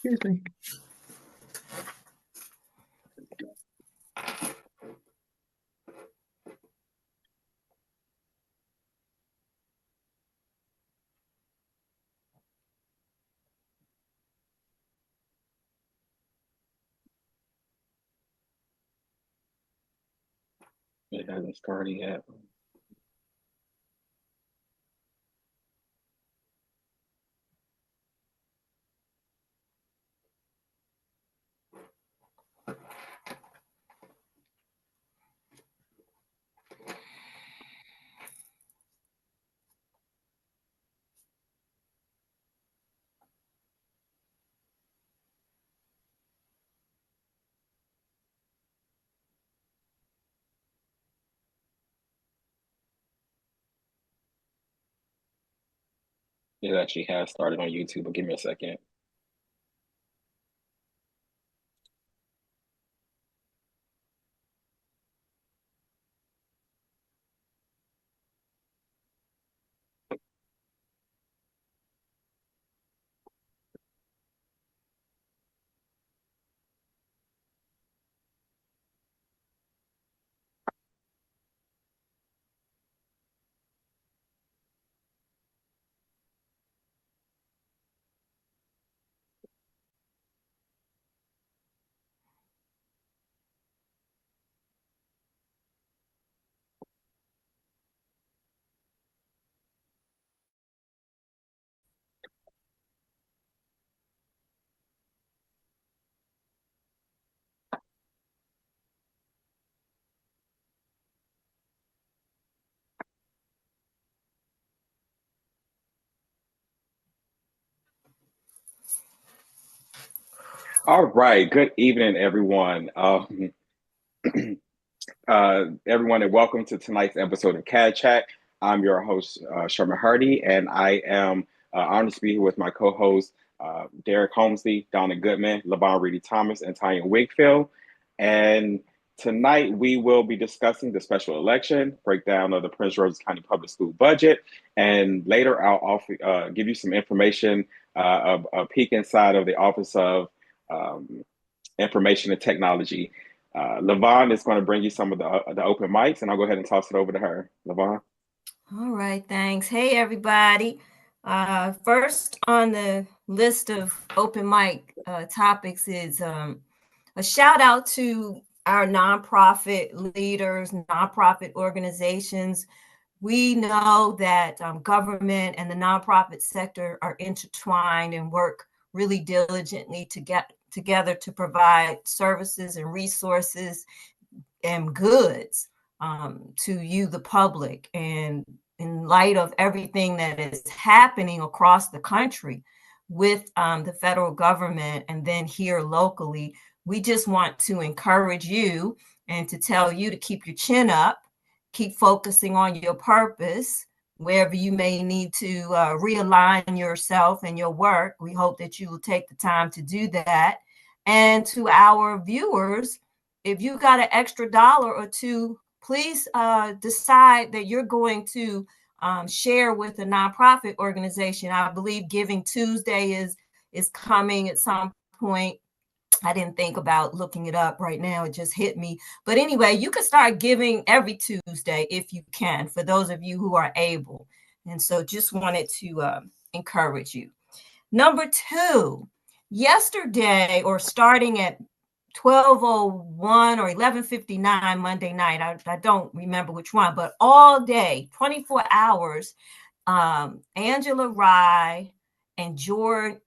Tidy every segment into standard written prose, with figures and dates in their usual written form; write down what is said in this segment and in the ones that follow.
Excuse me. It hasn't started yet. It actually has started on YouTube, but give me a second. All right. Good evening, everyone. Everyone, and welcome to tonight's episode of CAG Chat. I'm your host, Sherman Hardy, and I am honored to be here with my co-hosts, Derek Holmesley, Donna Goodman, LaVon Reedy Thomas, and Tanya Wakefield. And tonight we will be discussing the special election, breakdown of the Prince George's County Public School budget, and later I'll give you some information, a peek inside of the Office of um, Information and Technology. Levon is going to bring you some of the open mics, and I'll go ahead and toss it over to her. Levon. All right, thanks. Hey, everybody. First on the list of open mic topics is a shout out to our nonprofit leaders, nonprofit organizations. We know that government and the nonprofit sector are intertwined and work really diligently to get together to provide services and resources and goods to you, the public. And in light of everything that is happening across the country with the federal government and then here locally, we just want to encourage you and to tell you to keep your chin up, keep focusing on your purpose, wherever you may need to realign yourself and your work. We hope that you will take the time to do that. And to our viewers, if you got an extra dollar or two, please decide that you're going to share with a nonprofit organization. I believe Giving Tuesday is coming at some point. I didn't think about looking it up right now. It just hit me. But anyway, you can start giving every Tuesday if you can, for those of you who are able. And so just wanted to encourage you. Number two, yesterday, or starting at 12:01 or 11:59 Monday night, I don't remember which one, but all day, 24 hours, Angela Rye and Joy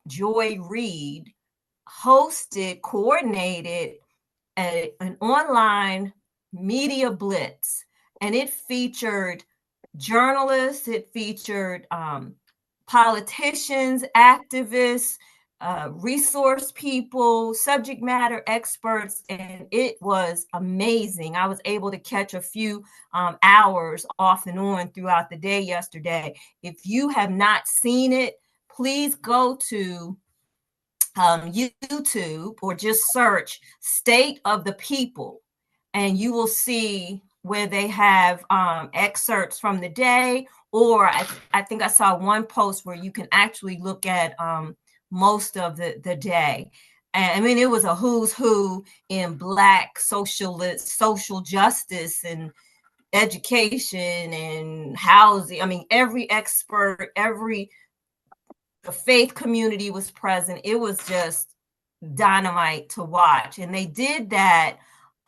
Reid coordinated an online media blitz, and it featured journalists, it featured politicians, activists, resource people, subject matter experts, and it was amazing. I was able to catch a few hours off and on throughout the day yesterday. If you have not seen it, please go to YouTube or just search State of the People, and you will see where they have excerpts from the day, or I think I saw one post where you can actually look at most of the day. And I mean, it was a who's who in Black socialist, social justice and education and housing. I mean, every expert, the faith community was present. It was just dynamite to watch. And they did that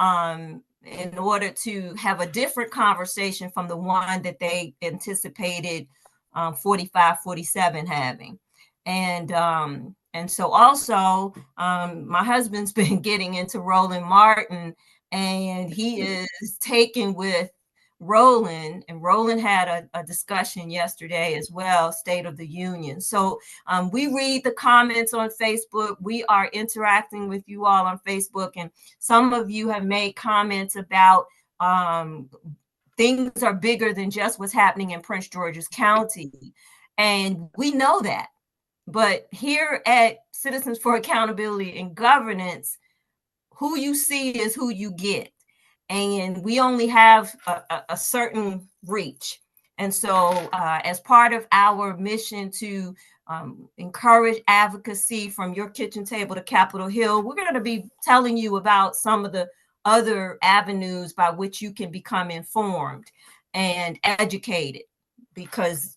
in order to have a different conversation from the one that they anticipated 45, 47 having. And so also, my husband's been getting into Roland Martin, and he is taken with Roland, and Roland had a discussion yesterday as well, State of the Union. So we read the comments on Facebook. We are interacting with you all on Facebook, and some of you have made comments about things are bigger than just what's happening in Prince George's County. And we know that. But here at Citizens for Accountability and Governance, who you see is who you get. And we only have a certain reach. And so as part of our mission to encourage advocacy from your kitchen table to Capitol Hill, we're going to be telling you about some of the other avenues by which you can become informed and educated, because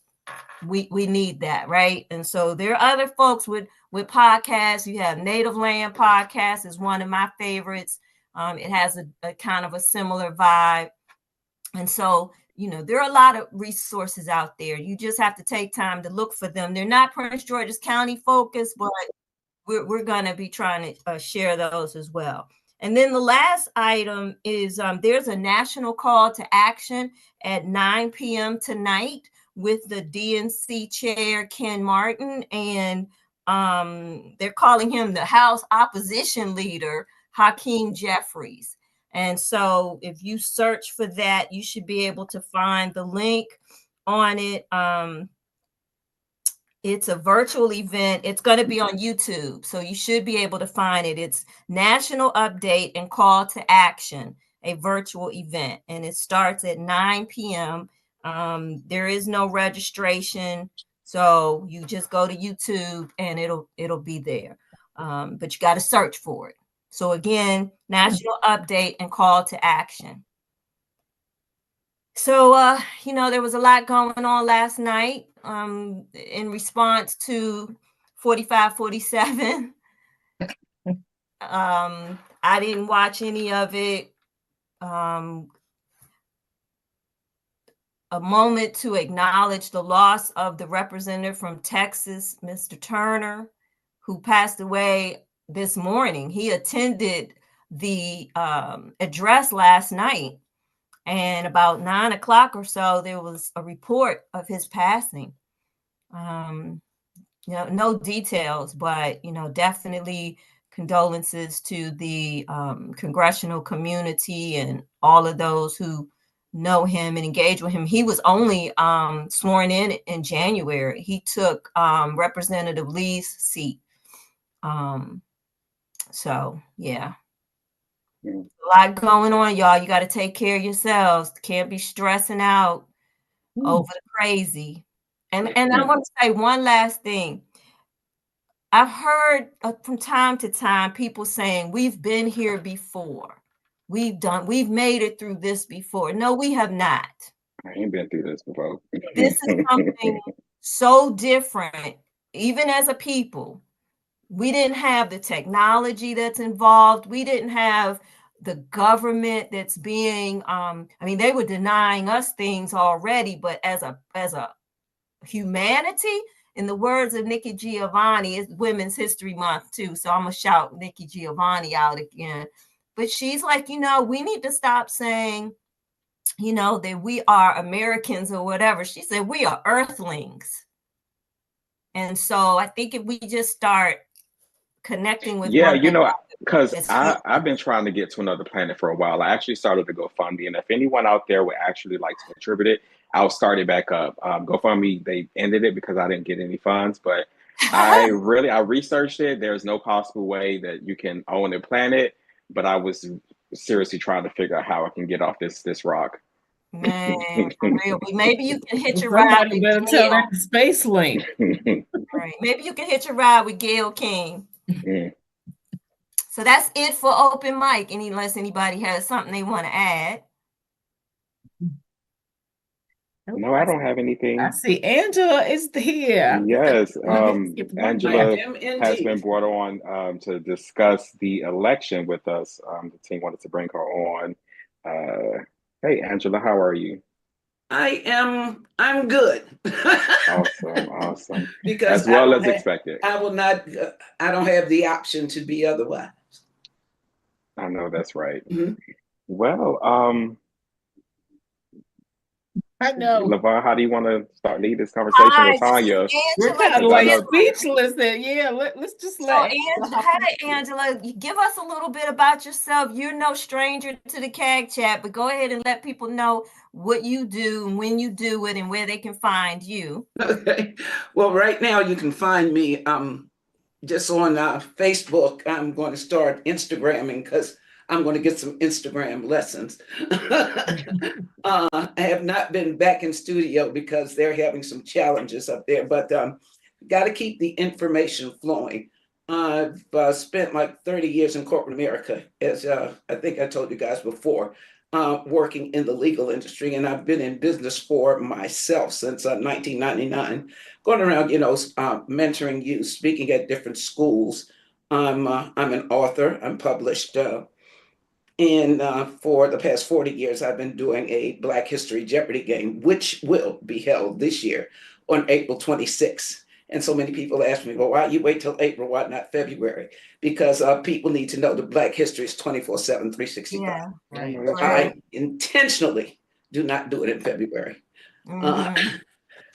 we need that, right? And so there are other folks with podcasts. You have Native Land Podcast is one of my favorites. It has a kind of a similar vibe. And so, you know, there are a lot of resources out there. You just have to take time to look for them. They're not Prince George's County focused, but we're going to be trying to share those as well. And then the last item is there's a national call to action at 9 p.m. tonight with the DNC chair, Ken Martin, and they're calling him the House opposition leader, Hakeem Jeffries. And so if you search for that, you should be able to find the link on it. It's a virtual event. It's going to be on YouTube, so you should be able to find it. It's National Update and Call to Action, a virtual event, and it starts at 9 p.m. There is no registration, so you just go to YouTube and it'll be there. But you got to search for it. So again, National Update and Call to Action. So, you know, there was a lot going on last night in response to 45, 47. I didn't watch any of it. A moment to acknowledge the loss of the representative from Texas, Mr. Turner, who passed away this morning. He attended the address last night, and about 9 o'clock or so, there was a report of his passing. You know, no details, but, you know, definitely condolences to the congressional community and all of those who know him and engage with him. He was only sworn in January. He took Representative Lee's seat. So, yeah. A lot going on, y'all. You got to take care of yourselves. Can't be stressing out over the crazy. And I want to say one last thing. I've heard from time to time people saying we've been here before. We've made it through this before. No, we have not. I ain't been through this before. This is something so different, even as a people. We didn't have the technology that's involved. We didn't have the government that's being, I mean, they were denying us things already, but as a humanity, in the words of Nikki Giovanni, it's Women's History Month too, so I'm gonna shout Nikki Giovanni out again. But she's like, you know, we need to stop saying, you know, that we are Americans or whatever. She said we are earthlings. And so I think if we just start connecting with you know, because I've been trying to get to another planet for a while. I actually started the GoFundMe, and if anyone out there would actually like to contribute it, I'll start it back up. GoFundMe, they ended it because I didn't get any funds, but I researched it. There's no possible way that you can own a planet, but I was seriously trying to figure out how I can get off this rock. Man, for real. Maybe you can hitch a ride. Somebody better tell that Space Link. Right. Maybe you can hitch a ride with Gail King. Mm. So that's it for open mic, unless anybody has something they want to add. No, I don't have I anything. see Angela is here. Yes, Angela Madam, has been indeed. brought on to discuss the election with us. The team wanted to bring her on. Hey, Angela, how are you? I'm good. Awesome, awesome. Because As well as expected. I will not, I don't have the option to be otherwise. I know that's right. Mhm. Well, I know. LaVon, how do you want to start lead this conversation? Hi, With Tanya? We're Angela. kind of like know- speechless there. Yeah, let's just So, let hey, Angela, give us a little bit about yourself. You're no stranger to the CAG Chat, but go ahead and let people know what you do and when you do it and where they can find you. Okay. Well, right now you can find me just on Facebook. I'm going to start Instagramming because I'm going to get some Instagram lessons. I have not been back in studio because they're having some challenges up there, but got to keep the information flowing. I've spent like 30 years in corporate America, as I think I told you guys before, working in the legal industry, and I've been in business for myself since 1999, going around, mentoring youth, speaking at different schools. I'm an author. I'm published. And for the past 40 years, I've been doing a Black History Jeopardy game, which will be held this year on April 26th. And so many people ask me, well, why you wait till April? Why not February? Because people need to know that Black history is 24/7, 365. Yeah, Right. That's I intentionally do not do it in February. Mhm.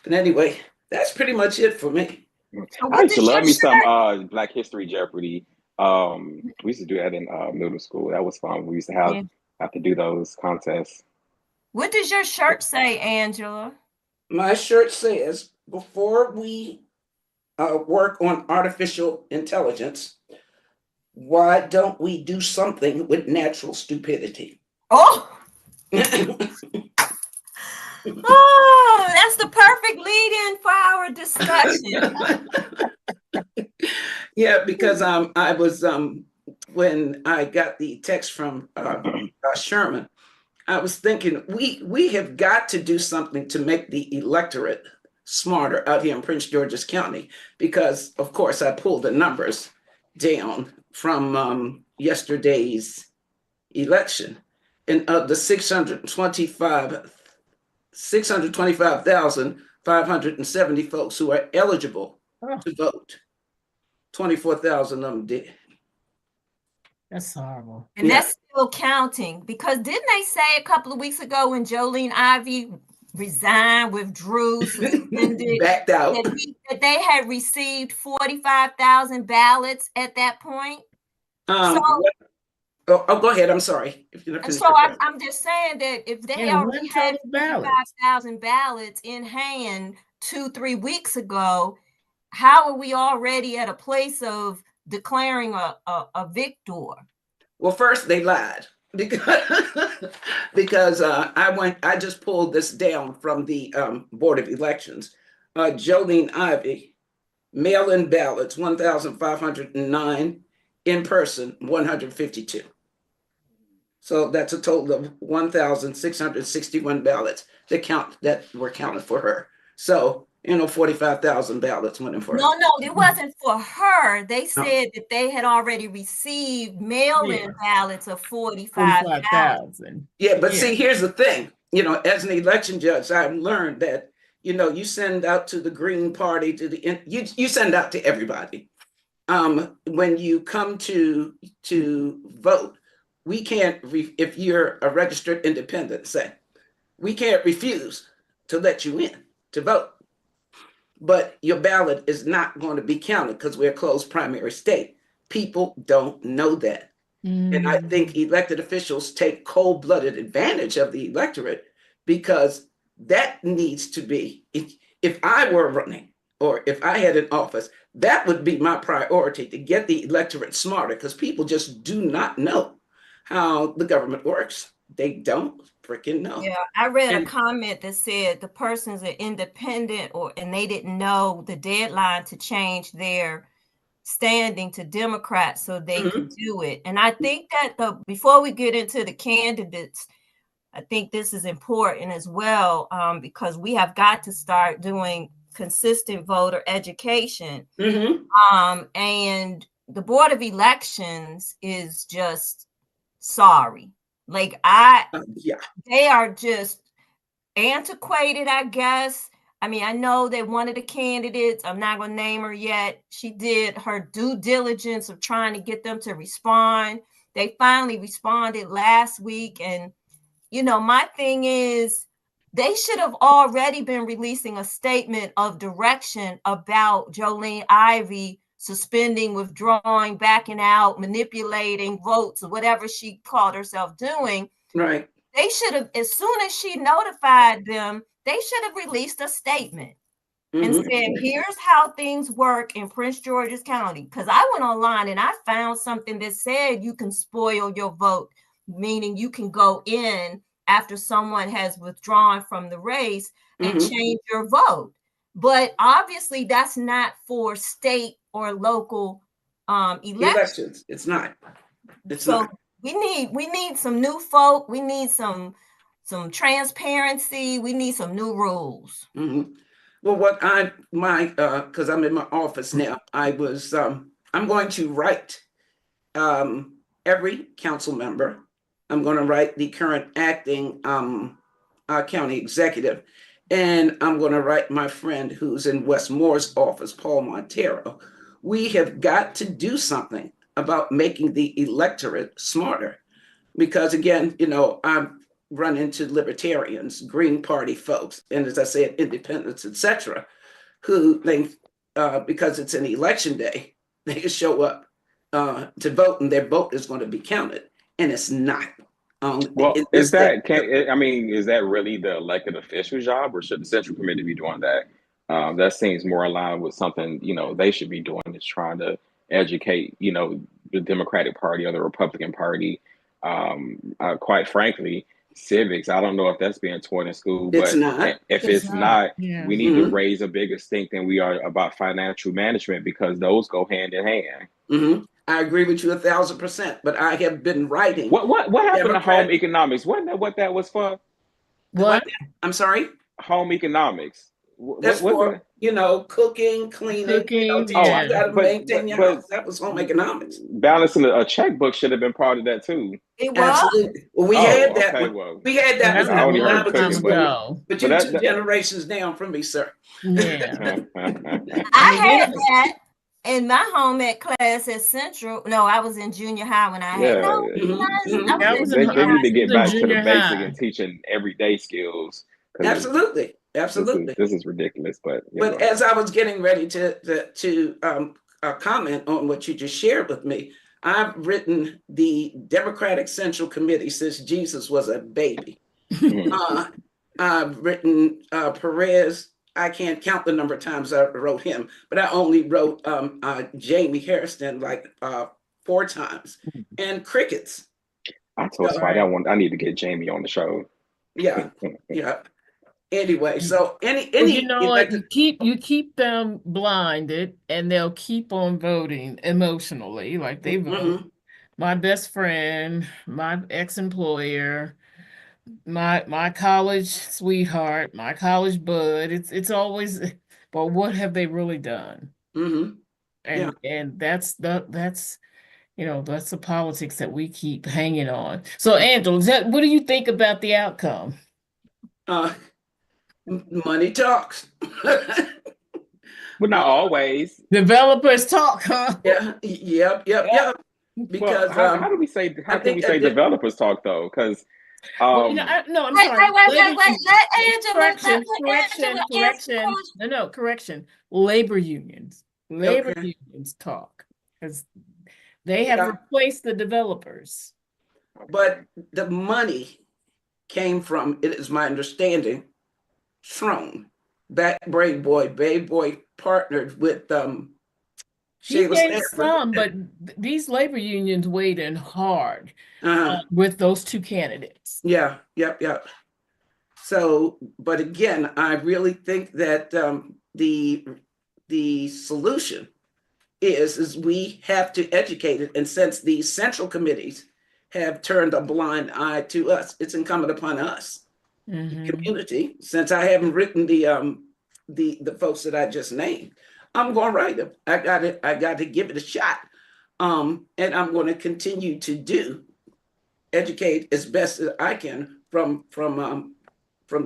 But anyway, that's pretty much it for me. So I what used to does your love me some shirt? Black History Jeopardy. We used to do that in middle school. That was fun. We used to Yeah. have to do those contests. What does your shirt say, Angela? My shirt says, before we work on artificial intelligence, why don't we do something with natural stupidity? Oh, oh, that's the perfect lead-in for our discussion. Yeah, because I was when I got the text from Sherman, I was thinking we have got to do something to make the electorate smarter out here in Prince George's County, because of course I pulled the numbers down from yesterday's election, and of the 625,570 folks who are eligible to vote, 24,000 of them did. That's horrible. And that's still counting, because didn't they say a couple of weeks ago when Jolene Ivey resigned, withdrew, suspended, backed out, that they had received 45,000 ballots at that point? Go ahead. I'm sorry. I'm just saying that if they already had 45,000 ballots in hand 2-3 weeks ago, how are we already at a place of declaring a victor? Well, first they lied because I just pulled this down from the Board of Elections. Jolene Ivey, mail-in ballots 1,509, in person 152. So that's a total of 1,661 ballots that were counted for her. So 45,000 ballots went in for her. No, it wasn't for her. They said that they had already received mail-in ballots of 45,000. Yeah, but see, here's the thing. As an election judge, I've learned that you send out to the Green Party, you send out to everybody. When you come to vote, we can't, if you're a registered independent, say, we can't refuse to let you in to vote. But your ballot is not going to be counted because we're a closed primary state. People don't know that. And I think elected officials take cold-blooded advantage of the electorate, because that needs to be, if I were running or if I had an office, that would be my priority, to get the electorate smarter, because people just do not know how the government works. They don't. freaking know. Yeah, I read a And comment that said the person's an independent and they didn't know the deadline to change their standing to Democrat so they could do it. And I think that before we get into the candidates, I think this is important as well, because we have got to start doing consistent voter education. And the Board of Elections is just sorry. Like yeah, they are just antiquated, I guess. I mean, I know that one of the candidates, I'm not going to name her yet, she did her due diligence of trying to get them to respond. They finally responded last week. And, you know, my thing is, they should have already been releasing a statement of direction about Jolene Ivey suspending, withdrawing, backing out, manipulating votes, or whatever she called herself doing. right. They should have, as soon as she notified them, they should have released a statement and said, here's how things work in Prince George's County. Because I went online and I found something that said you can spoil your vote, meaning you can go in after someone has withdrawn from the race and change your vote. But obviously that's not for state or local elections. It's not. It's So not. we need some new folk. We need some transparency. We need some new rules. Well, because I'm in my office now, I'm going to write every council member. I'm going to write the current acting county executive, and I'm going to write my friend who's in Westmore's office, Paul Montero. We have got to do something about making the electorate smarter, because again, you know, I'm run into libertarians, Green Party folks, and as I said, independents, etc., who think because it's an election day, they can show up to vote and their vote is going to be counted, and it's not. Well, is that is that really the elected official's job, or should the Central Committee be doing that? That seems more aligned with something they should be doing, is trying to educate the Democratic Party or the Republican Party. Quite frankly, civics, I don't know if that's being taught in school, It's but not. if it's not, yeah. we need to raise a bigger stink than we are about financial management, because those go hand in hand. I agree with you 1,000%, but I have been writing. What happened to home economics? Wasn't that what that was for? What? I'm sorry? Home economics. That's for, cooking, cleaning, you got to maintain your house. That was home economics. Balancing a checkbook should have been part of that too. It was? Absolutely. Well, we had that. Okay, we had that. That was I only a long heard time cooking, ago. But you're 2 generations down from me, sir. Yeah. I had that in my home ec class at Central. No, I was in junior high when I had. No, they need to get back to the junior basic high. and teaching everyday skills. Absolutely. This is ridiculous. But as I was getting ready to comment on what you just shared with me, I've written the Democratic Central Committee since Jesus was a baby. I've written Perez. I can't count the number of times I wrote him, but I only wrote Jamie Harrison like 4 times, and crickets. I told Spidey I need to get Jamie on the show. Yeah. Anyway, so any what? You keep them blinded, and they'll keep on voting emotionally, like they vote. My best friend, my ex-employer, my college sweetheart, my college bud. It's always, but what have they really done? And that's that's the politics that we keep hanging on. So, Angela, what do you think about the outcome? Money talks. But not always. Developers talk, huh? Yeah. Yep. Because how can we say developers talk though? Because I'm sorry. Correction. Labor unions talk, because they have replaced the developers. But the money came from, it is my understanding, Trone. Babe Boy partnered with He Sheila gave Stanford. some, but these labor unions weighed in hard Uh-huh. with those two candidates. Yeah, yep. So, but again, I really think that the solution is we have to educate it. And since these central committees have turned a blind eye to us, it's incumbent upon us, the community. Since I haven't written the folks that I just named, I'm going to write them. I got to give it a shot. And I'm going to continue to educate as best as I can from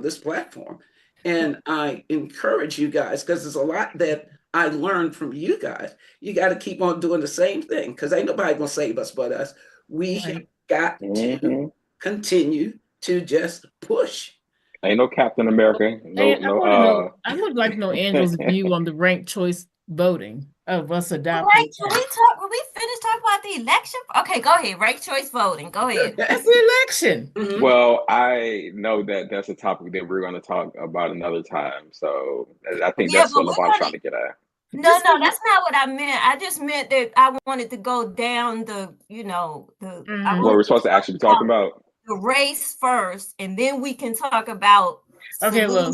this platform. And I encourage you guys, because there's a lot that I learned from you guys. You got to keep on doing the same thing, because ain't nobody gonna save us but us. We have got to continue to just push. Ain't no Captain America. I would like to know Angela's view on the ranked choice voting of us adopting. Right, will we finish talking about the election? Okay, go ahead. Ranked choice voting. Go ahead. That's the election. Mm-hmm. Well, I know that that's a topic that we're going to talk about another time. So I think that's what LeVon's trying to get at. No, that's not what I meant. I just meant that I wanted to go down what we're supposed to actually be talking about. The race first, and then we can talk about Angela,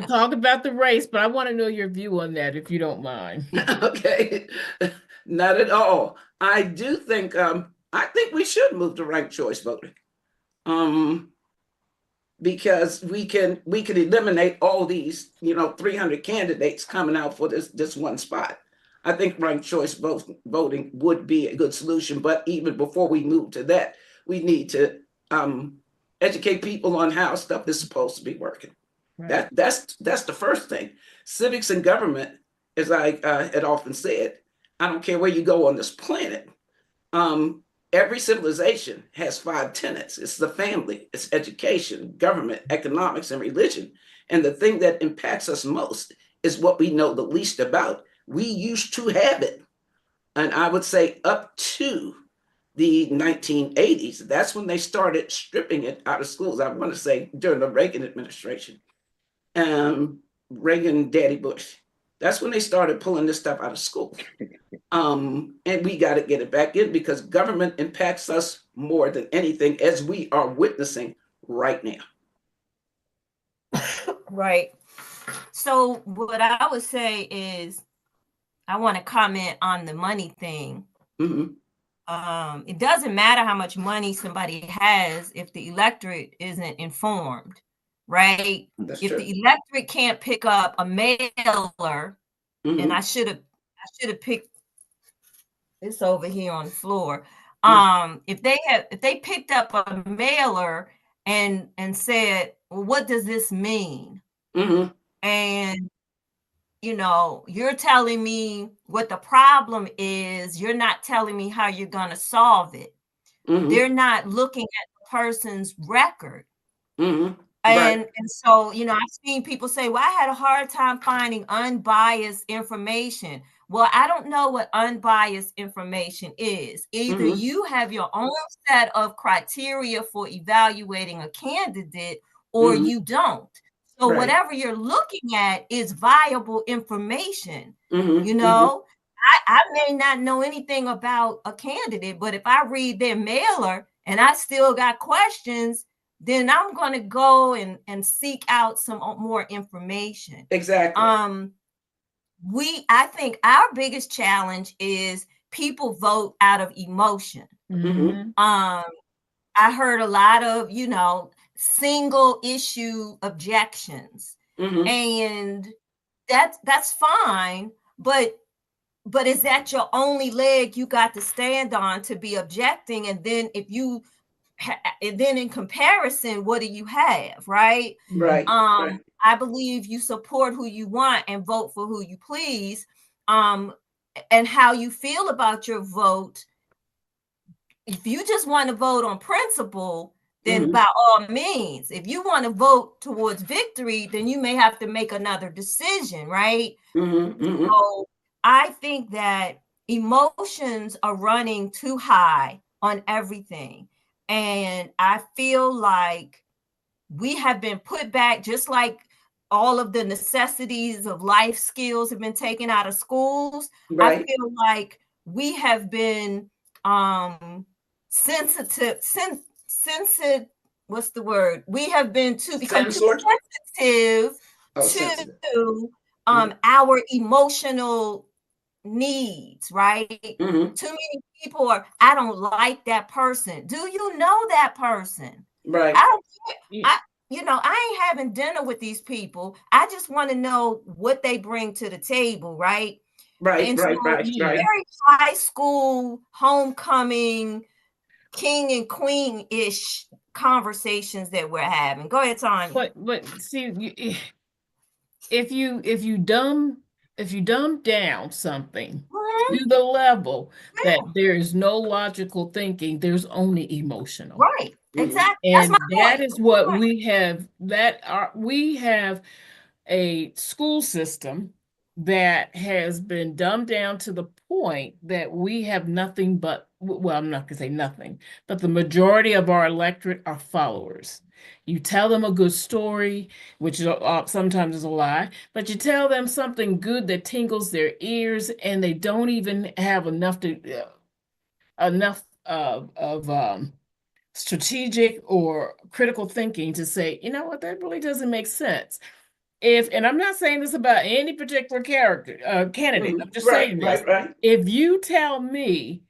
talk about the race, but I want to know your view on that, if you don't mind. Okay, not at all. I do think I think we should move to ranked choice voting, because we can eliminate all these 300 candidates coming out for this one spot. I think ranked choice voting would be a good solution. But even before we move to that, we need to educate people on how stuff is supposed to be working. Right. That's the first thing. Civics and government, as I had often said, I don't care where you go on this planet. Every civilization has 5 tenets. It's the family, it's education, government, economics, and religion. And the thing that impacts us most is what we know the least about. We used to have it. And I would say up to the 1980s, that's when they started stripping it out of schools. I want to say during the Reagan administration. Reagan, Daddy Bush. That's when they started pulling this stuff out of school. And we got to get it back in, because government impacts us more than anything, as we are witnessing right now. Right. So what I would say is, I want to comment on the money thing. Mm-hmm. It doesn't matter how much money somebody has if the electorate isn't informed. Right? If the electorate can't pick up a mailer, and I should have picked this over here on the floor. If they picked up a mailer and said, well, what does this mean? And you're telling me what the problem is. You're not telling me how you're going to solve it. They're not looking at the person's record. And so, I've seen people say, well, I had a hard time finding unbiased information. Well, I don't know what unbiased information is. Either you have your own set of criteria for evaluating a candidate, or you don't. So whatever you're looking at is viable information. I may not know anything about a candidate, but if I read their mailer and I still got questions, then I'm going to go and seek out some more information. Exactly. I think our biggest challenge is people vote out of emotion. I heard a lot of, single issue objections, and that's fine, but is that your only leg you got to stand on to be objecting? And then and then in comparison, what do you have? Right. I believe you support who you want and vote for who you please. And how you feel about your vote. If you just want to vote on principle, then by all means. If you want to vote towards victory, then you may have to make another decision, right? So I think that emotions are running too high on everything. And I feel like we have been put back, just like all of the necessities of life skills have been taken out of schools. I Right. feel like we have been sensitive, what's the word? We have been become too Censored? sensitive Oh, sensitive. to our emotional needs, right? Mm-hmm. Too many people are, I don't like that person. Do you know that person? Right. I don't care. I ain't having dinner with these people. I just want to know what they bring to the table, right? Right, And right, so right, it's right. very high school, homecoming, king and queen-ish conversations that we're having. Go ahead, Tanya. But see, if you dumb down something Mhm. to the level that there is no logical thinking, there's only emotional. Right, Mhm. exactly. That's And my that point. is what we have, we have a school system that has been dumbed down to the point that we have nothing but, well, I'm not gonna say nothing, but the majority of our electorate are followers. You tell them a good story, which sometimes is a lie, but you tell them something good that tingles their ears, and they don't even have enough of strategic or critical thinking to say, you know what, that really doesn't make sense. And I'm not saying this about any particular candidate, I'm just Right, saying this. right, right. If you tell me,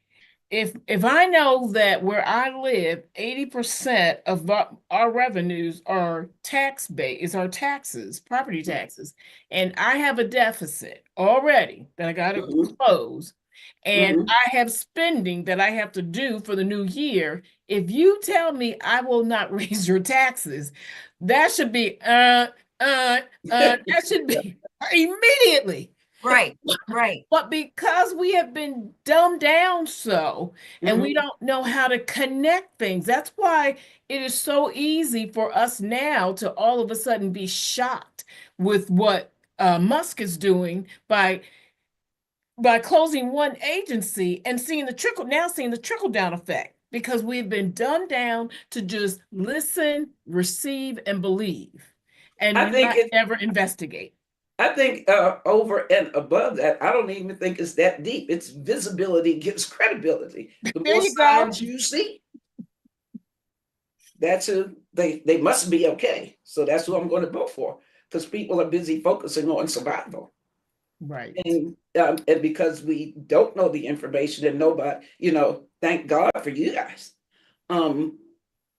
if I know that where I live, 80% of our revenues are is our taxes, property taxes, and I have a deficit already that I got to Mhm. close, and Mhm. I have spending that I have to do for the new year, if you tell me I will not raise your taxes, that should be that should be immediately. Right, right. But because we have been dumbed down so, and we Mhm. don't know how to connect things, that's why it is so easy for us now to all of a sudden be shocked with what Musk is doing by closing one agency and seeing the trickle down effect, because we've been dumbed down to just listen, receive, and believe, I and think not ever investigate. over and above that, I don't even think it's that deep. It's visibility gives credibility. The There more you go. signs you see, that's who they must be okay. So that's who I'm going to vote for, because people are busy focusing on survival. Right. And because we don't know the information, and nobody, thank God for you guys. Um,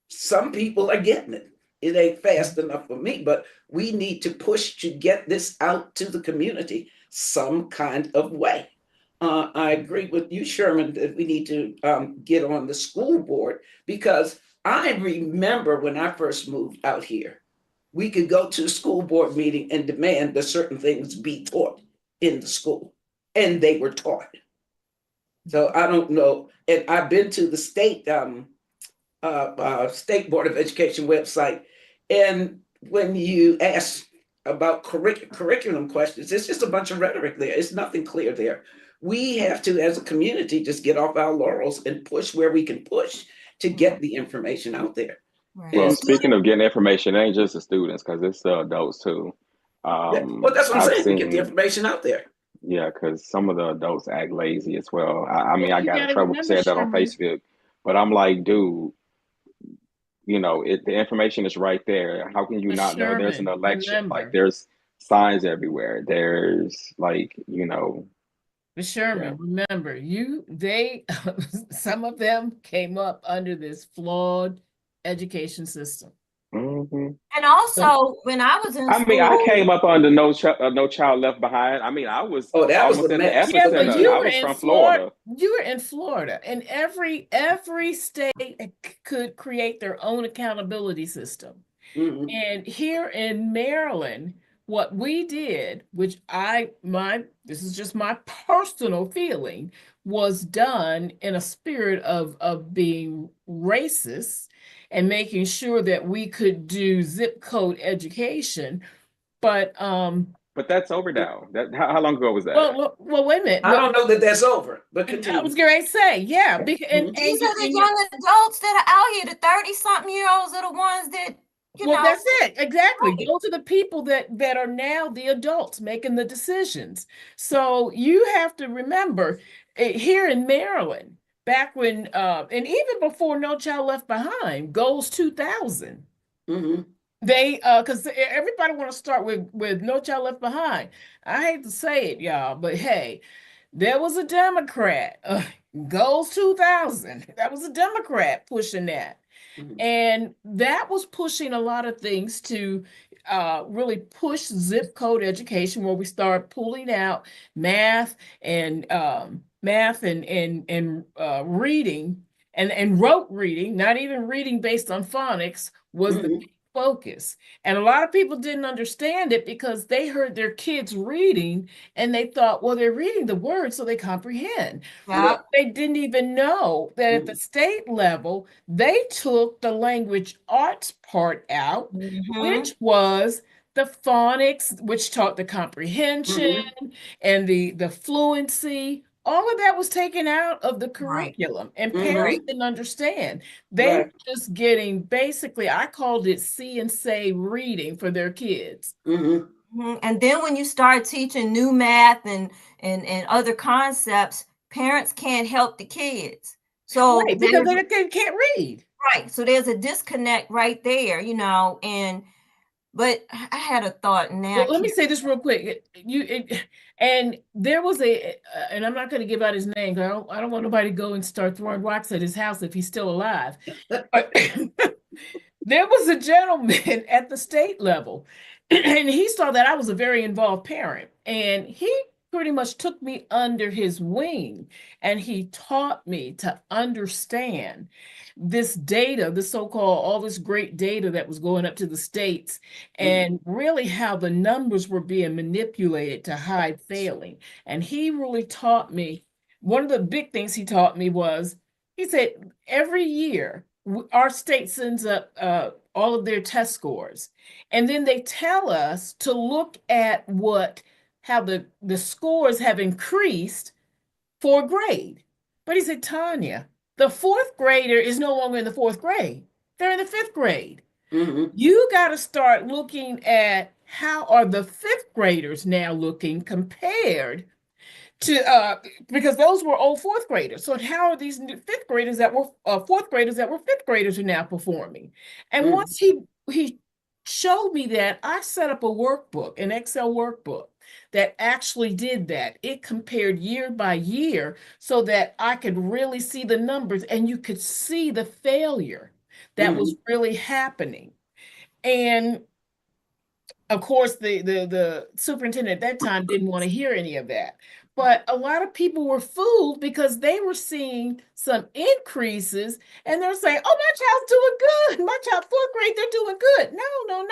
some people are getting it. It ain't fast enough for me, but we need to push to get this out to the community some kind of way. I agree with you, Sherman, that we need to get on the school board, because I remember when I first moved out here, we could go to a school board meeting and demand that certain things be taught in the school, and they were taught. So I don't know, and I've been to the state board of education website, and when you ask about curriculum questions, it's just a bunch of rhetoric there. It's nothing clear there. We have to, as a community, just get off our laurels and push where we can push to get the information out there. Right. Well, And speaking of getting information, it ain't just the students, because it's the adults too. well, that's what I'm I've saying. We get the seen, information out there. yeah, because some of the adults act lazy as well. I Well, mean, I you got in got to trouble for remember, saying that on Sherman. Facebook, but I'm like, dude, the information is right there. How can you But not know? There's an Sherman, election. Like, remember. there's signs everywhere. There's like, But yeah. Sherman, remember, some of them came up under this flawed education system. Hmm. And So, also, when I was in I mean, I school, came up under No Child Left Behind. I mean, I was Oh, that was almost a at the mess. yeah, but epicenter. you I were was in from Florida. Florida. You were in Florida, and every state could create their own accountability system. Mhm. And here in Maryland, what we did, this is just my personal feeling, was done in a spirit of being racist and making sure that we could do zip code education. But But that's over now. How long ago was that? well, wait a minute. I don't know that that's over, but I was continue. going to say, yeah, Mhm. these are the young adults that are out here. The 30-something year olds are the ones that Well, that's it. Exactly. Right. Those are the people that are now the adults making the decisions. So you have to remember here in Maryland, back when, and even before No Child Left Behind, Goals 2000, they, because everybody want to start with No Child Left Behind. I hate to say it, y'all, but hey, there was a Democrat, Goals 2000. That was a Democrat pushing that. And that was pushing a lot of things to really push zip code education, where we start pulling out math and reading and rote reading, not even reading based on phonics, was the big focus. And a lot of people didn't understand it because they heard their kids reading and they thought, well, they're reading the words so they comprehend. Well, they didn't even know that at the state level, they took the language arts part out, which was the phonics, which taught the comprehension and the fluency. All of that was taken out of the curriculum, and parents didn't understand. They were just getting, basically, I called it see and say reading for their kids. And then when you start teaching new math and other concepts, parents can't help the kids. So because they can't read. Right. So there's a disconnect right there, but I had a thought now. Well, let me say this real quick. And there was and I'm not going to give out his name because I don't want nobody to go and start throwing rocks at his house if he's still alive. There was a gentleman at the state level, and he saw that I was a very involved parent, and he pretty much took me under his wing, and he taught me to understand this data, the so-called, all this great data that was going up to the states, and really how the numbers were being manipulated to hide failing. And he really taught me, one of the big things he taught me was, he said, every year, our state sends up all of their test scores, and then they tell us to look at how the scores have increased for a grade. But he said, Tanya, the fourth grader is no longer in the fourth grade. They're in the fifth grade. You got to start looking at how are the fifth graders now looking compared to, because those were old fourth graders. So how are these new fifth graders that were fourth graders that were fifth graders are now performing? And once he showed me that, I set up a workbook, an Excel workbook that actually did that. It compared year by year so that I could really see the numbers and you could see the failure that was really happening. And of course, the superintendent at that time didn't want to hear any of that. But a lot of people were fooled because they were seeing some increases and they're saying, oh, my child's doing good. My child, fourth grade, they're doing good. No,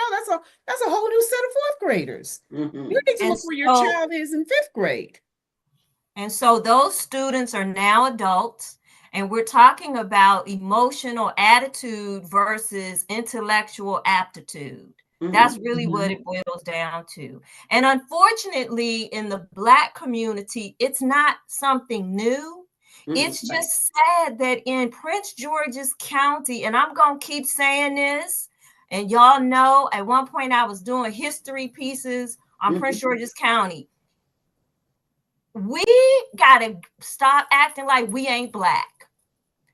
that's a whole new set of fourth graders. You need to look where your child is in fifth grade. And so those students are now adults, and we're talking about emotional attitude versus intellectual aptitude. That's really what it boils down to. And unfortunately, in the Black community, it's not something new. It's just sad that in Prince George's County, and I'm going to keep saying this, and y'all know at one point I was doing history pieces on Prince George's County. We got to stop acting like we ain't Black.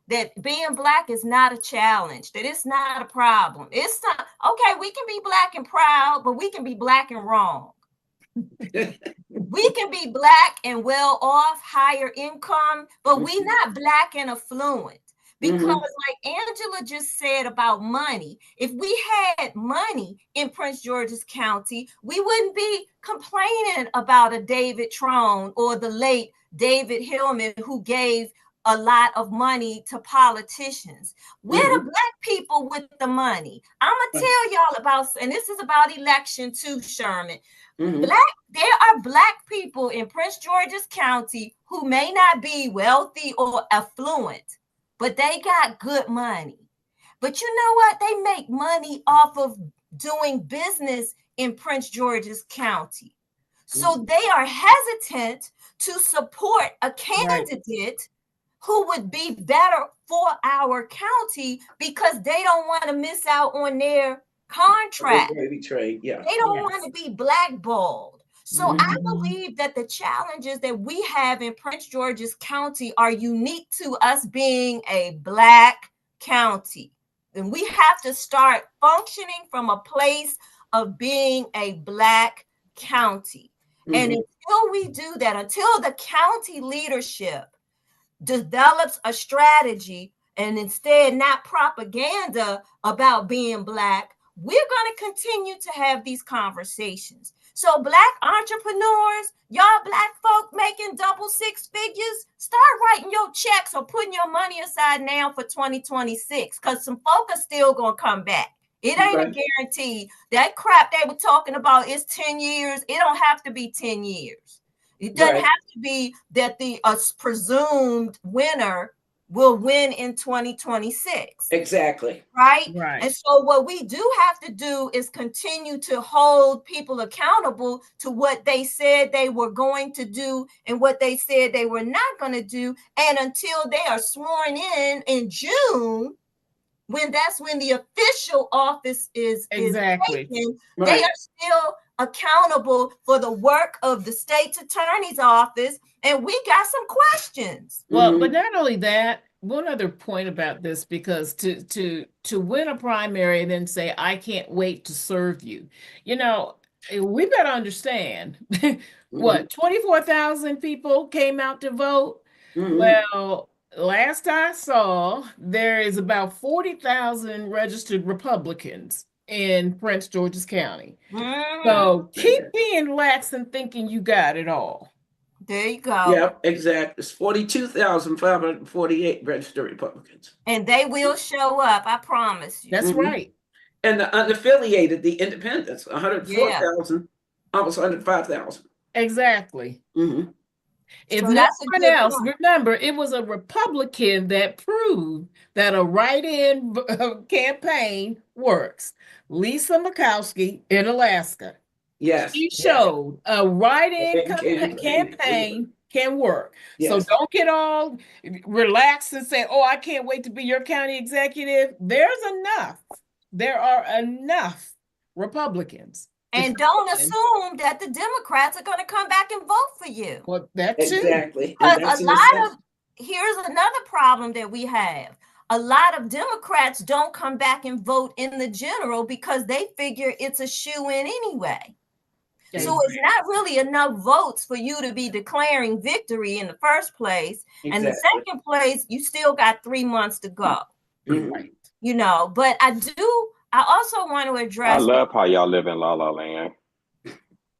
That being Black is not a challenge, that it's not a problem. It's not, okay, we can be Black and proud, but we can be Black and wrong. We can be Black and well off, higher income, but we not Black and affluent. Because like Angela just said about money, if we had money in Prince George's County, we wouldn't be complaining about a David Trone or the late David Hillman who gave a lot of money to politicians. We're the Black people with the money. I'm gonna tell y'all about, and this is about election too, Sherman. There are Black people in Prince George's County who may not be wealthy or affluent, but they got good money. But you know what? They make money off of doing business in Prince George's County. So they are hesitant to support a candidate who would be better for our county because they don't want to miss out on their contract. Gravy train, yeah. They don't want to be blackballed. So I Mhm. believe that the challenges that we have in Prince George's County are unique to us being a Black county. And we have to start functioning from a place of being a Black county. And until we do that, until the county leadership develops a strategy and instead not propaganda about being Black, we're going to continue to have these conversations. So Black entrepreneurs, y'all Black folk making double six figures, start writing your checks or putting your money aside now for 2026, because some folk are still going to come back. It ain't a guarantee. That crap they were talking about is 10 years. It don't have to be 10 years. It doesn't have to be that the presumed winner will win in 2026. Exactly. Right? Right. And so what we do have to do is continue to hold people accountable to what they said they were going to do and what they said they were not going to do. And until they are sworn in June, that's when the official office is Exactly. taken, they are still accountable for the work of the state's attorney's office, and we got some questions. Well, but not only that, one other point about this, because to win a primary and then say, I can't wait to serve you, we better understand what 24,000 people came out to vote. Well, last I saw, there is about 40,000 registered Republicans in Prince George's County. So keep being lax and thinking you got it all. There you go. Yep, exactly. It's 42,548 registered Republicans. And they will show up, I promise you. That's right. And the unaffiliated, the independents, 104,000, almost 105,000. Exactly. If So no that's a one good else, point. remember, it was a Republican that proved that a write-in campaign works. Lisa Murkowski in Alaska. Yes. She showed a write-in Campaign campaign can work. So Yes. don't get all relaxed and say, oh, I can't wait to be your county executive. There's enough. There are enough Republicans. And don't assume that the Democrats are going to come back and vote for you. Well, that too. Exactly. Because here's another problem that we have. A lot of Democrats don't come back and vote in the general because they figure it's a shoo-in anyway. So it's not really enough votes for you to be declaring victory in the first place. And the second place, you still got 3 months to go. Right. But I also want to address. I love how y'all live in La La Land.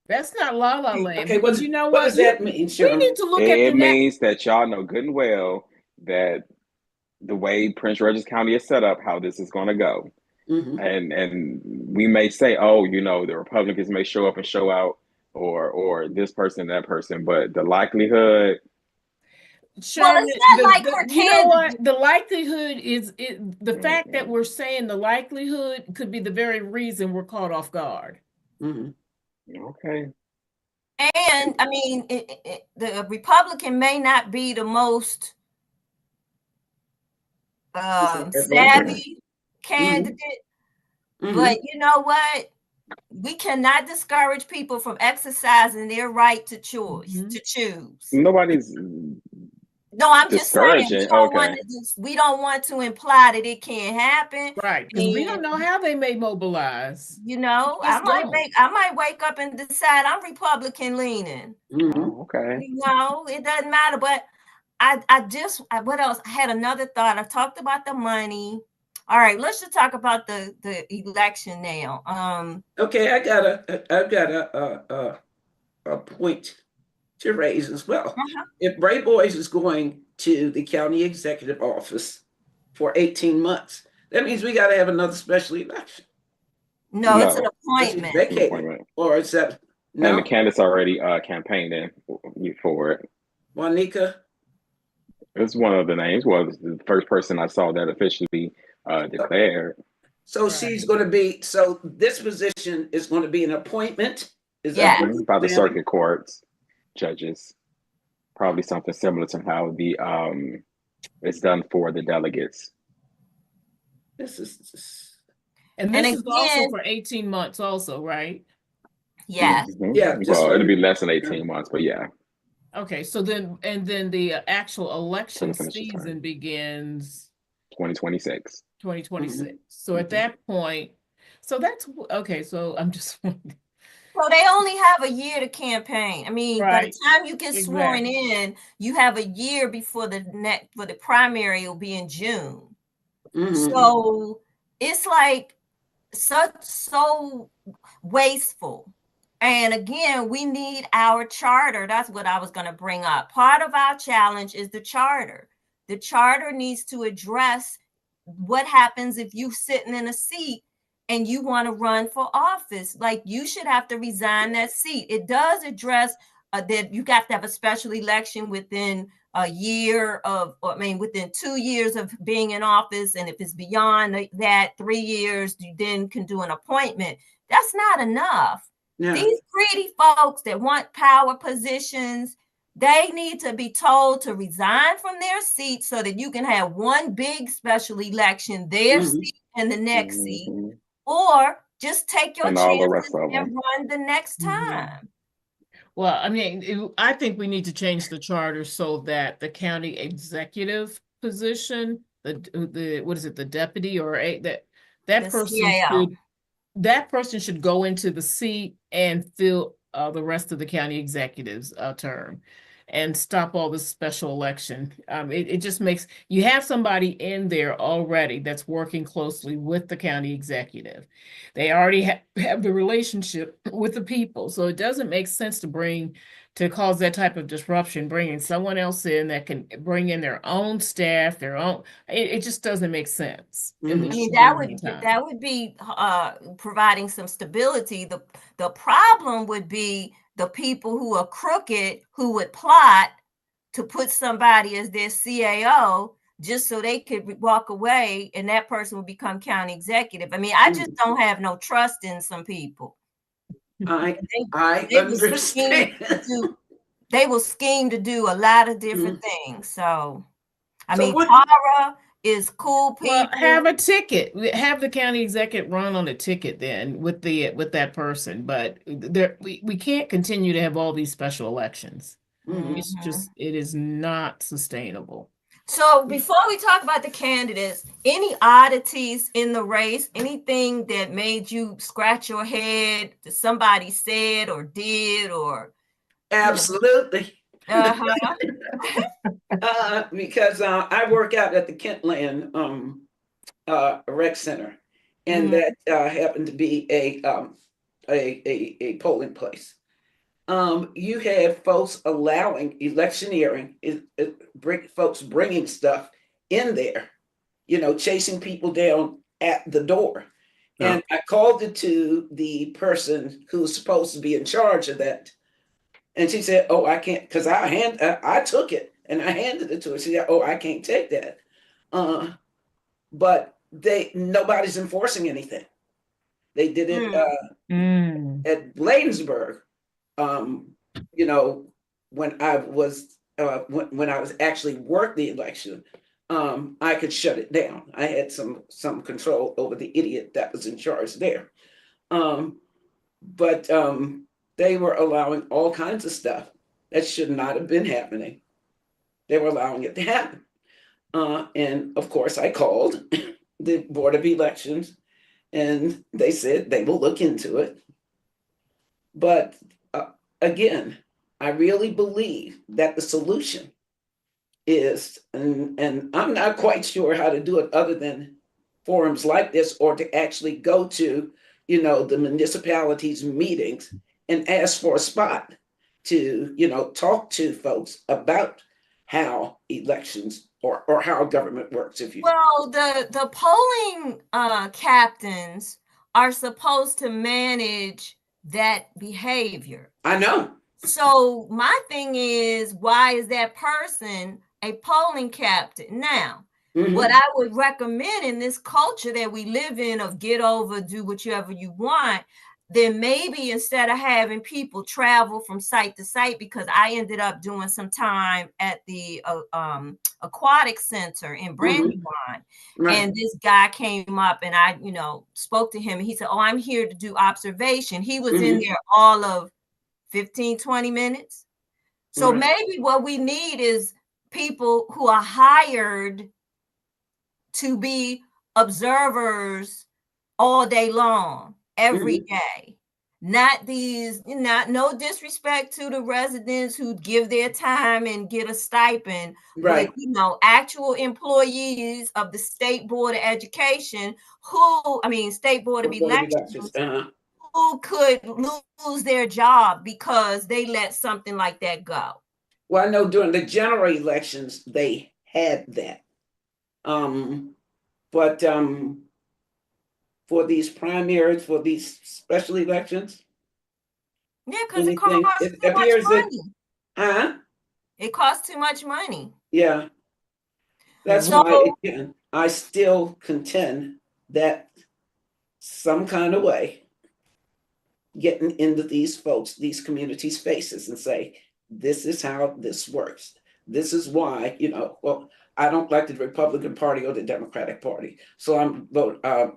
That's not La La Land. Okay, what does that mean, We need to look at it means that y'all know good and well that the way Prince George's County is set up, how this is going to go. And we may say, oh, the Republicans may show up and show out, or this person, that person, but the likelihood. Well, it's not like her you know what? The likelihood is the fact that we're saying the likelihood could be the very reason we're caught off guard. Okay. And I mean, the Republican may not be the most savvy candidate, but you know what? We cannot discourage people from exercising their right to choose. Nobody's. No, I'm just saying we don't want to imply that it can't happen. Right, because we don't know how they may mobilize. I might wake up and decide I'm Republican leaning. Okay. It doesn't matter. But what else? I had another thought. I talked about the money. All right, let's just talk about the election now. Okay, I've got a point to raise as well. If Ray Boys is going to the county executive office for 18 months, that means we got to have another special election. No, it's an appointment. Or is that no? And the candidate's already campaigning for it. Juanica? It's one of the names. Was the first person I saw that officially declared. So she's going to be. So this position is going to be an appointment. Is that by the circuit courts, judges? Probably something similar to how the it's done for the delegates. This is. And this is also again, for 18 months also, right? yes. Yeah, just Well, for it'll be less than 18 months, but yeah, Okay, so then the actual to election finish the term. season begins 2026. 2026. So at that point, so that's okay. So I'm just So they only have a year to campaign. I mean, by the right. time you get sworn Exactly. in, you have a year before for the primary will be in June. So it's like so wasteful. And again, we need our charter. That's what I was going to bring up. Part of our challenge is the charter. The charter needs to address what happens if you sitting in a seat and you want to run for office. Like, you should have to resign that seat. It does address that you got to have a special election within a year of, or, I mean, within 2 years of being in office. And if it's beyond that 3 years, you then can do an appointment. That's not enough. Yeah. These greedy folks that want power positions, they need to be told to resign from their seat so that you can have one big special election, their seat and the next seat, or just take your And all the rest chances of and them. run the next time. Well, I mean, I think we need to change the charter so that the county executive position, the what is it, the deputy or that The person CAO. should go into the seat and fill the rest of the county executive's term and stop all this special election. It just makes, you have somebody in there already that's working closely with the county executive. They already have the relationship with the people. So it doesn't make sense to cause that type of disruption, bringing someone else in that can bring in their own staff, their own, it just doesn't make sense. In the I mean, short amount of time. that would be providing some stability. The problem would be the people who are crooked, who would plot to put somebody as their CAO just so they could walk away, and that person would become county executive. I mean, I just don't have no trust in some people. I They understand. they will scheme to do a lot of different things. So, I So mean, what- Tara is cool people. Well, have a ticket. Have the county executive run on a ticket then with that person. But we can't continue to have all these special elections. It's just, it is not sustainable. So before we talk about the candidates, any oddities in the race, anything that made you scratch your head that somebody said or did, or Absolutely. Uh-huh. Because I work out at the Kentland rec center, and that happened to be a polling place. You have folks allowing electioneering, folks bringing stuff in there, chasing people down at the door. Yeah. And I called it to the person who's supposed to be in charge of that. And she said, "Oh, I can't," because I took it and I handed it to her. She said, "Oh, I can't take that." But nobody's enforcing anything. They did it at Bladensburg. When I was when I was actually worked the election, I could shut it down. I had some control over the idiot that was in charge there. But they were allowing all kinds of stuff that should not have been happening. They were allowing it to happen. And of course, I called the Board of Elections, and they said they will look into it. But again, I really believe that the solution is, and I'm not quite sure how to do it other than forums like this, or to actually go to, the municipalities meetings and ask for a spot to, talk to folks about how elections or how government works. Well, the polling captains are supposed to manage that behavior. I know. So my thing is, why is that person a polling captain? Now, what I would recommend in this culture that we live in of get over, do whatever you want, then maybe instead of having people travel from site to site, because I ended up doing some time at the aquatic center in Brandywine, Right. and this guy came up and I, spoke to him and he said, "Oh, I'm here to do observation." He was in there all of 15, 20 minutes. So maybe what we need is people who are hired to be observers all day long, every day. Not these, no disrespect to the residents who give their time and get a stipend, Right. but actual employees of the State Board of Education State Board of Elections, who could lose their job because they let something like that go. Well, I know during the general elections they had that. But for these primaries, for these special elections, yeah, because it costs too much money. It costs too much money. Yeah. That's why, again, I still contend that some kind of way getting into these folks, these communities' faces and say, this is how this works. This is why, well, I don't like the Republican Party or the Democratic Party, so I'm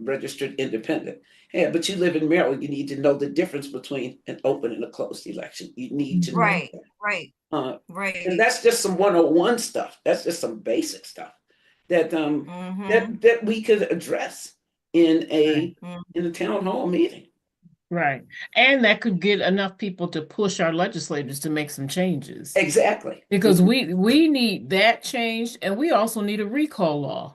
registered independent. Yeah, but you live in Maryland, you need to know the difference between an open and a closed election. You need to know that. Right. And that's just some 101 stuff. That's just some basic stuff that that we could address in a town hall meeting. Right. And that could get enough people to push our legislators to make some changes. Exactly. Because we need that changed, and we also need a recall law.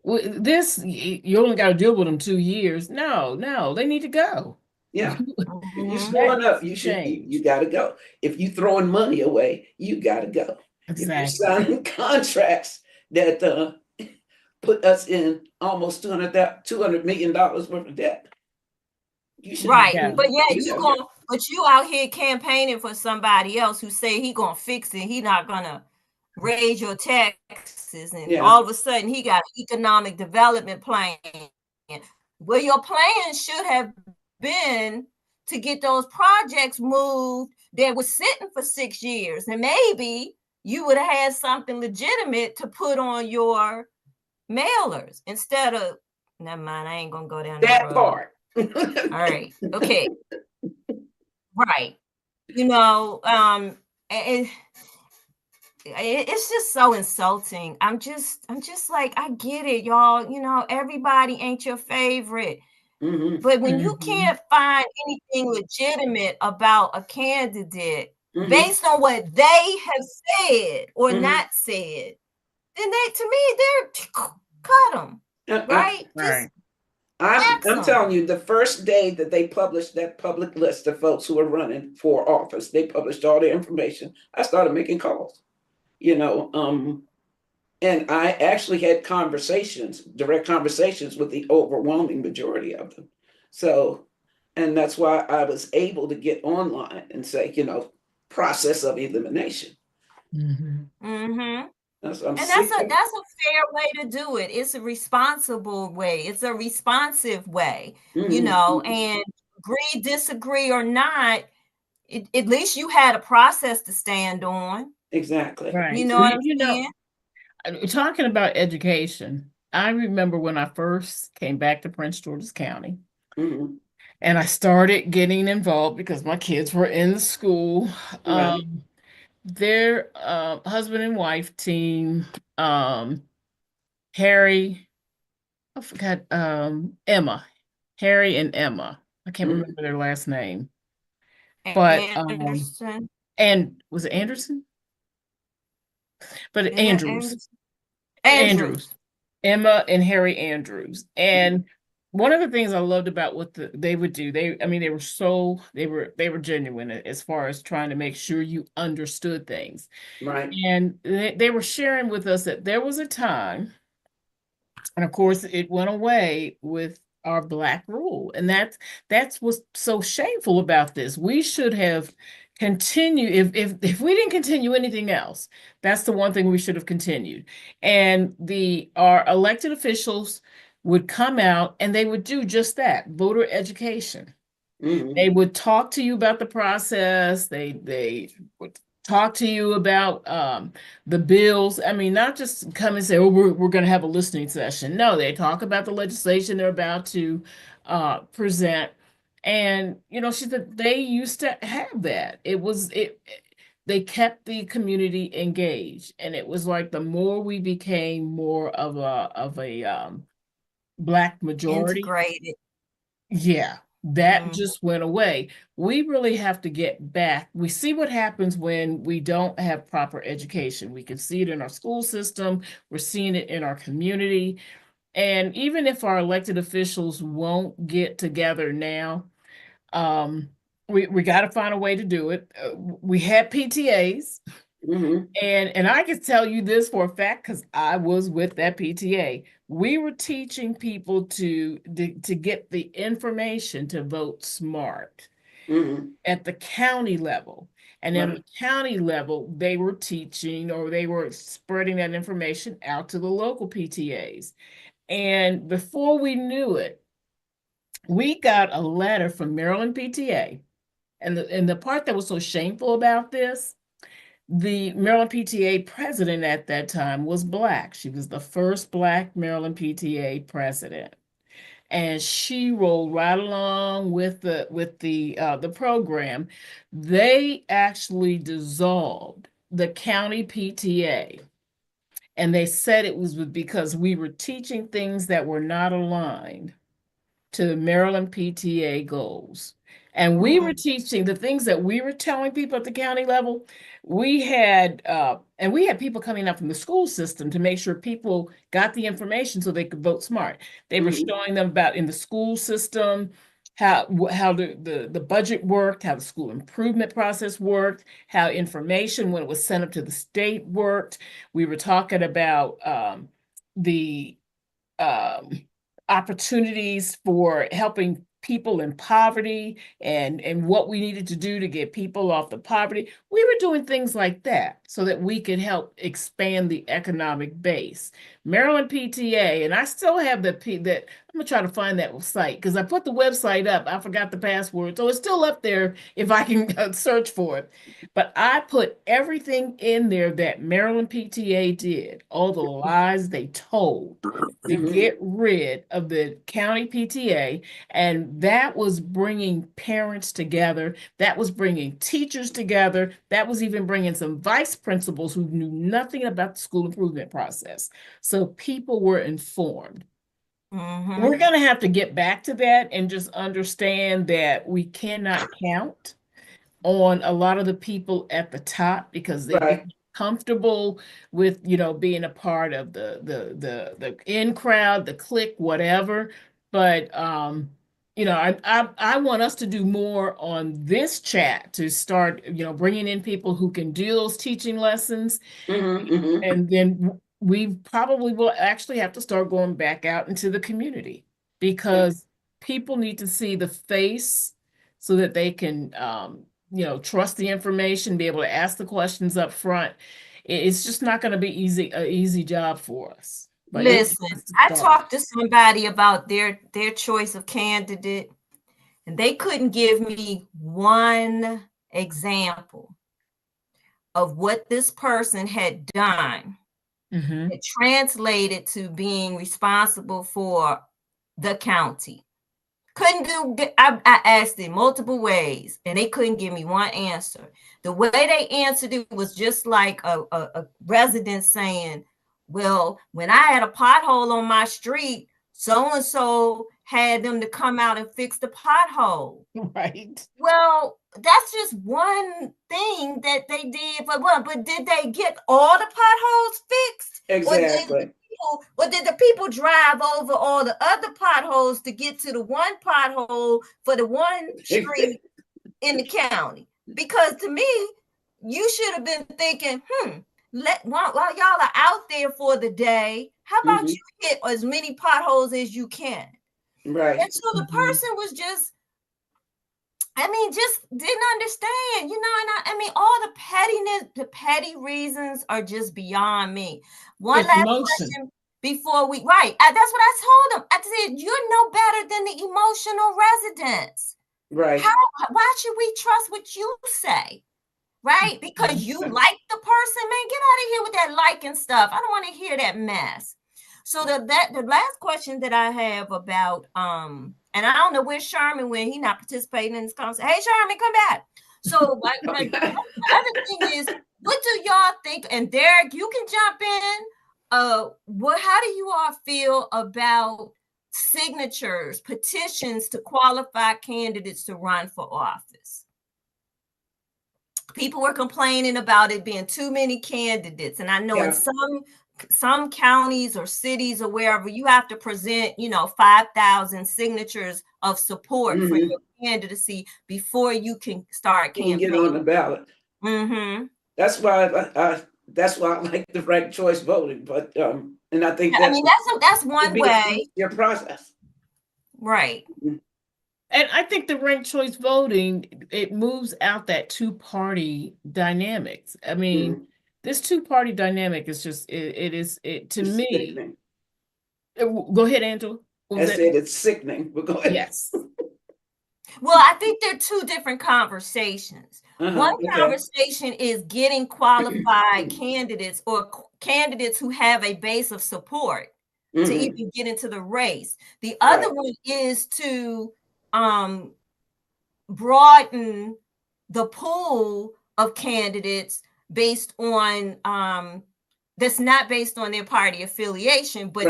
This, you only got to deal with them 2 years. No, they need to go. Yeah. If you screwing up, you got to go. If you throwing money away, you got to go. Exactly. If you're signing contracts that put us in almost $200 million worth of debt. Right. But you out here campaigning for somebody else who say he gonna fix it. He not gonna raise your taxes, and all of a sudden he got an economic development plan. Well, your plan should have been to get those projects moved that were sitting for 6 years, and maybe you would have had something legitimate to put on your mailers instead of. Never mind, I ain't gonna go down that road. Part. All right. Okay. Right. It's just so insulting. I'm just like, I get it, y'all. Everybody ain't your favorite. But when you can't find anything legitimate about a candidate based on what they have said or not said, then they're cut them. Right? Right. I'm telling you, the first day that they published that public list of folks who are running for office, they published all the information. I started making calls, and I actually had direct conversations with the overwhelming majority of them. So, and that's why I was able to get online and say, process of elimination. That's a fair way to do it. It's a responsible way. It's a responsive way, and agree, disagree or not, at least you had a process to stand on. Exactly. Right. You know what I'm saying? Talking about education, I remember when I first came back to Prince George's County, and I started getting involved because my kids were in the school. Right. Their husband and wife team, Harry, I forgot, Emma, Harry and Emma. I can't remember their last name. But Anderson. And was it Anderson? But Andrews. Emma and Harry Andrews. And one of the things I loved about what they would do, they were genuine as far as trying to make sure you understood things. Right. And they were sharing with us that there was a time, and of course it went away with our Black rule. And that's what's so shameful about this. We should have continued, if we didn't continue anything else, that's the one thing we should have continued. And our elected officials would come out and they would do just that, voter education. They would talk to you about the process. They would talk to you about the bills. I mean, not just come and say, "Oh, we're going to have a listening session." No, they talk about the legislation they're about to present. And she said they used to have that. They kept the community engaged, and it was like the more we became more of a Black majority. Integrated. Yeah, that just went away. We really have to get back. We see what happens when we don't have proper education. We can see it in our school system. We're seeing it in our community. And even if our elected officials won't get together now, we got to find a way to do it. We had PTAs. And I can tell you this for a fact because I was with that PTA. We were teaching people to get the information to vote smart at the county level. And then the county level, they were teaching or they were spreading that information out to the local PTAs. And before we knew it, we got a letter from Maryland PTA. And the part that was so shameful about this, the Maryland PTA president at that time was Black. She was the first Black Maryland PTA president. And she rolled right along with the program. They actually dissolved the county PTA. And they said it was because we were teaching things that were not aligned to the Maryland PTA goals. And we were teaching the things that we were telling people at the county level. We had people coming up from the school system to make sure people got the information so they could vote smart. They were showing them about in the school system, how the budget worked, how the school improvement process worked, how information when it was sent up to the state worked. We were talking about the opportunities for helping people in poverty and what we needed to do to get people off the poverty. We were doing things like that so that we could help expand the economic base. Maryland PTA, and I still have that I'm gonna try to find that site because I put the website up. I forgot the password, so it's still up there if I can search for it. But I put everything in there that Maryland PTA did, all the lies they told to get rid of the county PTA. And that was bringing parents together. That was bringing teachers together. That was even bringing some vice principals who knew nothing about the school improvement process. So people were informed. We're going to have to get back to that and just understand that we cannot count on a lot of the people at the top because they get comfortable with being a part of the in crowd, the clique, whatever. But I want us to do more on this chat to start bringing in people who can do those teaching lessons, and then we probably will actually have to start going back out into the community because people need to see the face so that they can trust the information, be able to ask the questions up front. It's just not going to be an easy job for us. But listen, I talked to somebody about their choice of candidate, and they couldn't give me one example of what this person had done. It translated to being responsible for the county. Couldn't do. I asked it multiple ways, and they couldn't give me one answer. The way they answered it was just like a resident saying, "Well, when I had a pothole on my street, so and so had them to come out and fix the pothole." Right. Well, that's just one thing that they did, but did they get all the potholes fixed? Exactly. Or did the people drive over all the other potholes to get to the one pothole for the one street in the county? Because to me, you should have been thinking, while y'all are out there for the day, how about you hit as many potholes as you can? Right. And so the person was just didn't understand, and all the pettiness, the petty reasons are just beyond me. One last question before that's what I told them. I said, you're no better than the emotional residents. Right. Why should we trust what you say? Right? Because you like the person, man, get out of here with that liking stuff. I don't want to hear that mess. So the last question that I have about and I don't know where Sherman when he's not participating in this conversation. Hey Sherman, come back. So like the other thing is, what do y'all think? And Derek, you can jump in. How do you all feel about signatures, petitions to qualify candidates to run for office? People were complaining about it being too many candidates. And I know in some counties or cities or wherever, you have to present, 5,000 signatures of support for your candidacy before you can start campaigning. Get on the ballot. That's why I like the ranked choice voting. But and I think that's one way. Your process. Right. And I think the ranked choice voting, it moves out that two-party dynamics. I mean, this two-party dynamic is just, it to me. Sickening. Go ahead, Angela. I said it's sickening. But go ahead. Yes. Well, I think they're two different conversations. One conversation is getting qualified candidates or candidates who have a base of support to even get into the race. The other one is to broaden the pool of candidates based on that's not based on their party affiliation, but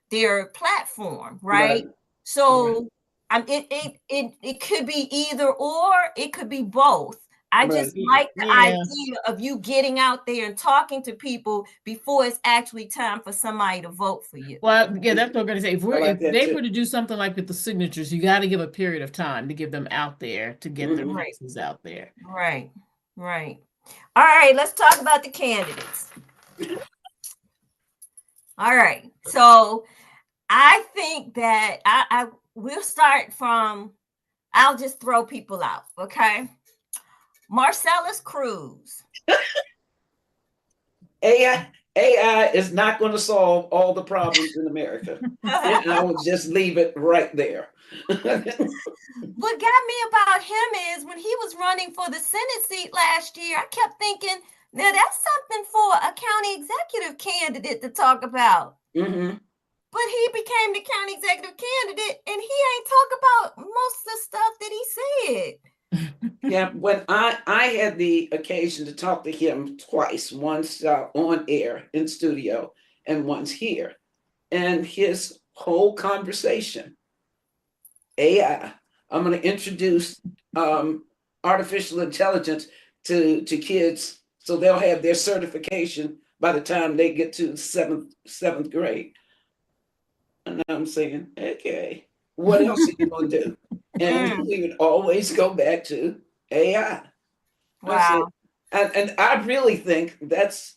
their platform, right? So it could be either or, it could be both. I just like the idea of you getting out there and talking to people before it's actually time for somebody to vote for you. Well, yeah, that's what I'm going to say. If they were to do something like with the signatures, you got to give a period of time to give them out there to get their voices out there. Right. All right, let's talk about the candidates. All right, so I think that I will start from, I'll just throw people out, okay? Marcellus Cruz. AI is not going to solve all the problems in America. And I would just leave it right there. What got me about him is when he was running for the Senate seat last year, I kept thinking, now that's something for a county executive candidate to talk about. But he became the county executive candidate and he ain't talk about most of the stuff that he said. Yeah, when I had the occasion to talk to him twice, once on air in studio and once here, and his whole conversation, AI, I'm going to introduce artificial intelligence to kids so they'll have their certification by the time they get to seventh grade. And I'm saying, okay, what else are you going to do? And we would always go back to AI. Wow. And I really think that's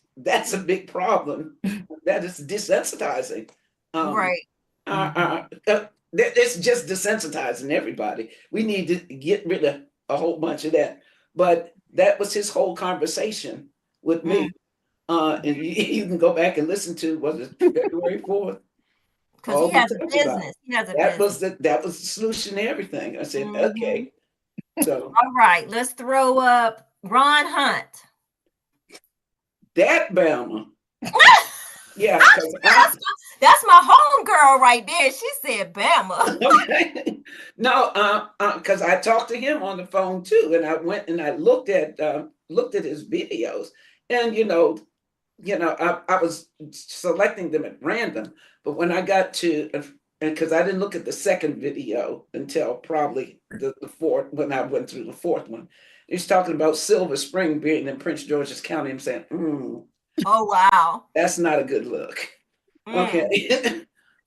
a big problem. That is desensitizing. It's just desensitizing everybody. We need to get rid of a whole bunch of that. But that was his whole conversation with me. And you can go back and listen to, was it February 4th? Because he has a business. That was the solution to everything. I said, okay. So all right, let's throw up Ron Hunt. That Bama. Yeah, that's my homegirl right there. She said Bama. Okay. No, because I talked to him on the phone too, and I went and I looked at his videos, and I was selecting them at random, but when I got to, and because I didn't look at the second video until probably the fourth, when I went through the fourth one, he's talking about Silver Spring being in Prince George's County. I'm saying, oh wow, that's not a good look. Okay.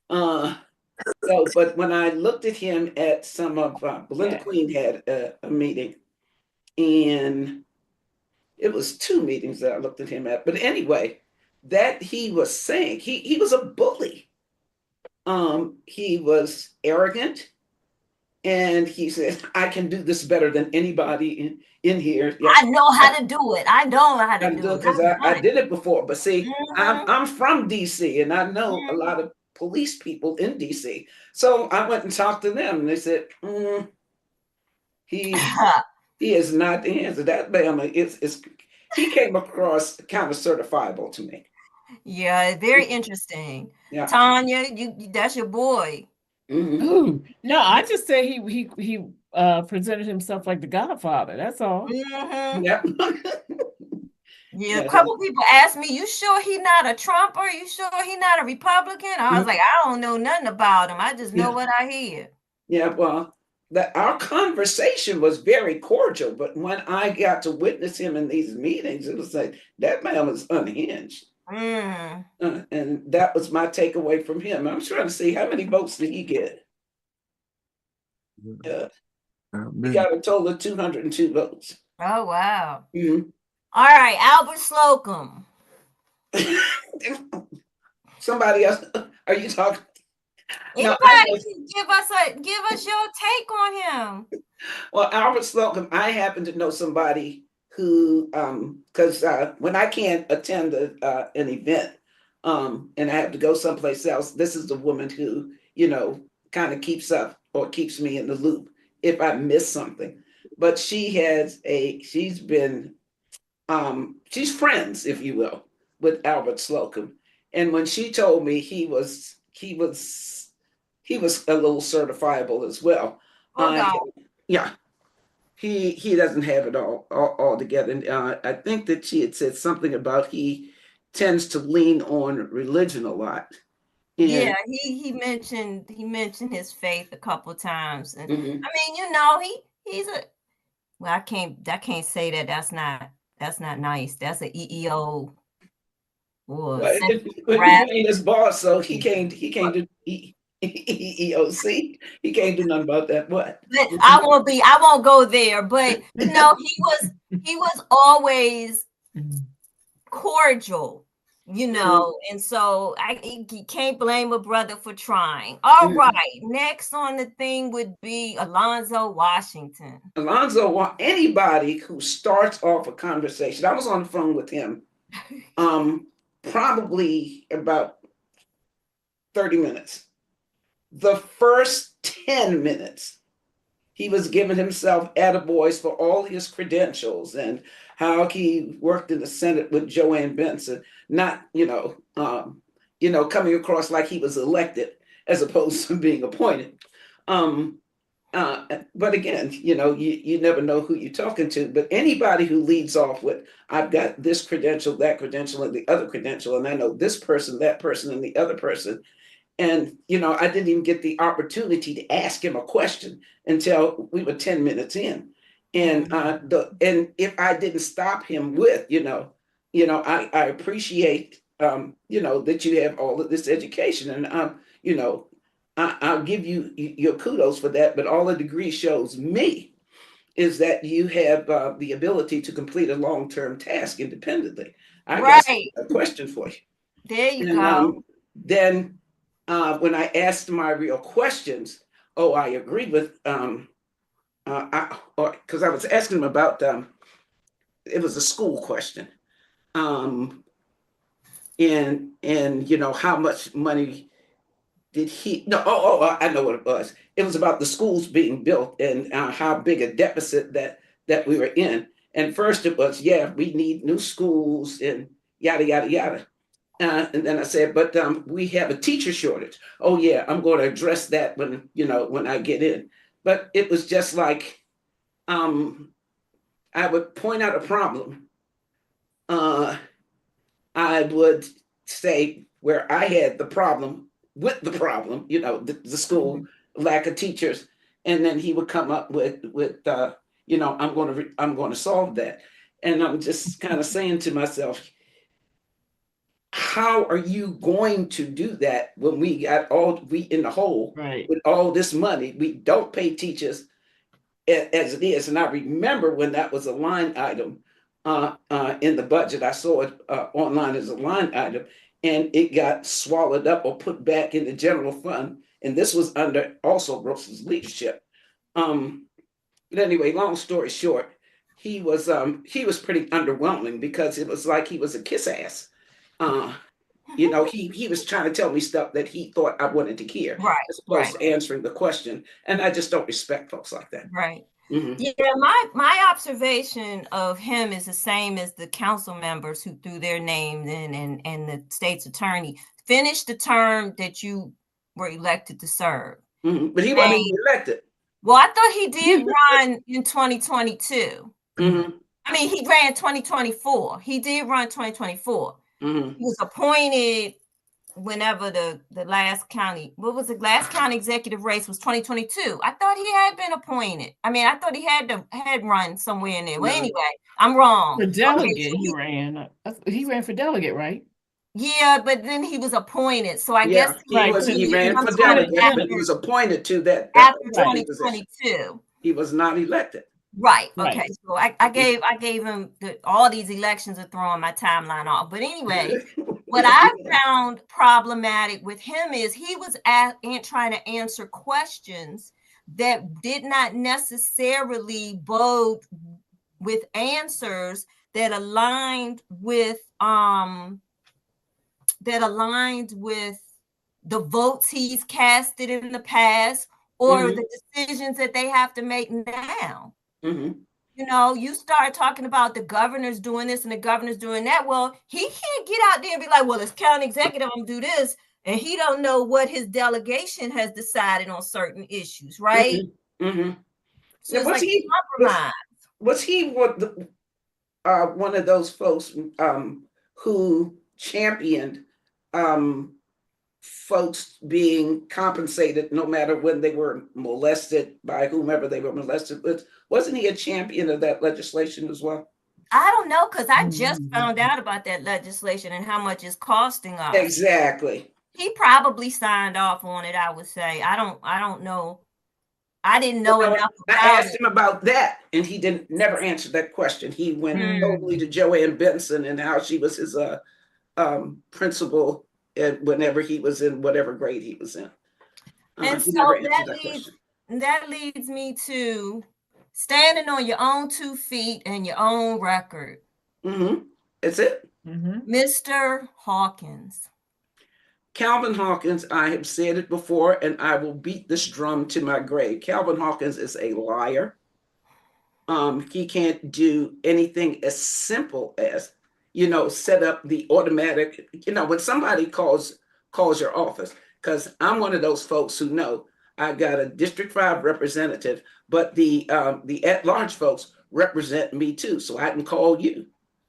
But when I looked at him at some of Belinda Queen had a meeting, and it was two meetings that I looked at him at. But anyway, that he was saying he was a bully. He was arrogant, and he said, "I can do this better than anybody in here." Yeah. I know how to do it. I know how to do it because I did it before. But see, I'm from DC, and I know a lot of police people in DC. So I went and talked to them, and they said, He is not the answer. That man is he came across kind of certifiable to me. Yeah, very interesting. Yeah. Tanya, that's your boy. Mhm. Ooh, no, I just say he presented himself like the Godfather. That's all. Mhm. Yeah. Yeah, a Yeah. couple people asked me, "You sure he not a Trumper? You sure he not a Republican?" I was like, "I don't know nothing about him. I just know Yeah. what I hear." Yeah. Well, our conversation was very cordial, but when I got to witness him in these meetings, it was like that man was unhinged. Mm. And that was my takeaway from him. I'm trying to see how many votes did he get? He got a total of 202 votes. Oh wow. Mhm. All right, Albert Slocum. Somebody else? Are you talking? No, I Anybody know. can give us your take on him. Well, Albert Slocum, I happen to know somebody who, because when I can't attend an event, and I have to go someplace else, this is the woman who, kind of keeps up or keeps me in the loop if I miss something. But she's friends, if you will, with Albert Slocum. And when she told me he was a little certifiable as well. Oh God. Yeah, he doesn't have it all together. And I think that she had said something about he tends to lean on religion a lot. Yeah, And he mentioned his faith a couple times, and mhm. I mean, he's a well, I can't say that. That's not nice. That's a EEO or Well, sexual he harassment. ain't his boss, so he can't do EEOC. He can't do nothing about that. What? But I won't go there. But he was always cordial, and so you can't blame a brother for trying. All right, next on the thing would be Alonzo Washington. Alonzo, anybody who starts off a conversation, I was on the phone with him, probably about 30 minutes. The first 10 minutes, he was giving himself attaboys for all his credentials and how he worked in the Senate with Joanne Benson, not, coming across like he was elected as opposed to being appointed. Um, but again, you never know who you're talking to. But anybody who leads off with, I've got this credential, that credential, and the other credential, and I know this person, that person, and the other person, and I didn't even get the opportunity to ask him a question until we were 10 minutes in. And and if I didn't stop him with, I appreciate that you have all of this education. And I'll give you your kudos for that, but all the degree shows me is that you have the ability to complete a long-term task independently. I got Right. a question for you. There you And go. then when I asked my real questions, oh, I agree with because I was asking him about it was a school question, and how much money did he? No, I know what it was. It was about the schools being built and how big a deficit that we were in. And first it was, yeah, we need new schools and yada yada yada. And then I said, but we have a teacher shortage. Oh yeah, I'm going to address that when I get in. But it was just like I would point out a problem. Uh, I would say where I had the problem with the problem, the school lack of teachers, and then he would come up with I'm going to solve that, and I'm just kind of saying to myself, how are you going to do that when we in the hole Right. with all this money? We don't pay teachers as it is. And I remember when that was a line item in the budget. I saw it online as a line item, and it got swallowed up or put back in the general fund. And this was under also Gross's leadership. But anyway, long story short, he was pretty underwhelming because it was like he was a kiss ass. Uh, he was trying to tell me stuff that he thought I wanted to hear, Right. as opposed to answering the question. And I just don't respect folks like that. Right. Yeah, my observation of him is the same as the council members who threw their names in, and the state's attorney. Finish the term that you were elected to serve. But he wasn't even elected. Well, I thought he did run in 2022. I mean, he ran 2024. He did run 2024. He was appointed whenever the last county, what was the last county executive race was 2022. I thought he had been appointed. I mean, I thought he had run somewhere in there. Well, anyway, I'm wrong. For delegate, he ran. He ran for delegate, right? Yeah, but then he was appointed. So I guess he ran for delegate, but he was appointed to that after 2022. He was not elected. Right. Okay. So I gave him all these elections are throwing my timeline off. But anyway, what I found problematic with him is he was trying to answer questions that did not necessarily bode with answers that aligned with the votes he's casted in the past or the decisions that they have to make now. You know, you start talking about the governor's doing this and the governor's doing that. Well, he can't get out there and be like, well, as county executive, I'm gonna do this. And he don't know what his delegation has decided on certain issues, right? So now, was he one of those folks who championed folks being compensated no matter when they were molested by whomever they were molested with? Wasn't he a champion of that legislation as well? I don't know, because I just found out about that legislation and how much it's costing us. Exactly. He probably signed off on it, I would say. I don't know. I didn't know enough about I asked him about that, and he never answered that question. He went totally to Joanne Benson and how she was his principal whenever he was in whatever grade he was in. And so that leads me to standing on your own 2 feet and your own record. That's it. Mr. Hawkins. Calvin Hawkins, I have said it before, and I will beat this drum to my grave. Calvin Hawkins is a liar. He can't do anything as simple as, set up the automatic, when somebody calls your office, because I'm one of those folks who know I got a District 5 representative, but the at-large folks represent me too, so I can call you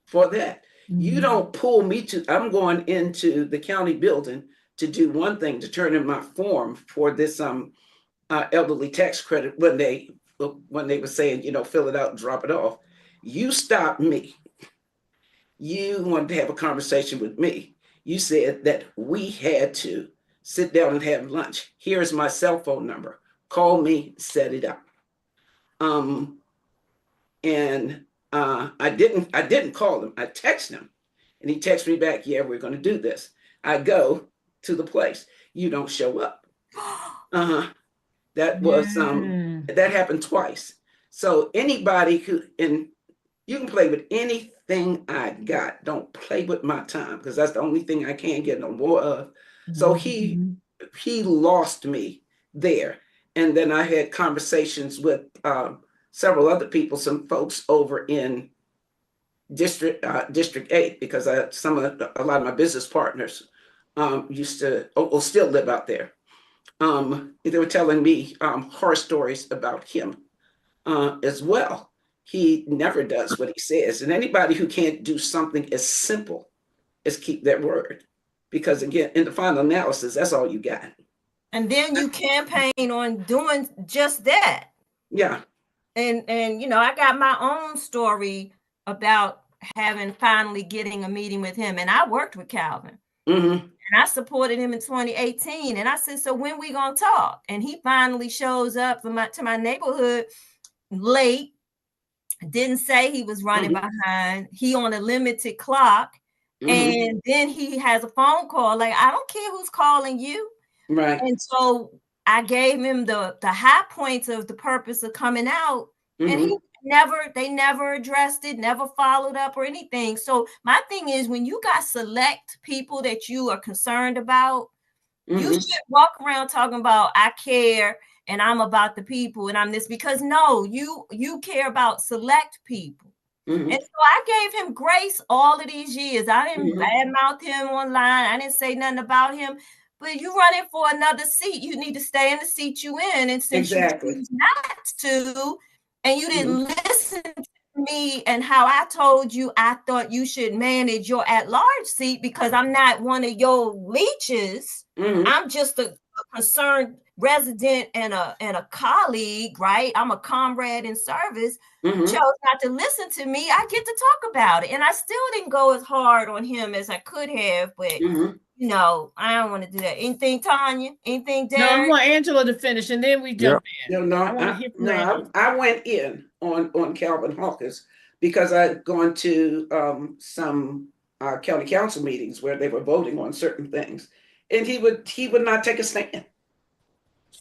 for that. You don't pull me I'm going into the county building to do one thing, to turn in my form for this elderly tax credit when they were saying, fill it out and drop it off. You stopped me. You wanted to have a conversation with me. You said that we had to sit down and have lunch. Here's my cell phone number. Call me, set it up. I didn't call him. I texted him, and he texted me back, yeah, we're going to do this. I go to the place. You don't show up. That was that happened twice. So anybody and you can play with anything I got. Don't play with my time, because that's the only thing I can't get no more of. So he lost me there. And then I had conversations with several other people, some folks over in District 8, because a lot of my business partners used to still live out there. They were telling me horror stories about him as well. He never does what he says. And anybody who can't do something as simple as keep their word, because again, in the final analysis, that's all you got. And then you campaign on doing just that. Yeah. And I got my own story about finally getting a meeting with him. And I worked with Calvin. And I supported him in 2018. And I said, so when we gonna talk? And he finally shows up to my neighborhood late. Didn't say he was running behind. He on a limited clock. And then he has a phone call. Like, I don't care who's calling you. Right. And so I gave him the high points of the purpose of coming out. And they never addressed it, never followed up or anything. So my thing is, when you got select people that you are concerned about, you should walk around talking about, I care, and I'm about the people and I'm this, because no, you care about select people. Mhm. And so I gave him grace all of these years. I didn't Mhm. badmouth him online. I didn't say nothing about him. But you running for another seat, you need to stay in the seat you in. And since Exactly. you choose not to, and you didn't Mhm. listen to me and how I told you I thought you should manage your at-large seat, because I'm not one of your leeches. Mhm. I'm just a concerned resident and a colleague, right? I'm a comrade in service. Mhm. Chose not to listen to me. I get to talk about it. And I still didn't go as hard on him as I could have, but Mhm. no, I don't want to do that. Anything, Tanya? Anything, No, I Derek? want Angela to finish, and then we jump in. No, no, I want to hear from no, Angela. I went in on Calvin Hawkins because I'd gone to some county council meetings where they were voting on certain things, and he would not take a stand.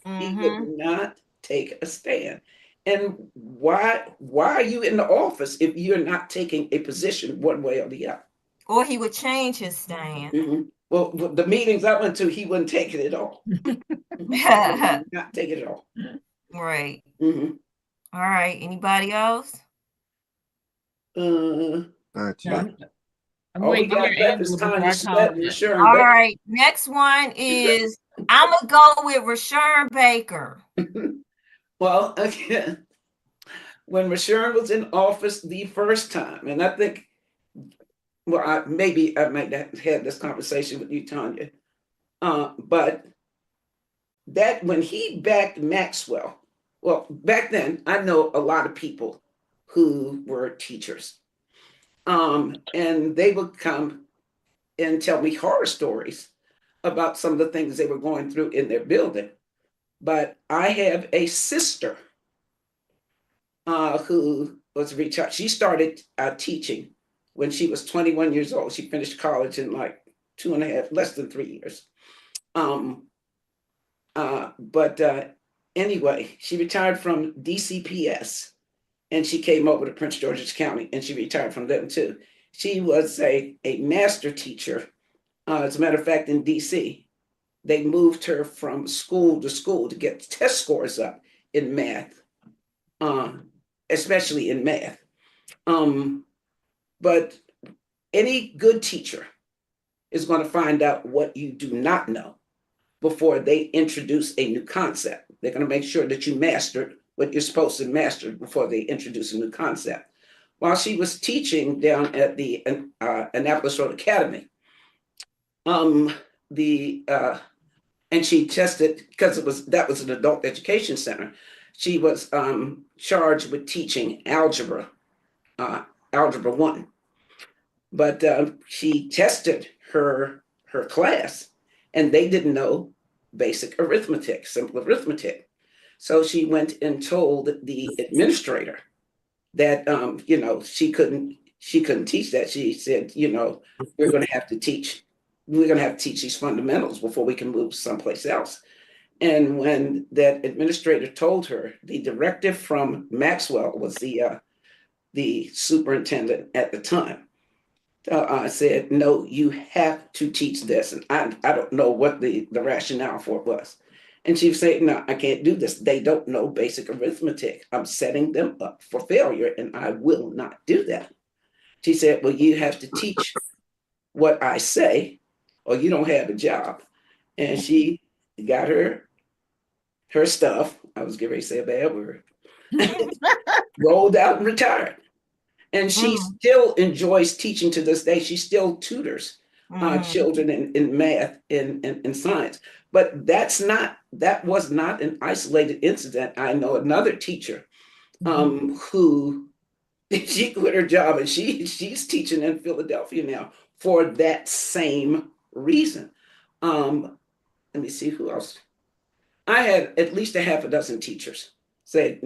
He would not take a stand. And why are you in the office if you're not taking a position one way or the other? Or he would change his stand. Mhm. Well, the meetings I went to, he wouldn't take it at all. Not take it at all. Right. Mhm. All right. Anybody else? Not No, yet. I'm All we waiting to got hear left is Angela before Tanya I Sweat comment. and Sharon All Baker. right. Next one is I'm gonna go with Rashawn Baker. Well, again, when Rashawn was in office the first time, and I think, well, maybe I might have had this conversation with you, Tanya, but that when he backed Maxwell, well, back then, I know a lot of people who were teachers, and they would come and tell me horror stories about some of the things they were going through in their building. But I have a sister who was retired. She started teaching when she was 21 years old. She finished college in like 2.5, less than 3 years. But anyway, she retired from DCPS and she came over to Prince George's County and she retired from them too. She was a master teacher. As a matter of fact, in DC, they moved her from school to school to get test scores up in math, especially in math. But any good teacher is going to find out what you do not know before they introduce a new concept. They're going to make sure that you mastered what you're supposed to master before they introduce a new concept. While she was teaching down at the Annapolis Road Academy, and she tested because that was an adult education center. She was charged with teaching algebra 1, but she tested her class, and they didn't know basic arithmetic, simple arithmetic. So she went and told the administrator that she couldn't teach that. She said, we're going to have to teach these fundamentals before we can move someplace else. And when that administrator told her, the directive from Maxwell was the superintendent at the time. Said, no, you have to teach this. And I don't know what the rationale for it was. And she said, no, I can't do this. They don't know basic arithmetic. I'm setting them up for failure and I will not do that. She said, well, you have to teach what I say or you don't have a job. And she got her stuff. I was getting ready to say a bad word. Rolled out and retired. And she still enjoys teaching to this day. She still tutors children in math and science. But that was not an isolated incident. I know another teacher who she quit her job and she's teaching in Philadelphia now for that same reason. Let me see who else. I had at least a half a dozen teachers say,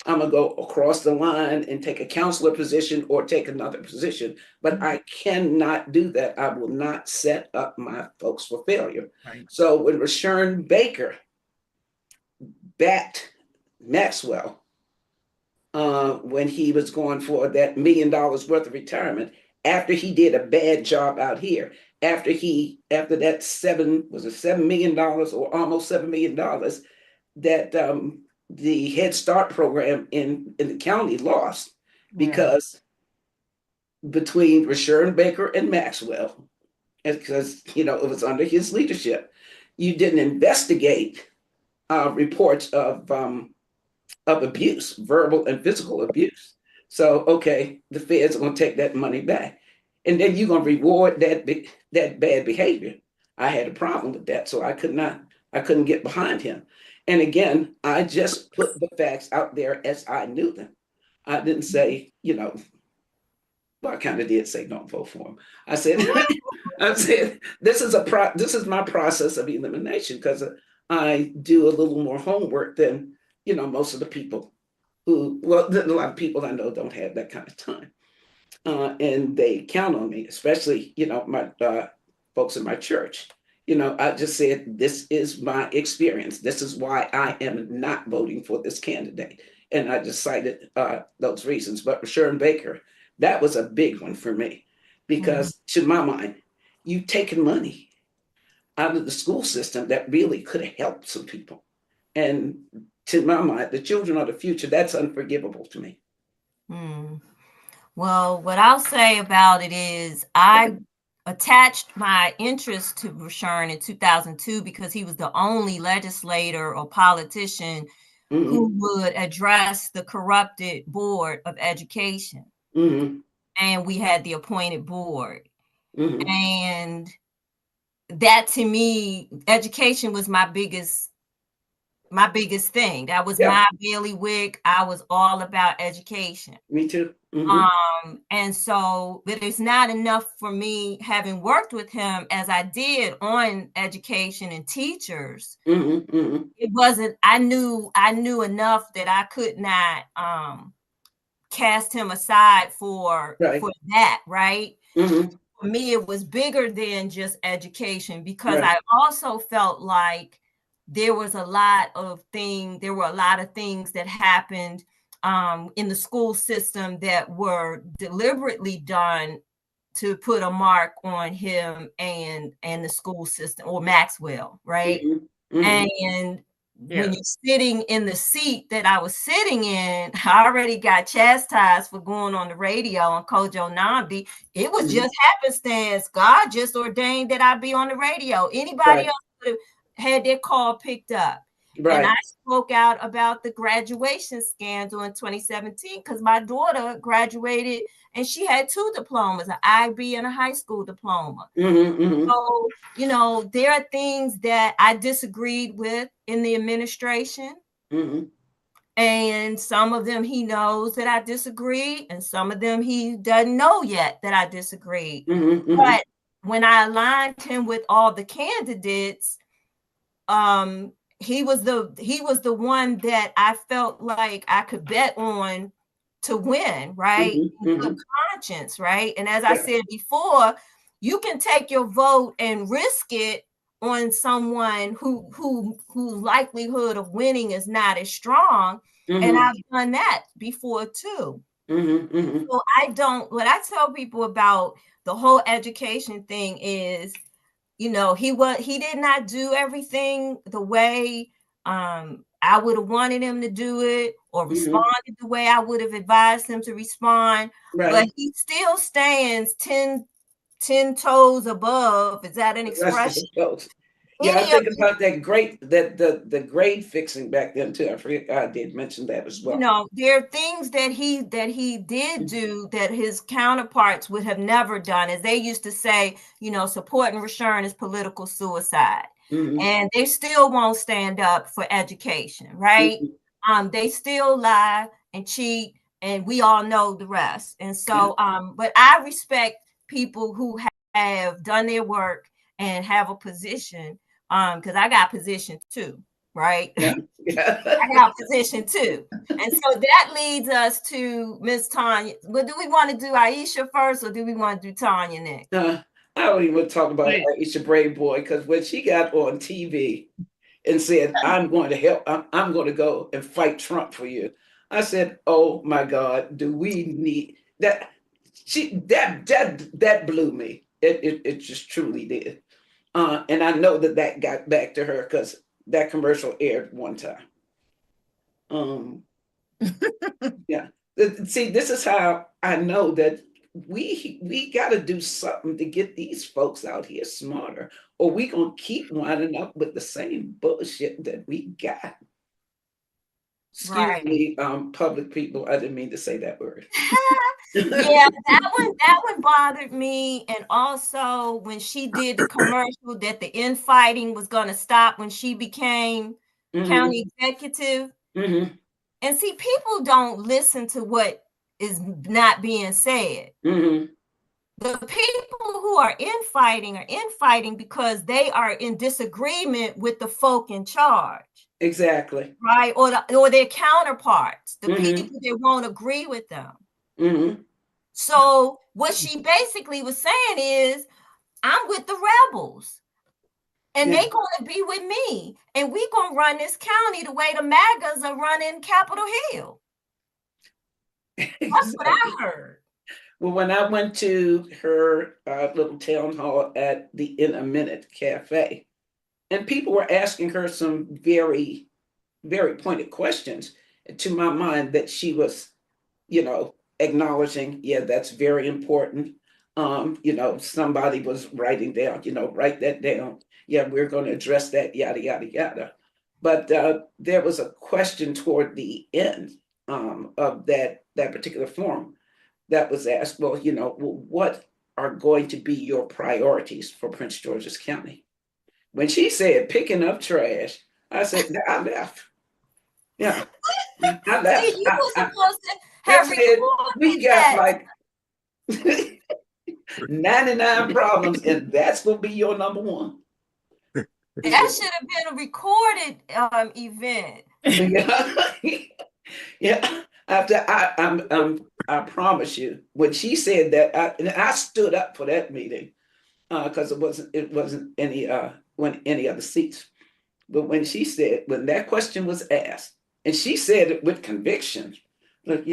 I'm gonna go across the line and take a counselor position or take another position, but I cannot do that. I will not set up my folks for failure. Right. So when Rashawn Baker backed Maxwell when he was going for that $1 million worth of retirement, after he did a bad job out here, after that $7 million or almost $7 million, that the Head Start program in the county lost because between Rashawn Baker and Maxwell, because it was under his leadership, you didn't investigate reports of abuse, verbal and physical abuse. So, okay, the feds are going to take that money back, and then you're going to reward that bad behavior. I had a problem with that, so I couldn't get behind him. And again, I just put the facts out there as I knew them. I didn't say, well, I kind of did say don't vote for him. I said, this is my process of elimination, because I do a little more homework than most of the people a lot of people I know don't have that kind of time, and they count on me, especially my folks in my church. I just said, this is my experience. This is why I am not voting for this candidate, and I just cited those reasons. But Rashawn Baker, that was a big one for me, because to my mind, you've taken money out of the school system that really could have helped some people. And to my mind, the children are the future. That's unforgivable to me. Well, what I'll say about it is I attached my interest to Rashawn in 2002 because he was the only legislator or politician who would address the corrupted Board of Education. And we had the appointed board. And that, to me, education was my biggest thing. That was my bailiwick. I was all about education. Me too. And so, but it's not enough for me, having worked with him as I did on education and teachers. It wasn't, I knew enough that I could not cast him aside for that, right? For me, it was bigger than just education, because I also felt like there were a lot of things that happened in the school system that were deliberately done to put a mark on him and the school system, or Maxwell, right? And when you're sitting in the seat that I was sitting in, I already got chastised for going on the radio on Kojo Namdi. It was just happenstance. God just ordained that I be on the radio. Anybody else would have had their call picked up. And I spoke out about the graduation scandal in 2017 because my daughter graduated and she had 2 diplomas, an IB and a high school diploma. So, there are things that I disagreed with in the administration. And some of them he knows that I disagree, and some of them he doesn't know yet that I disagree. But when I aligned him with all the candidates, he was the one that I felt like I could bet on to win, right? Good conscience, right? And as I said before, you can take your vote and risk it on someone who likelihood of winning is not as strong. And I've done that before too. So what I tell people about the whole education thing is, he did not do everything the way I would have wanted him to do it, or responded the way I would have advised him to respond. But he still stands 10 toes above. Is that an expression? Yeah, I think about that the grade fixing back then too. I forget I did mention that as well. There are things that he did do that his counterparts would have never done. As they used to say, supporting Rashawn is political suicide. And they still won't stand up for education, right? They still lie and cheat, and we all know the rest. And so, but I respect people who have done their work and have a position, because I got position too, right? I got position too. And so that leads us to Miss Tanya. But do we want to do Aisha first, or do we want to do Tanya next? I don't even want to talk about Aisha Brave Boy, because when she got on TV and said, I'm going to help, I'm going to go and fight Trump for you, I said, oh my God, do we need that? That blew me. It just truly did. And I know that got back to her, because that commercial aired one time. Yeah. See, this is how I know that we got to do something to get these folks out here smarter, or we gonna keep winding up with the same bullshit that we got. Excuse me, public people. I didn't mean to say that word. Yeah, that one bothered me. And also when she did the commercial that the infighting was going to stop when she became county executive. And see, people don't listen to what is not being said. The people who are infighting because they are in disagreement with the folk in charge. Exactly. Right? Or their counterparts, the people that won't agree with them. So what she basically was saying is, I'm with the rebels. And they gonna be with me. And we gonna run this county the way the MAGAs are running Capitol Hill. That's what I heard. Well, when I went to her little town hall at the In a Minute Cafe, and people were asking her some very, very pointed questions, to my mind, that she was, acknowledging, yeah, that's very important. Somebody was writing down, write that down. Yeah, we're going to address that, yada, yada, yada. But there was a question toward the end of that particular forum that was asked, well, what are going to be your priorities for Prince George's County? When she said picking up trash, I said, I left. Yeah, I left. See, you were supposed to have we got like 99 problems, and that's going to be your number one. That should have been a recorded event. Yeah. After I promise you, when she said that, I stood up for that meeting because it wasn't any other seats. But when that question was asked, and she said it with conviction, look,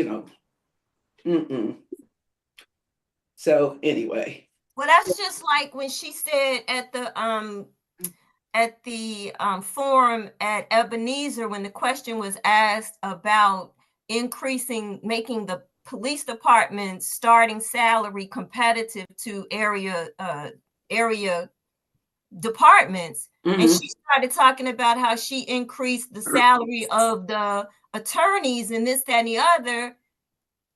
So anyway. Well, that's just like when she said at the forum at Ebenezer, when the question was asked about making the police department starting salary competitive to area departments. And she started talking about how she increased the salary of the attorneys and this, that, and the other.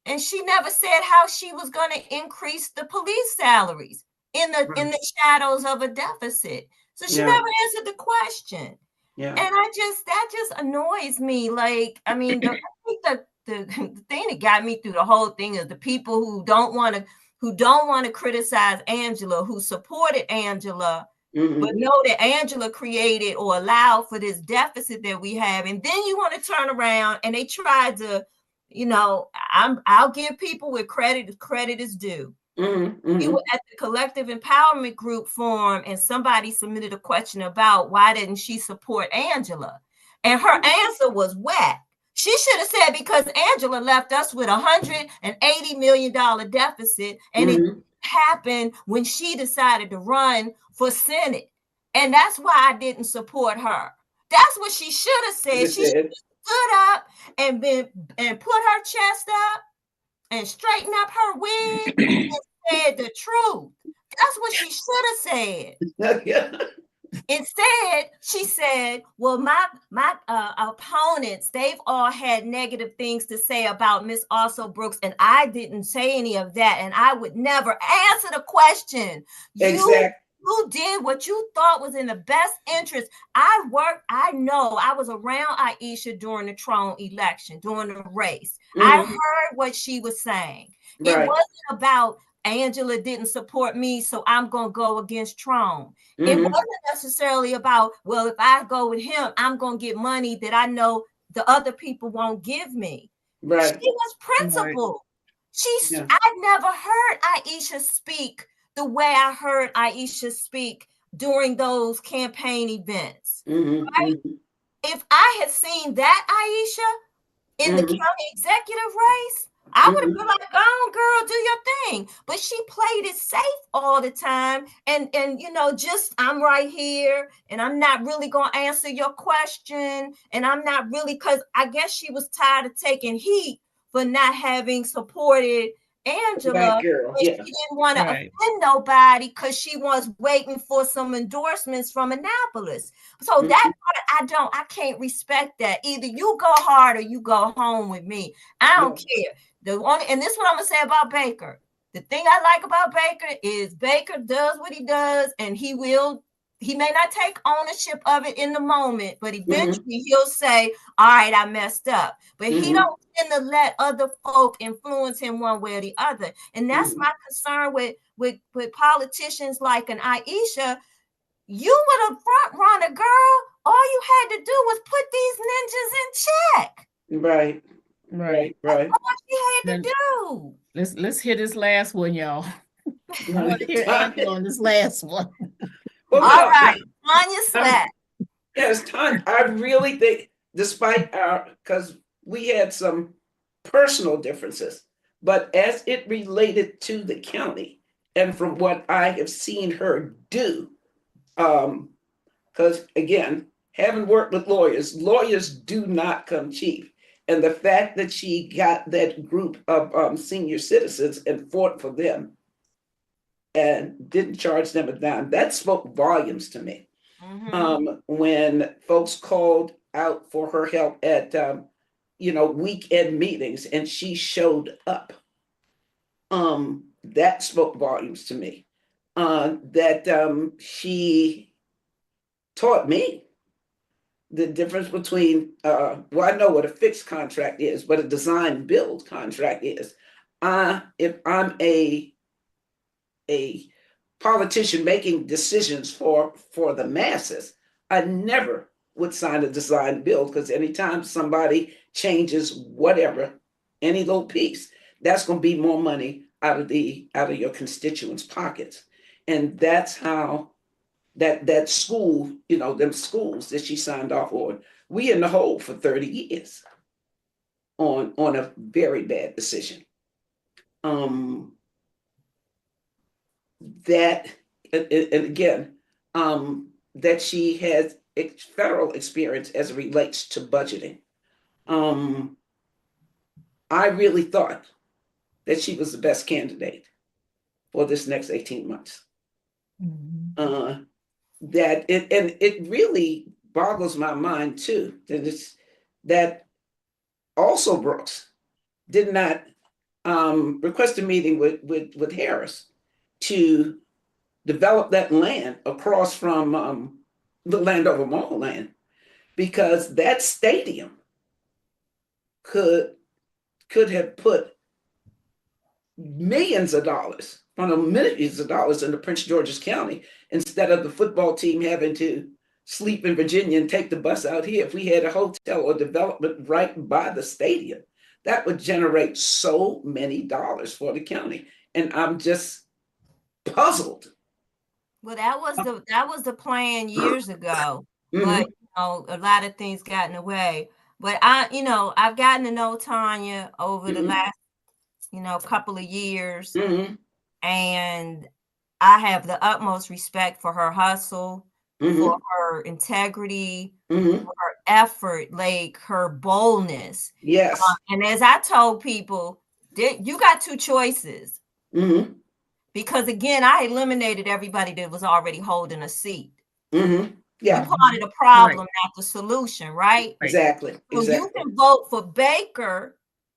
And she never said how she was going to increase the police salaries in the shadows of a deficit. So she never answered the question. Yeah. And that just annoys me. Like, I mean, I think the thing that got me through the whole thing is the people who don't want to criticize Angela, who supported Angela, but know that Angela created or allowed for this deficit that we have. And then you want to turn around and they tried to, I'll give people where credit is due. We were at the Collective Empowerment Group forum, and somebody submitted a question about why didn't she support Angela? And her answer was whack. She should have said because Angela left us with $180 million deficit, and it happened when she decided to run for Senate. And that's why I didn't support her. That's what she should have said. She should have stood up and put her chest up and straighten up her wig and said the truth. That's what she should have said. Instead, she said, well, my opponents, they've all had negative things to say about Miss Also Brooks, and I didn't say any of that, and I would never answer the question. Exactly. You did what you thought was in the best interest. I know I was around Aisha during the Trone election, during the race. I heard what she was saying. Right. It wasn't about Angela didn't support me, so I'm going to go against Trone. It wasn't necessarily about, well, if I go with him, I'm going to get money that I know the other people won't give me. Right. She was principled. Right. I never heard Aisha speak the way I heard Aisha speak during those campaign events. Right? If I had seen that Aisha in the county executive race, I would have been like, "Oh, girl, do your thing." But she played it safe all the time, and just I'm right here, and I'm not really gonna answer your question, and I'm not really, because I guess she was tired of taking heat for not having supported Angela. Girl, And yeah. she didn't want to Right. offend nobody because she was waiting for some endorsements from Annapolis. So that part, I can't respect that. Either you go hard or you go home with me. I don't care. And this is what I'm gonna say about Baker. The thing I like about Baker is Baker does what he does, and he may not take ownership of it in the moment, but eventually he'll say, "All right, I messed up." But he don't tend to let other folk influence him one way or the other. And that's my concern with politicians like an Aisha. You were the front runner, girl. All you had to do was put these ninjas in check. Right. That's all she had to do. Let's hear this last one, y'all. I want to hear Angela on this last one. Well, all right, Tanya Slack. Yes, Tanya. I really think, despite because we had some personal differences, but as it related to the county, and from what I have seen her do, because again, having worked with lawyers do not come cheap. And the fact that she got that group of senior citizens and fought for them and didn't charge them a dime, that spoke volumes to me. When folks called out for her help at weekend meetings and she showed up, that spoke volumes to me. That she taught me the difference between I know what a fixed contract is, but a design build contract is. If I'm a politician making decisions for the masses, I never would sign a design build, because anytime somebody changes whatever, any little piece, that's going to be more money out of your constituents' pockets. And that's how that school, them schools that she signed off on, we in the hole for 30 years on a very bad decision. That, and again, that she has federal experience as it relates to budgeting. I really thought that she was the best candidate for this next 18 months. That it really boggles my mind too, that also Brooks did not request a meeting with Harris to develop that land across from the Landover Mall land, because that stadium could have put millions of dollars into Prince George's County, instead of the football team having to sleep in Virginia and take the bus out here. If we had a hotel or development right by the stadium, that would generate so many dollars for the county. And I'm just puzzled. Well, that was the plan years ago, but a lot of things got in the way. But I've gotten to know Tanya over the last couple of years, and I have the utmost respect for her hustle, for her integrity, for her effort, like her boldness. Yes. And as I told people, you got two choices. Because again, I eliminated everybody that was already holding a seat. Yeah. You part of the problem, not the solution, right? Exactly. So you can vote for Baker,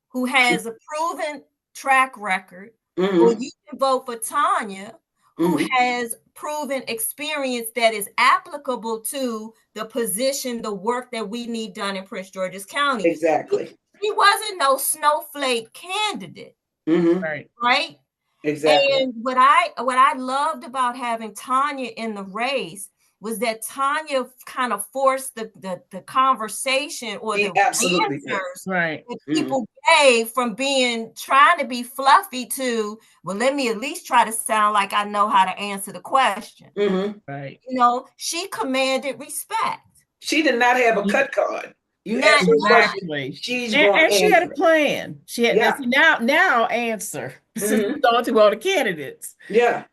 who has a proven track record, or you can vote for Tanya, who has proven experience that is applicable to the position, the work that we need done in Prince George's County. Exactly. He wasn't no snowflake candidate. Right? Exactly. And what I loved about having Tanya in the race was that Tanya kind of forced the conversation or the answers that people gave from trying to be fluffy to, well, let me at least try to sound like I know how to answer the question. She commanded respect. She did not have a cut card. You Not ask her yet. question, Exactly. she's And, going to she had a answer. plan. She had Yeah. this now I'll answer since Mhm. we've gone through all the candidates. Yeah.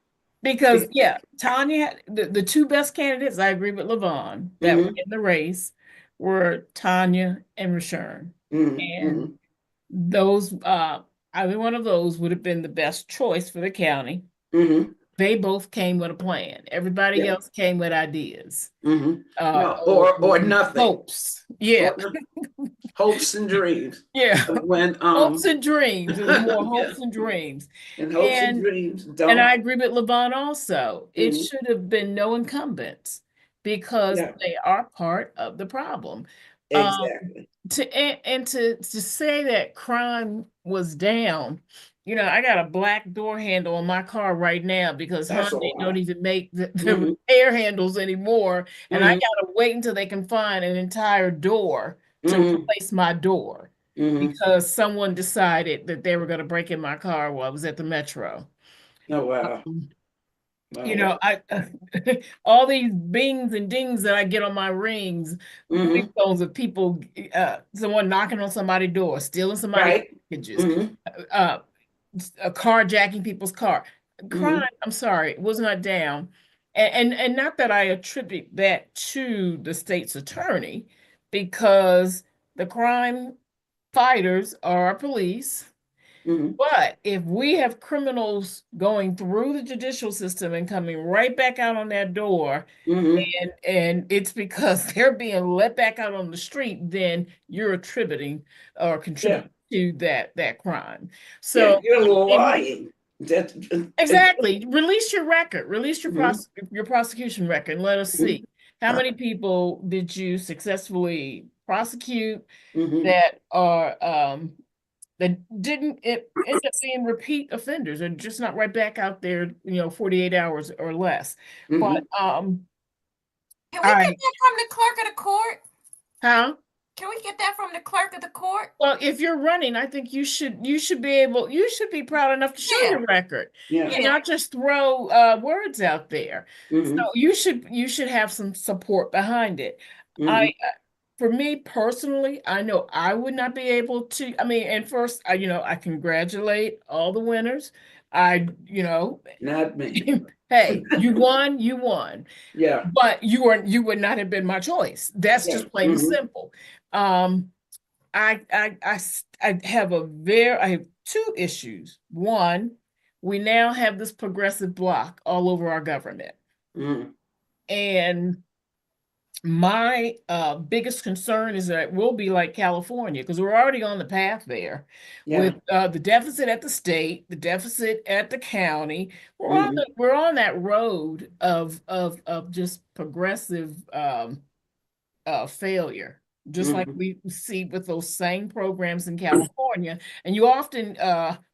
Because yeah, Tanya had the two best candidates, I agree with Levon, that were Mhm. in the race were Tanya and Rashawn. Mhm. And Mhm. those either one of those would have been the best choice for the county. Mhm. They both came with a plan. Everybody Yeah. else came with ideas. Mhm. No, or Or nothing. hopes. Yeah. Or hopes and dreams. Yeah. When Hopes and dreams. It was more yeah, hopes and dreams. and hopes and And dreams and don't. I agree with Levon also. It Mhm. should have been no incumbents because Yeah, they are part of the problem. Um, exactly. to say that crime was down, I got a black door handle on my car right now because That's Hyundai all don't right. even make the Mhm. air handles anymore, and I Mhm. gotta wait until they can find an entire door to Mhm. replace my door Mhm. because someone decided that they were going to break in my car while I was at the metro. Oh wow. Um, Wow. I all these bings and dings that I get on my rings, Mhm. ringtones of people, someone knocking on somebody's door, stealing somebody's Right. packages, Mhm. uh, carjacking people's car. Crime, Mhm. I'm sorry, was not down. And not that I attribute that to the state's attorney, because the crime fighters are our police. Mhm. But if we have criminals going through the judicial system and coming right back out on that door, Mhm. and it's because they're being let back out on the street, then you're attributing or Yeah. contributing to that crime. Yeah. So You're lying. That. exactly, release your record, release Mhm. your prosecution record, and let us Mhm. see how many people did you successfully prosecute Mhm. that are that didn't end up being repeat offenders and just not right back out there, 48 hours or less. But Mhm. Can we get I that from the clerk of the court? how Can we get that from the clerk of the court? well, if you're running, I think you should be proud enough to show Yeah. your record Yeah. and Yeah. not just throw words out there. So Mhm. you should have some support behind it. I Mhm. For me personally, I know I would not be able to. I mean, and first, I congratulate all the winners. You know, Not me. hey, you won, Yeah. but you would not have been my choice. That's Yeah. just plain and Mhm. simple. Um, I have two issues. One, we now have this progressive block all over our government, Mhm. and my biggest concern is that we'll be like California because we're already on the path there Yeah. with the deficit at the state, the deficit at the county. Mhm. We're on that road of just progressive failure, just like Mhm. we see with those same programs in California. And you often,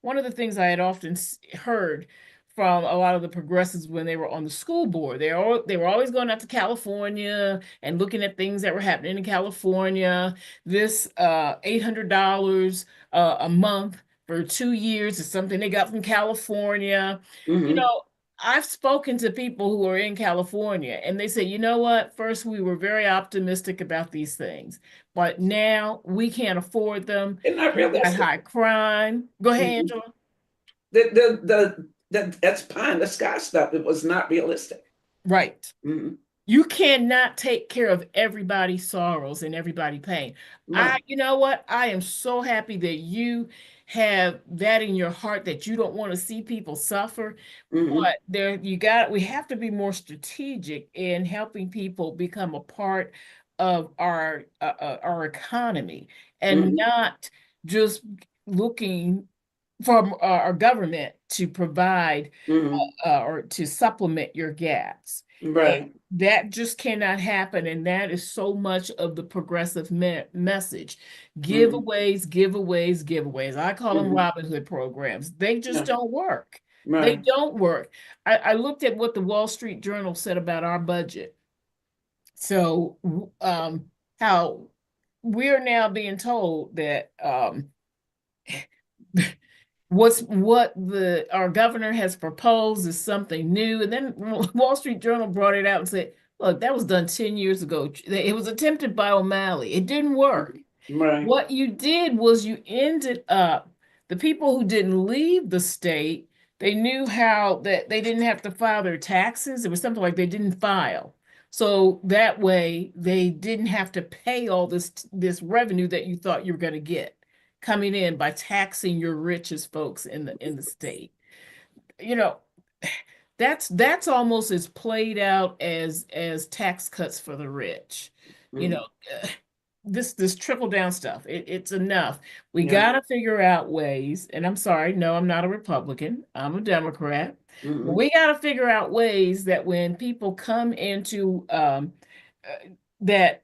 one of the things I had often heard from a lot of the progressives when they were on the school board, they were always going out to California and looking at things that were happening in California. This $800 a month for 2 years is something they got from California. You Mhm. know, I've spoken to people who are in California and they say, you know what? First, we were very optimistic about these things, but now we can't afford them. They're not We've got realistic. high crime. Go ahead, Mhm. Angela. That's pie in the sky stuff. It was not realistic. Right. Mhm. You cannot take care of everybody's sorrows and everybody's pain. No. You know what? I am so happy that you have that in your heart that you don't want to see people suffer. Mhm. But we have to be more strategic in helping people become a part of our economy and Mhm. not just looking for our government to provide Mhm. or to supplement your gaps. And Right. that just cannot happen. And that is so much of the progressive message. Mhm. Giveaways, giveaways, giveaways. I call them Mhm. Robin Hood programs. They just Yeah. don't work. They Right. don't work. I looked at what the Wall Street Journal said about our budget. So, how we're now being told that what the our governor has proposed is something new, and then Wall Street Journal brought it out and said, Look, that was done 10 years ago. It was attempted by O'Malley. It didn't work. Right. What you did was you ended up, the people who didn't leave the state, they knew how that they didn't have to file their taxes. It was something like they didn't file. So that way they didn't have to pay all this revenue that you thought you were going to get coming in by taxing your richest folks in the state. You know, that's almost as played out as tax cuts for the rich. You know, this trickle down stuff. It's enough. We Yeah. got to figure out ways. And I'm sorry, no, I'm not a Republican. I'm a Democrat. We got to figure out ways that when people come into that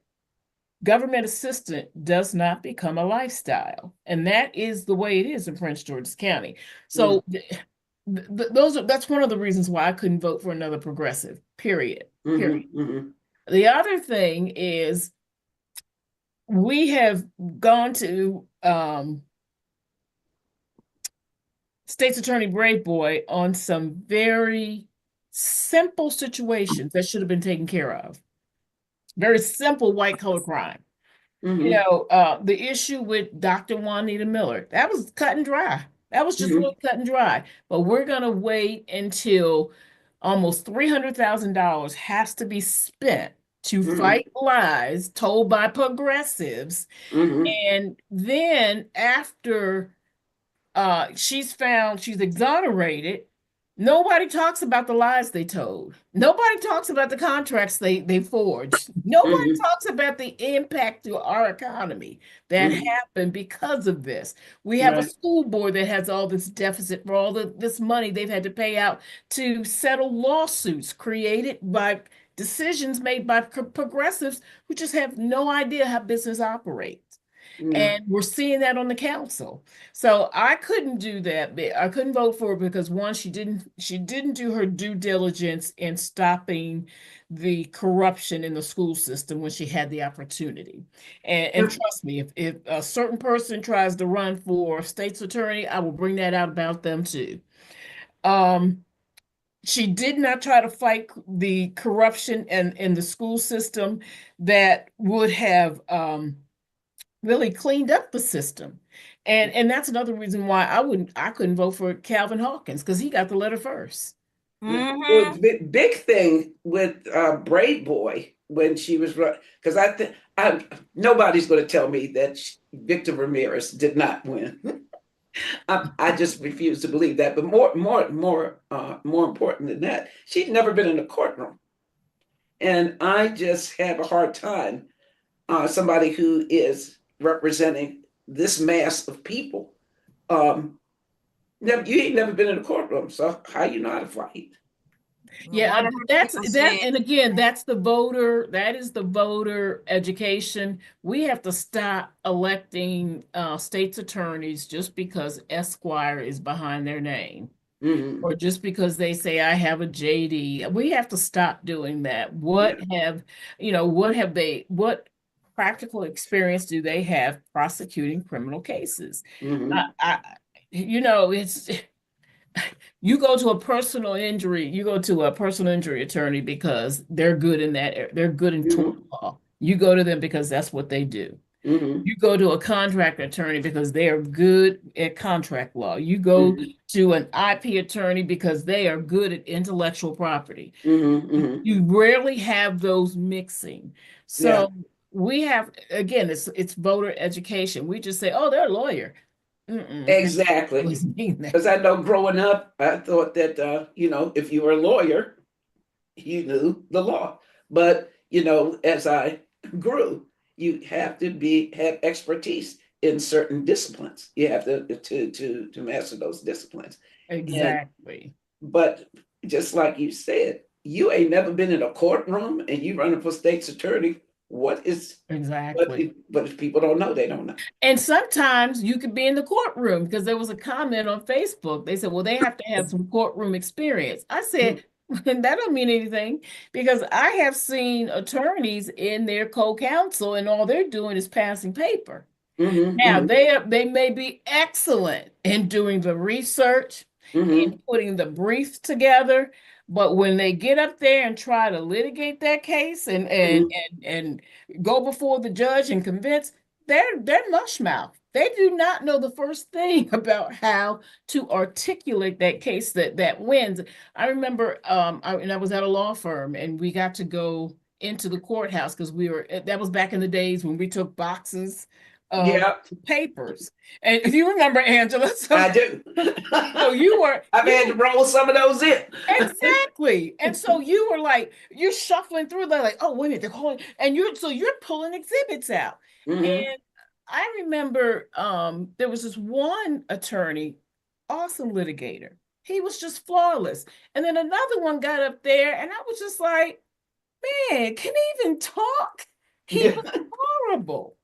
government assistant does not become a lifestyle, and that is the way it is in Prince George's County. So that's one of the reasons why I couldn't vote for another progressive. Period. The other thing is we have gone to State's Attorney Brave Boy on some very simple situations that should have been taken care of. Very simple white collar crime. You know, the issue with Dr. Juanita Miller, that was cut and dry. That was just really cut and dry. But we're going to wait until almost $300,000 has to be spent to fight lies told by progressives. And then after she's exonerated, nobody talks about the lies they told. Nobody talks about the contracts they forged. Nobody talks about the impact to our economy that happened because of this. We have a school board that has all this deficit for all this money they've had to pay out to settle lawsuits created by decisions made by progressives who just have no idea how business operates. And we're seeing that on the council. So I couldn't do that. I couldn't vote for it because one, she didn't do her due diligence in stopping the corruption in the school system when she had the opportunity. And trust me, if a certain person tries to run for state's attorney, I will bring that out about them too. She did not try to fight the corruption in the school system that would have really cleaned up the system. And that's another reason why I couldn't vote for Calvin Hawkins, because he got the letter first. Well, the big thing with Brave Boy when she was running, because I think nobody's going to tell me that Victor Ramirez did not win. I just refuse to believe that. But more important than that, she'd never been in a courtroom, and I just have a hard time. Somebody who is representing this mass of people. You ain't never been in a courtroom, so how you know how to fight? Yeah, that's that, and again, that's the voter. That is the voter education. We have to stop electing state's attorneys just because Esquire is behind their name, or just because they say I have a JD. We have to stop doing that. What practical experience do they have prosecuting criminal cases? It's you go to a personal injury attorney because they're good in that. They're good in tort law. You go to them because that's what they do. You go to a contract attorney because they are good at contract law. You go to an IP attorney because they are good at intellectual property. You rarely have those mixing. So we have, again, it's voter education. We just say, oh, they're a lawyer. Exactly. Because I know growing up, I thought that, if you were a lawyer, you knew the law. But, as I grew, you have to have expertise in certain disciplines. You have to master those disciplines. Exactly. But just like you said, you ain't never been in a courtroom and you running for state's attorney. What is exactly? But if people don't know, they don't know. And sometimes you could be in the courtroom, because there was a comment on Facebook. They said, well, they have to have some courtroom experience. I said, that don't mean anything, because I have seen attorneys in their co-counsel and all they're doing is passing paper. Now, they may be excellent in doing the research, in putting the brief together. But when they get up there and try to litigate that case and go before the judge and convince, they're mush mouth. They do not know the first thing about how to articulate that case that wins. I remember I was at a law firm, and we got to go into the courthouse because that was back in the days when we took boxes of papers. And if you remember, Angela, I do. So I've had to roll some of those in. Exactly. And so you were like, you're shuffling through, they're like, oh, wait a minute, they're calling, and you're pulling exhibits out. And I remember there was this one attorney, awesome litigator. He was just flawless. And then another one got up there, and I was just like, man, can he even talk? He was horrible.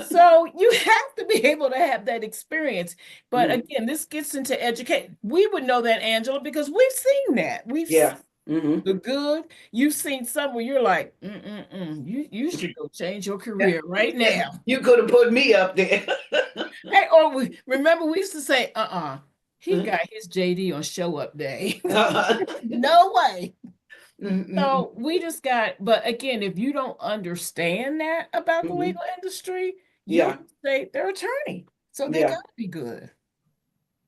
So you have to be able to have that experience. But again, this gets into education. We would know that, Angela, because we've seen that. We've seen the good. You've seen some where you're like, you should go change your career right now. You could have put me up there. Hey, or remember we used to say, he got his JD on show up day. No way. So we just but again, if you don't understand that about the legal industry, you say they're attorney, so they gotta be good.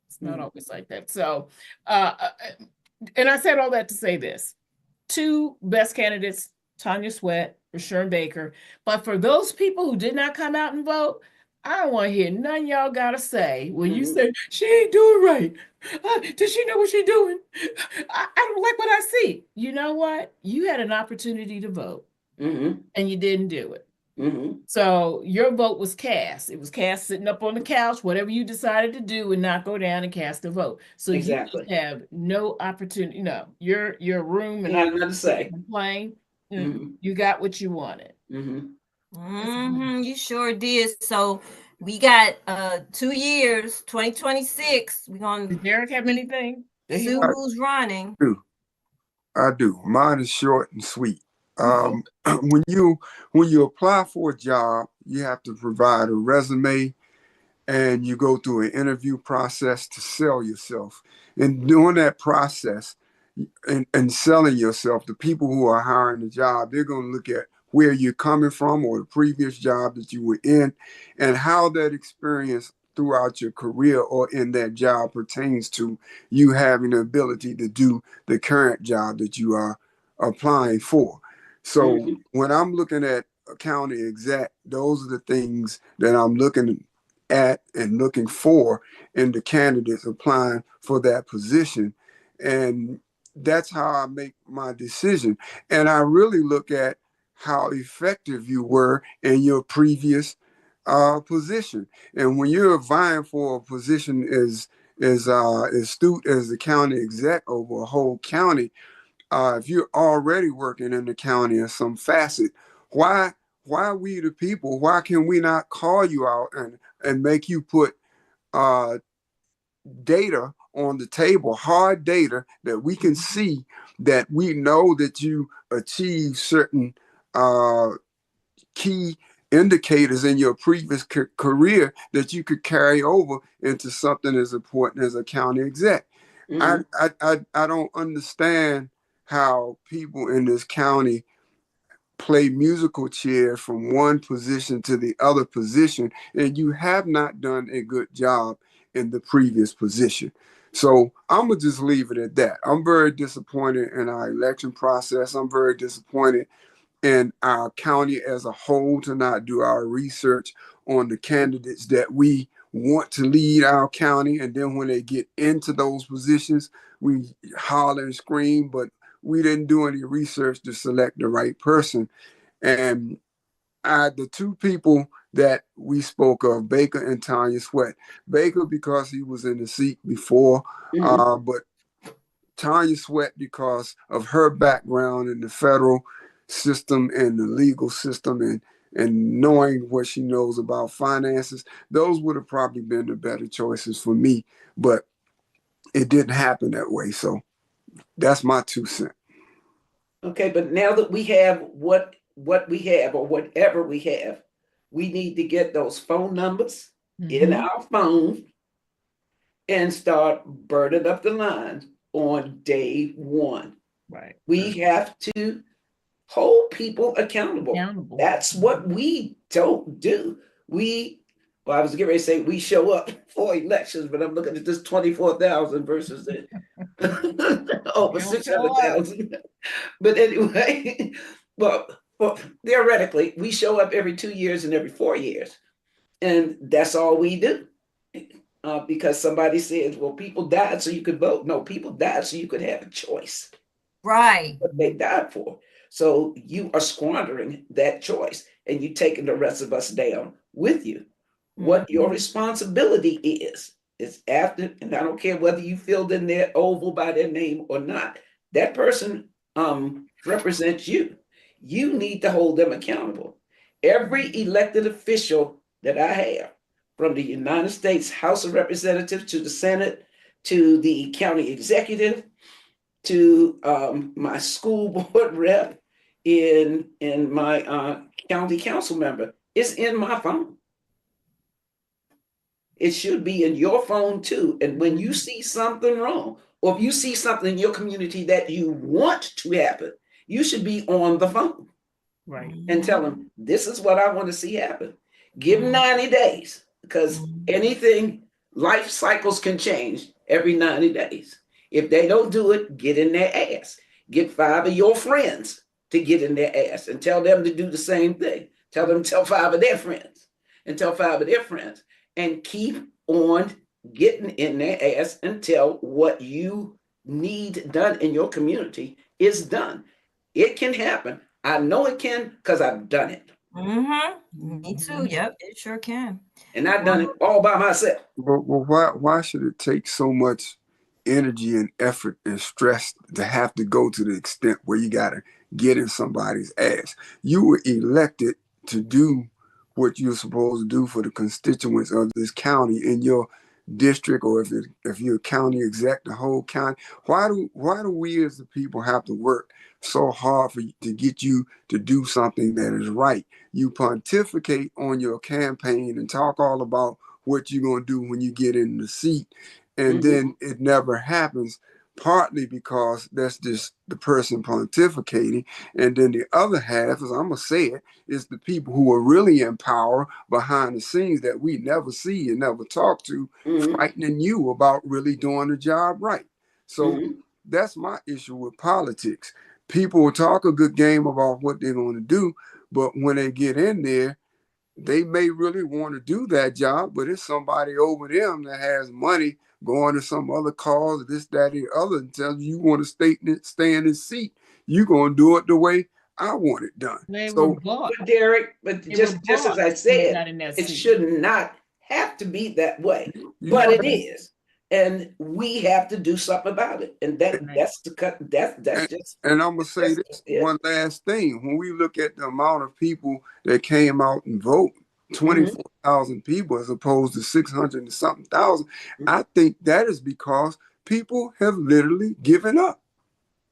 It's not always like that. So, and I said all that to say this: 2 best candidates, Tanya Sweat or Sharon Baker. But for those people who did not come out and vote, I don't want to hear none y'all gotta say when you say she ain't doing right. Does she know what she's doing? I don't like what I see. You know what? You had an opportunity to vote, and you didn't do it. So your vote was cast. It was cast sitting up on the couch, whatever you decided to do, and not go down and cast a vote. So you have no opportunity. No, your room and nothing to say. Complain. You got what you wanted. You sure did. So we got 2 years, 2026. We're gonna. Does Derek have anything? See who's running. I do. Mine is short and sweet. When you apply for a job, you have to provide a resume, and you go through an interview process to sell yourself. And during that process, and selling yourself, the people who are hiring the job, they're going to look at where you're coming from or the previous job that you were in, and how that experience throughout your career or in that job pertains to you having the ability to do the current job that you are applying for. So when I'm looking at a county exec, those are the things that I'm looking at and looking for in the candidates applying for that position. And that's how I make my decision. And I really look at how effective you were in your previous position. And when you're vying for a position as astute as the county exec over a whole county, if you're already working in the county in some facet, why we the people, why can we not call you out and make you put data on the table, hard data that we can see, that we know that you achieve certain key indicators in your previous career that you could carry over into something as important as a county exec. I don't understand how people in this county play musical chairs from one position to the other position, and you have not done a good job in the previous position. So I'm gonna just leave it at that. I'm very disappointed in our election process. I'm very disappointed in our county as a whole to not do our research on the candidates that we want to lead our county. And then when they get into those positions, we holler and scream, but we didn't do any research to select the right person. And the 2 people that we spoke of, Baker and Tanya Sweat. Baker because he was in the seat before, but Tanya Sweat because of her background in the federal system and the legal system and knowing what she knows about finances. Those would have probably been the better choices for me, but it didn't happen that way. So that's my 2 cents. Okay, but now that we have what we have or whatever we have, we need to get those phone numbers in our phone and start burning up the line on day one. Right. We have to hold people accountable. That's what we don't do. Well, I was getting ready to say we show up for elections, but I'm looking at this 24,000 versus the over 600,000. But anyway, well, theoretically, we show up every 2 years and every 4 years. And that's all we do. Because somebody says, well, people died so you could vote. No, people died so you could have a choice. Right. What they died for. So you are squandering that choice and you taking the rest of us down with you. What your responsibility is after, and I don't care whether you filled in their oval by their name or not, that person represents you. You need to hold them accountable. Every elected official that I have, from the United States House of Representatives to the Senate, to the county executive, to my school board rep, in my county council member, is in my phone. It should be in your phone too. And when you see something wrong, or if you see something in your community that you want to happen, you should be on the phone. Right. And tell them, this is what I want to see happen. Give them 90 days, because anything, life cycles can change every 90 days. If they don't do it, get in their ass. Get 5 of your friends to get in their ass and tell them to do the same thing. Tell 5 of their friends and tell 5 of their friends, and keep on getting in their ass until what you need done in your community is done. It can happen. I know it can because I've done it. Me too. Yep, it sure can. And I've done it all by myself. But why should it take so much energy and effort and stress to have to go to the extent where you got to get in somebody's ass? You were elected to do what you're supposed to do for the constituents of this county in your district, or if you're a county exec, the whole county. Why do we as the people have to work so hard to get you to do something that is right? You pontificate on your campaign and talk all about what you're going to do when you get in the seat, and then it never happens, partly because that's just the person pontificating, and then the other half, as I'm going to say it, is the people who are really in power behind the scenes that we never see and never talk to, frightening you about really doing the job right. So that's my issue with politics. People will talk a good game about what they're going to do, but when they get in there, they may really want to do that job, but it's somebody over them that has money going to some other cause, this, that, and the other, and tells you want to stay in this seat, you're going to do it the way I want it done. So, but Derek, just as I said, it should not have to be that way, but it is. And we have to do something about it. And that's the cut. That's just. And I'm gonna say this one last thing. When we look at the amount of people that came out and vote, 24,000 people as opposed to 600 and something thousand, I think that is because people have literally given up.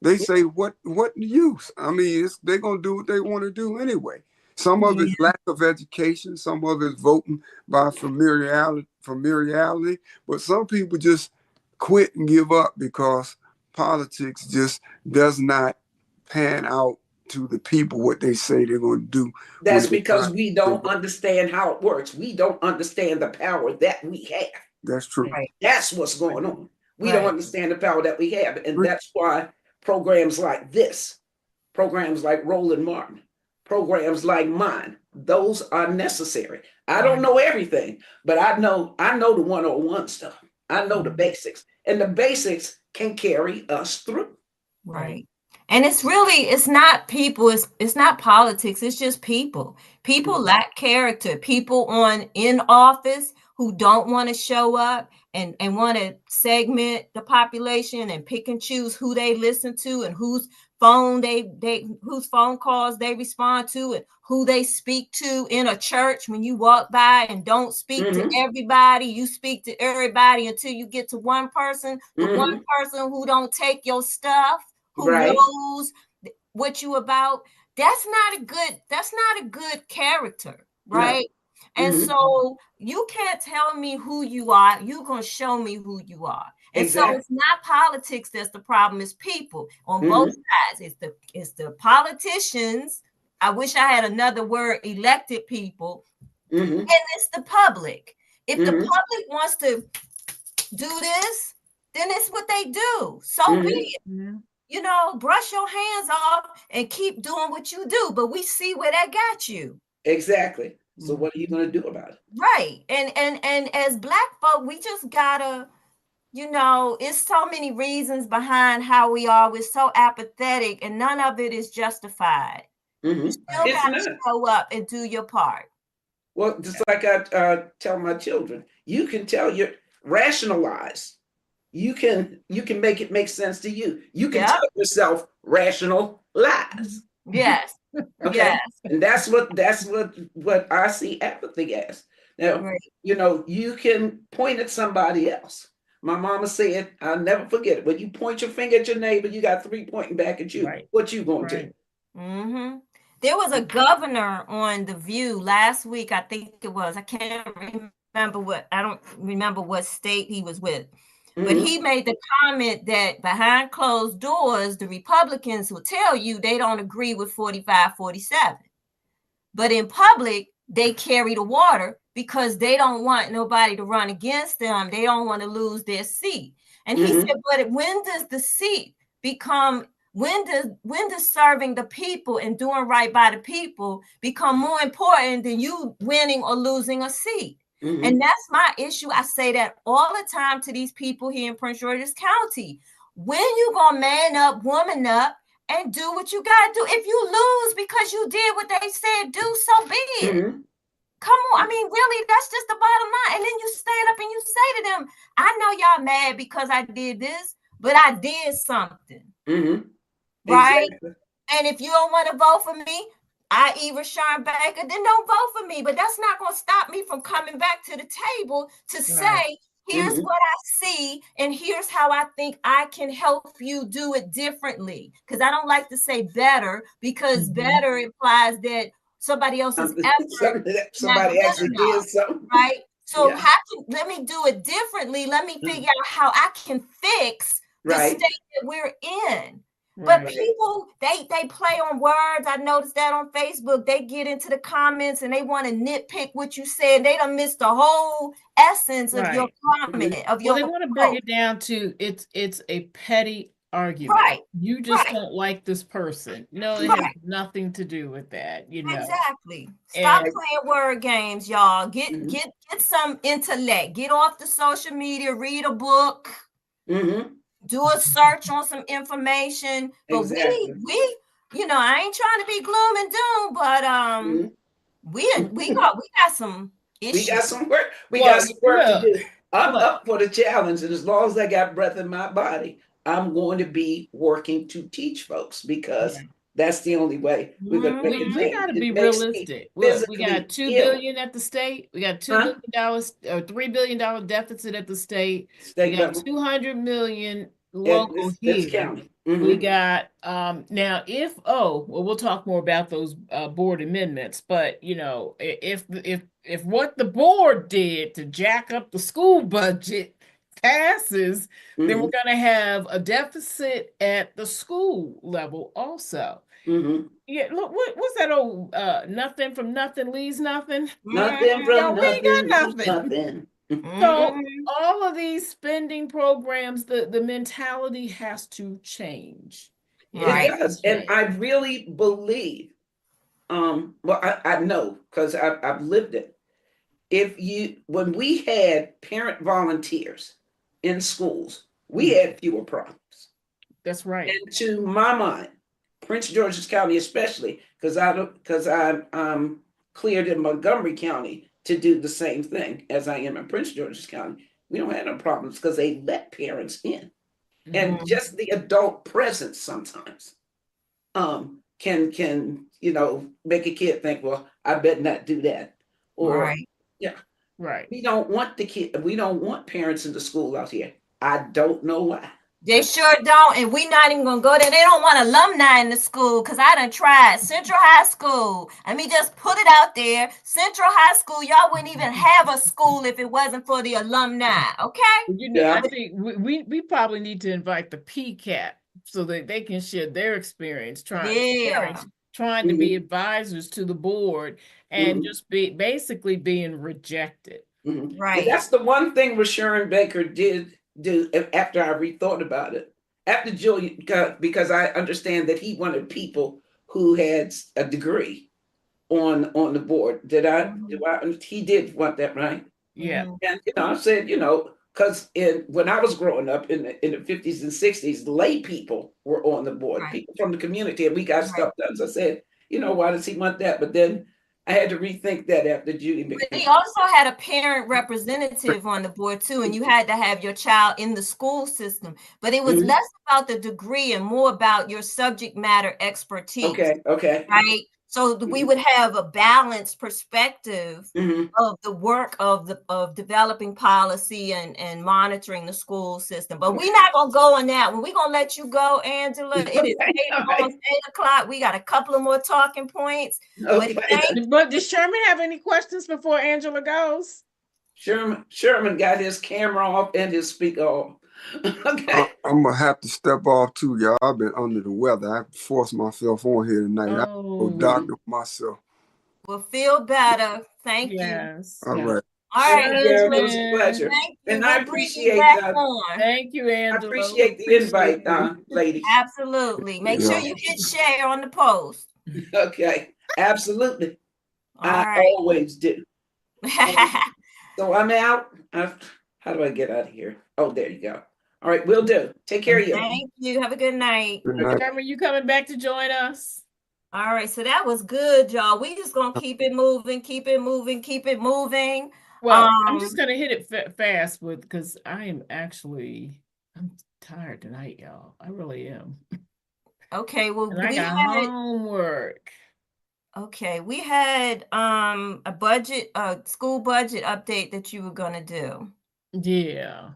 They say, what use? I mean, they're gonna do what they want to do anyway. Some of it's lack of education, some of it's voting by familiarity, but some people just quit and give up because politics just does not pan out to the people what they say they're going to do. That's because we don't understand how it works. We don't understand the power that we have. That's true. Right. That's what's going on. We don't understand the power that we have. And that's why programs like this, programs like Roland Martin, programs like mine, those are necessary. I don't know everything, but I know the 101 stuff. I know the basics, and the basics can carry us through. Right. And it's not people, it's not politics, it's just people. People lack character. People in office who don't want to show up and want to segment the population and pick and choose who they listen to and whose phone whose phone calls they respond to and who they speak to in a church. When you walk by and don't speak to everybody, you speak to everybody until you get to one person, the one person who don't take your stuff, who knows what you about. That's not a good character, right? And Mhm. so you can't tell me who you are. You're going to show me who you are. And so Exactly. it's not politics that's the problem, it's people on both Mhm. sides. It's the politicians. I wish I had another word, elected people, Mhm. and it's the public. If the Mhm. public wants to do this, then it's what they do. So be Mhm. it. Yeah. You know, brush your hands off and keep doing what you do. But we see where that got you. Exactly. So what are you going to do about it? Right. And as Black folk, we just gotta, you know, it's so many reasons behind how we are. We're so apathetic, and none of it is justified. You Mhm. still It's gotta not. show up and do your part. Well, just like I tell my children, you can tell your rationalize. You can make it make sense to you. You can Yep. tell yourself rational lies. Yes. Okay. Yes. And that's what I see apathy as. Now, Right. you can point at somebody else. My mama said, I'll never forget it. When you point your finger at your neighbor, you got three pointing back at you. Right. What you gonna do? Right. Mm-hmm. There was a governor on The View last week, I think it was. I can't I don't remember what state he was with. But Mhm. he made the comment that behind closed doors, the Republicans will tell you they don't agree with 45, 47. But in public, they carry the water because they don't want nobody to run against them. They don't want to lose their seat. And he Mhm. said, but when does the seat become, when does serving the people and doing right by the people become more important than you winning or losing a seat? Mhm. And that's my issue. I say that all the time to these people here in Prince George's County. When you gonna man up, woman up, and do what you gotta do? If you lose because you did what they said do, so be it. Mhm. Come on, I mean, really, that's just the bottom line. And then you stand up and you say to them, I know y'all mad because I did this, but I did something, Mhm. right? Exactly. And if you don't want to vote for me, i.e. Rashawn Baker, then don't vote for me. But that's not going to stop me from coming back to the table to say, Right. here's Mhm. what I see, and here's how I think I can help you do it differently. Because I don't like to say better, because Mhm. better implies that somebody else's effort not Somebody good actually did enough, something. right? So Yeah. let me do it differently. Let me figure out how I can fix the Right. state that we're in. But Right. people, they play on words. I noticed that on Facebook. They get into the comments and they want to nitpick what you said. They don't miss the whole essence of your Right. comment, of Well, your they want to bring post. it down to it's a petty argument. Right, You just right, don't like this person. No, it has right. nothing to do with that, you know. Exactly. Stop And playing word games, y'all. Get Mhm. get get some intellect. Get off the social media. Read a book. Mhm. Do a search on some information. But Exactly. I ain't trying to be gloom and doom, but Mhm. we got some We got issues. some work. We got well, some work to look, do. I'm Look, up for the challenge, and as long as I got breath in my body, I'm going to be working to teach folks because yeah. that's the only way we're going to make a We change. got to It be makes me realistic. Look, we got physically 2 billion ill. at the state. We got two Huh? billion dollars or $3 billion deficit at the state. We State got level 200 million at local this here. county. We Mm-hmm. got now if we'll talk more about those board amendments, but if what the board did to jack up the school budget passes, then Mm-hmm. we're going to have a deficit at the school level also. Mm-hmm. Yeah, look, what's that old nothing from nothing leaves nothing? Nothing Yo, from we ain't nothing, got nothing. nothing. So mhm. all of these spending programs, the mentality has to change. It It Right. has to does. And change. I really believe, well, I know because I've lived it. When we had parent volunteers in schools, we had fewer problems. That's right. And to my mind, Prince George's County, especially, because I'm cleared in Montgomery County to do the same thing as I am in Prince George's County. We don't have no problems because they let parents in, and Mhm. just the adult presence sometimes can make a kid think, well, I better not do that, or Right. yeah, Right. we don't want parents in the school out here. I don't know why. They sure don't, and we not even gonna go there. They don't want alumni in the school because I done tried Central High School. Let me just put it out there. Central High School, y'all wouldn't even have a school if it wasn't for the alumni. Okay? You know, Yeah. I think we probably need to invite the PCAP so that they can share their experience Yeah. trying to be advisors to the board and Mhm. just basically being rejected. Mhm. Right. And that's the one thing Rashawn Baker did do after I rethought about it. After Julian got, because I understand that he wanted people who had a degree on the board. He did want that, right? Yeah. Mhm. And I said, because when I was growing up in the 50s and 60s, lay people were on the board, Right. people from the community, and we got Right. stuff done. So I said, why does he want that? But then I had to rethink that after Judy But became. he also had a parent representative on the board too, and you had to have your child in the school system. But it was Mhm. less about the degree and more about your subject matter expertise. Okay. Right? So we would have a balanced perspective Mhm. of the work of developing policy and monitoring the school system. But we're not gonna go on that one. We're gonna let you go, Angela. It is almost 8 o'clock. We got a couple of more talking points. But Okay. But does Sherman have any questions before Angela goes? Sherman got his camera off and his speaker off. Okay. I'm gonna have to step off too, y'all. I've been under the weather. I have to force myself on here tonight. I go Oh, doctor myself. we'll feel better. Thank you. yes. All Yeah. right. All right, It Angela. was a pleasure. Thank you. And I We'll bring you appreciate back on. Thank you, Angela. the invite, ladies. Absolutely. Make sure Yeah. you hit share on the post. Okay. Absolutely. All I right. always do. So I'm out. How do I get out of here? Oh, there you go. All right, will do. Take care of you. Thank you. Have a good night. Good night. Sherman, you coming back to join us? All right, so that was good, y'all. We just gonna keep it moving, keep it moving, keep it moving. Well, I'm just gonna hit it fast because I'm tired tonight, y'all. I really am. Okay, well, And I got homework. Okay, we had a school budget update that you were gonna do. Yeah.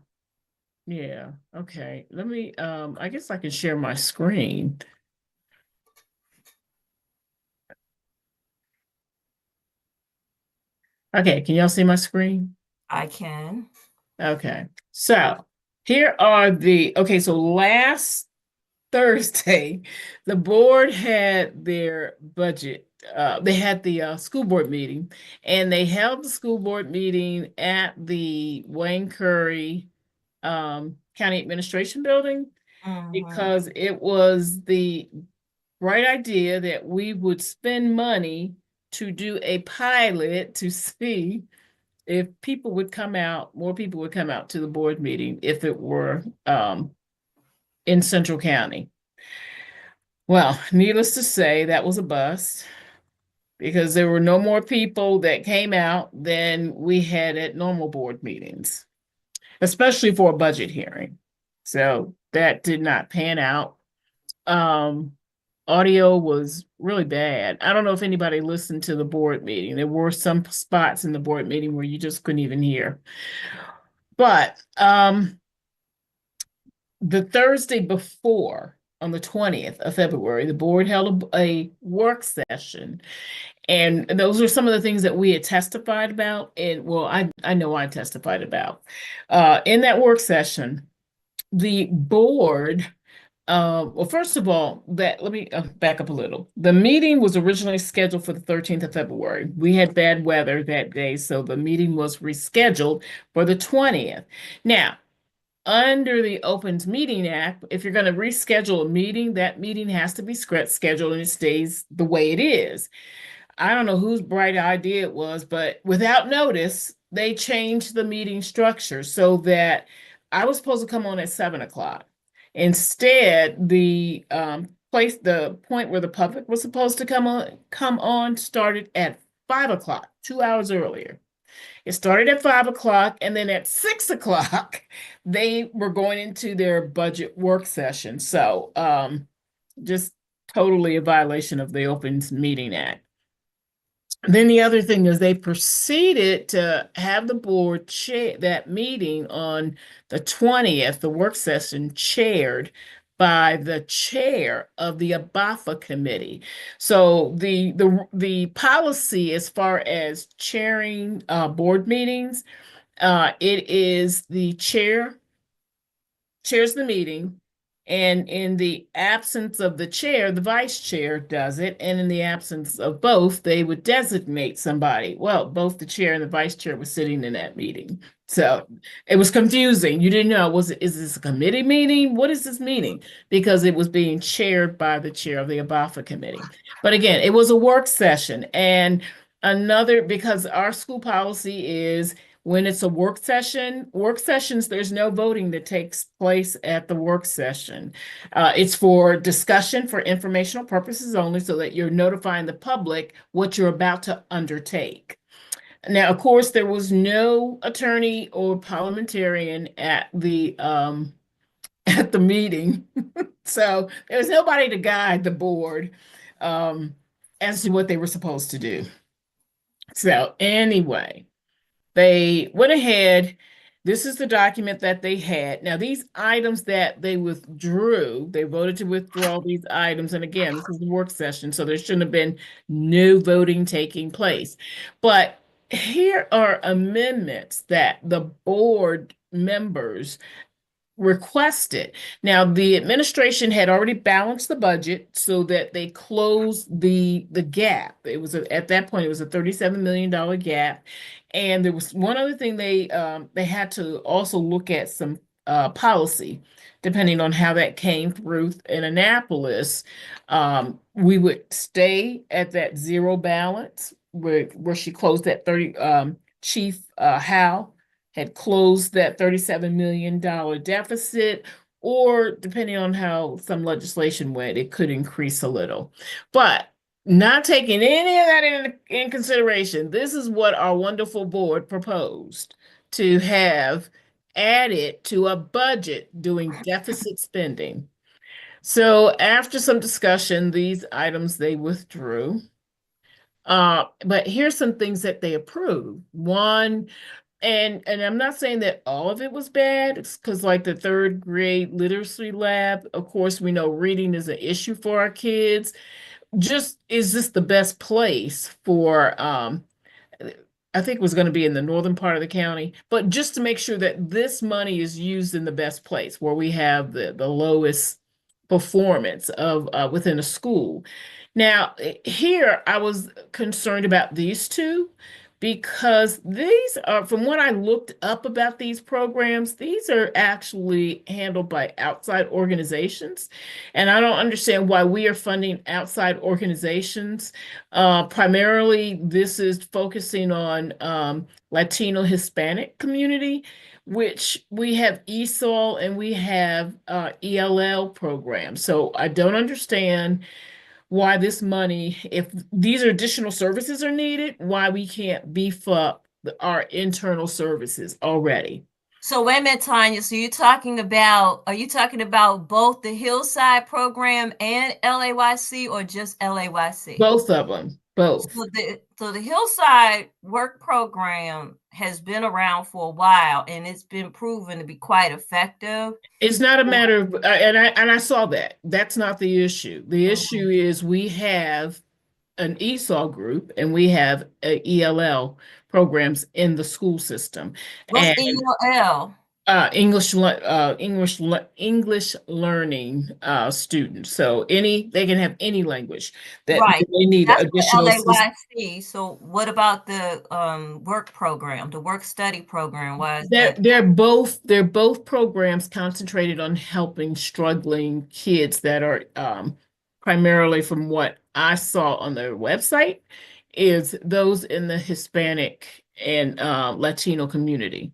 Yeah. Okay. Let me I guess I can share my screen. Okay, can y'all see my screen? I can. Okay. So here are so last Thursday, the board had their budget. They had the school board meeting, and they held the school board meeting at the Wayne Curry County Administration Building because it was the right idea that we would spend money to do a pilot to see if people would come out, more people would come out to the board meeting if it were in Central County. Well, needless to say, that was a bust because there were no more people that came out than we had at normal board meetings, especially for a budget hearing. So that did not pan out. Audio was really bad. I don't know if anybody listened to the board meeting. There were some spots in the board meeting where you just couldn't even hear. But the Thursday before, on the 20th of February, the board held a work session. And those are some of the things that we had testified about. And well, I know I testified about. In that work session, the board, well, first of all, let me back up a little. The meeting was originally scheduled for the 13th of February. We had bad weather that day, so the meeting was rescheduled for the 20th. Now, under the Opens Meeting Act, if you're going to reschedule a meeting, that meeting has to be scheduled and it stays the way it is. I don't know whose bright idea it was, but without notice, they changed the meeting structure so that I was supposed to come on at 7 o'clock. Instead, the point where the public was supposed to come on started at 5 o'clock, 2 hours earlier. It started at 5 o'clock, and then at 6 o'clock, they were going into their budget work session. So just totally a violation of the Open Meeting Act. Then the other thing is they proceeded to have the board chair that meeting on the 20th, the work session chaired by the chair of the ABAFA committee. So the policy as far as chairing board meetings, it is the chair chairs the meeting. And in the absence of the chair, the vice chair does it. And in the absence of both, they would designate somebody. Well, both the chair and the vice chair were sitting in that meeting. So it was confusing. You didn't know, is this a committee meeting? What is this meeting? Because it was being chaired by the chair of the ABAFA committee. But again, it was a work session. And because our school policy is when it's a work sessions, there's no voting that takes place at the work session. It's for discussion for informational purposes only so that you're notifying the public what you're about to undertake. Now, of course, there was no attorney or parliamentarian at the meeting. So there was nobody to guide the board as to what they were supposed to do. So anyway, they went ahead. This is the document that they had. Now, these items that they withdrew, they voted to withdraw these items. And again, this is the work session, so there shouldn't have been no voting taking place. But here are amendments that the board members requested. Now, the administration had already balanced the budget so that they closed the gap. It was at that point, it was a $37 million gap. And there was one other thing they had to also look at some policy, depending on how that came through in Annapolis. We would stay at that zero balance where she closed that 30, Chief Howe had closed that $37 million deficit, or depending on how some legislation went, it could increase a little. But not taking any of that in consideration, this is what our wonderful board proposed to have added to a budget doing deficit spending. So after some discussion, these items they withdrew. But here's some things that they approved. One, and I'm not saying that all of it was bad. It's because like the third grade literacy lab, of course, we know reading is an issue for our kids. Is this the best place for I think it was going to be in the northern part of the county, but just to make sure that this money is used in the best place where we have the lowest performance of within a school. Now, here I was concerned about these two because these are, from what I looked up about these programs, these are actually handled by outside organizations. And I don't understand why we are funding outside organizations. Primarily, this is focusing on Latino Hispanic community, which we have ESOL and we have ELL programs. So I don't understand why this money, if these additional services are needed, why we can't beef up our internal services already. So wait a minute, Tanya. So are you talking about both the Hillside program and LAYC or just LAYC? Both of them, both. So the Hillside work program has been around for a while and it's been proven to be quite effective. It's not a matter of, and I saw that. That's not the issue. The issue is we have an ESOL group and we have ELL programs in the school system. What's ELL? English learning students. So they can have any language that they need. That's additional LAYC. So what about the work program, the work study program? Why is that? They're both programs concentrated on helping struggling kids that are primarily, from what I saw on their website, is those in the Hispanic and Latino community.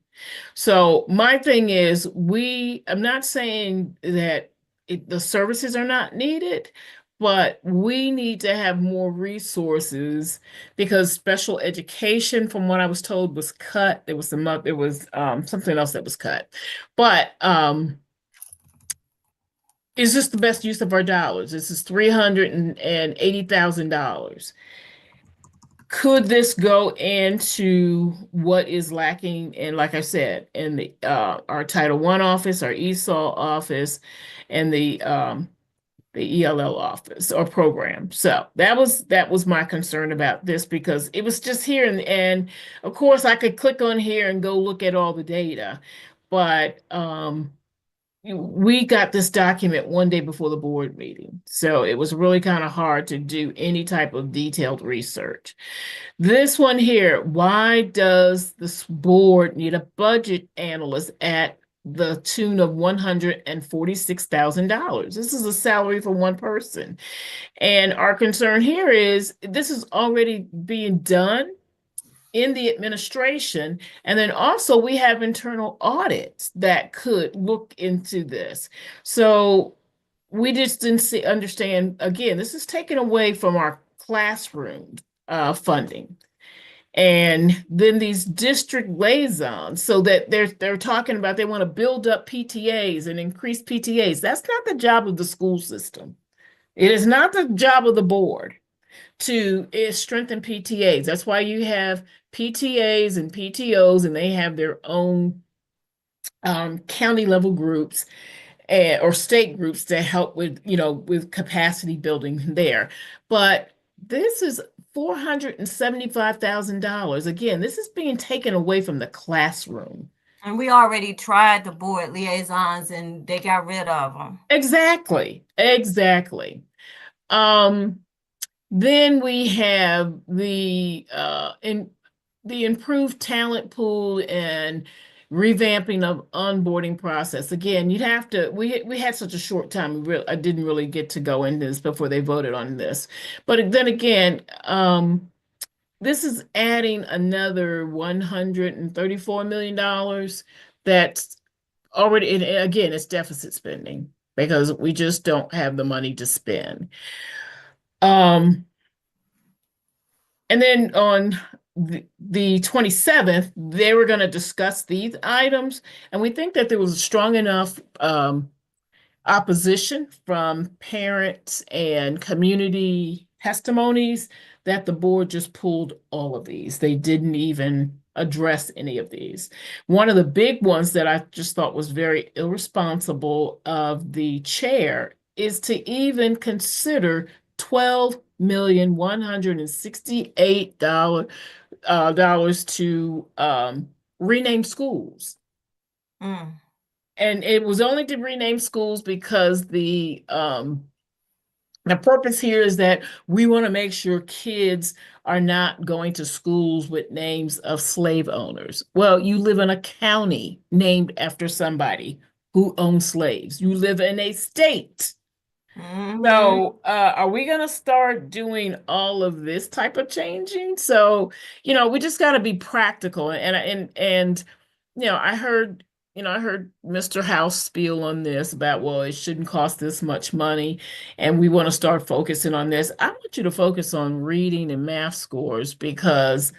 So my thing is, I'm not saying that the services are not needed, but we need to have more resources because special education, from what I was told, was cut. There was something else that was cut. But is this the best use of our dollars? This is $380,000. Could this go into what is lacking in, like I said, in the our Title I office, our ESOL office, and the ELL office or program? So that was my concern about this, because it was just here, and of course I could click on here and go look at all the data, but we got this document one day before the board meeting, so it was really kind of hard to do any type of detailed research. This one here, why does this board need a budget analyst at the tune of $146,000? This is a salary for one person. And our concern here is this is already being done in the administration. And then also we have internal audits that could look into this. So we just didn't understand, again, this is taken away from our classroom funding. And then these district liaisons, so that they're talking about they want to build up PTAs and increase PTAs. That's not the job of the school system. It is not the job of the board to strengthen PTAs. That's why you have PTAs and PTOs, and they have their own county level groups or state groups to help with, with capacity building there. But this is $475,000. Again, this is being taken away from the classroom. And we already tried the board liaisons and they got rid of them. Exactly. Then we have the improved talent pool and revamping of onboarding process. Again, you'd have to, we had such a short time, I didn't really get to go into this before they voted on this. But then again, this is adding another $134 million that's already, and again, it's deficit spending because we just don't have the money to spend. And then on the 27th, they were going to discuss these items, and we think that there was a strong enough opposition from parents and community testimonies that the board just pulled all of these. They didn't even address any of these. One of the big ones that I just thought was very irresponsible of the chair is to even consider $12,168 to rename schools. Mm. And it was only to rename schools because the purpose here is that we want to make sure kids are not going to schools with names of slave owners. Well, you live in a county named after somebody who owned slaves. You live in a state. Mm-hmm. So are we going to start doing all of this type of changing? So, we just got to be practical. And I heard Mr. House spiel on this about, well, it shouldn't cost this much money, and we want to start focusing on this. I want you to focus on reading and math scores, because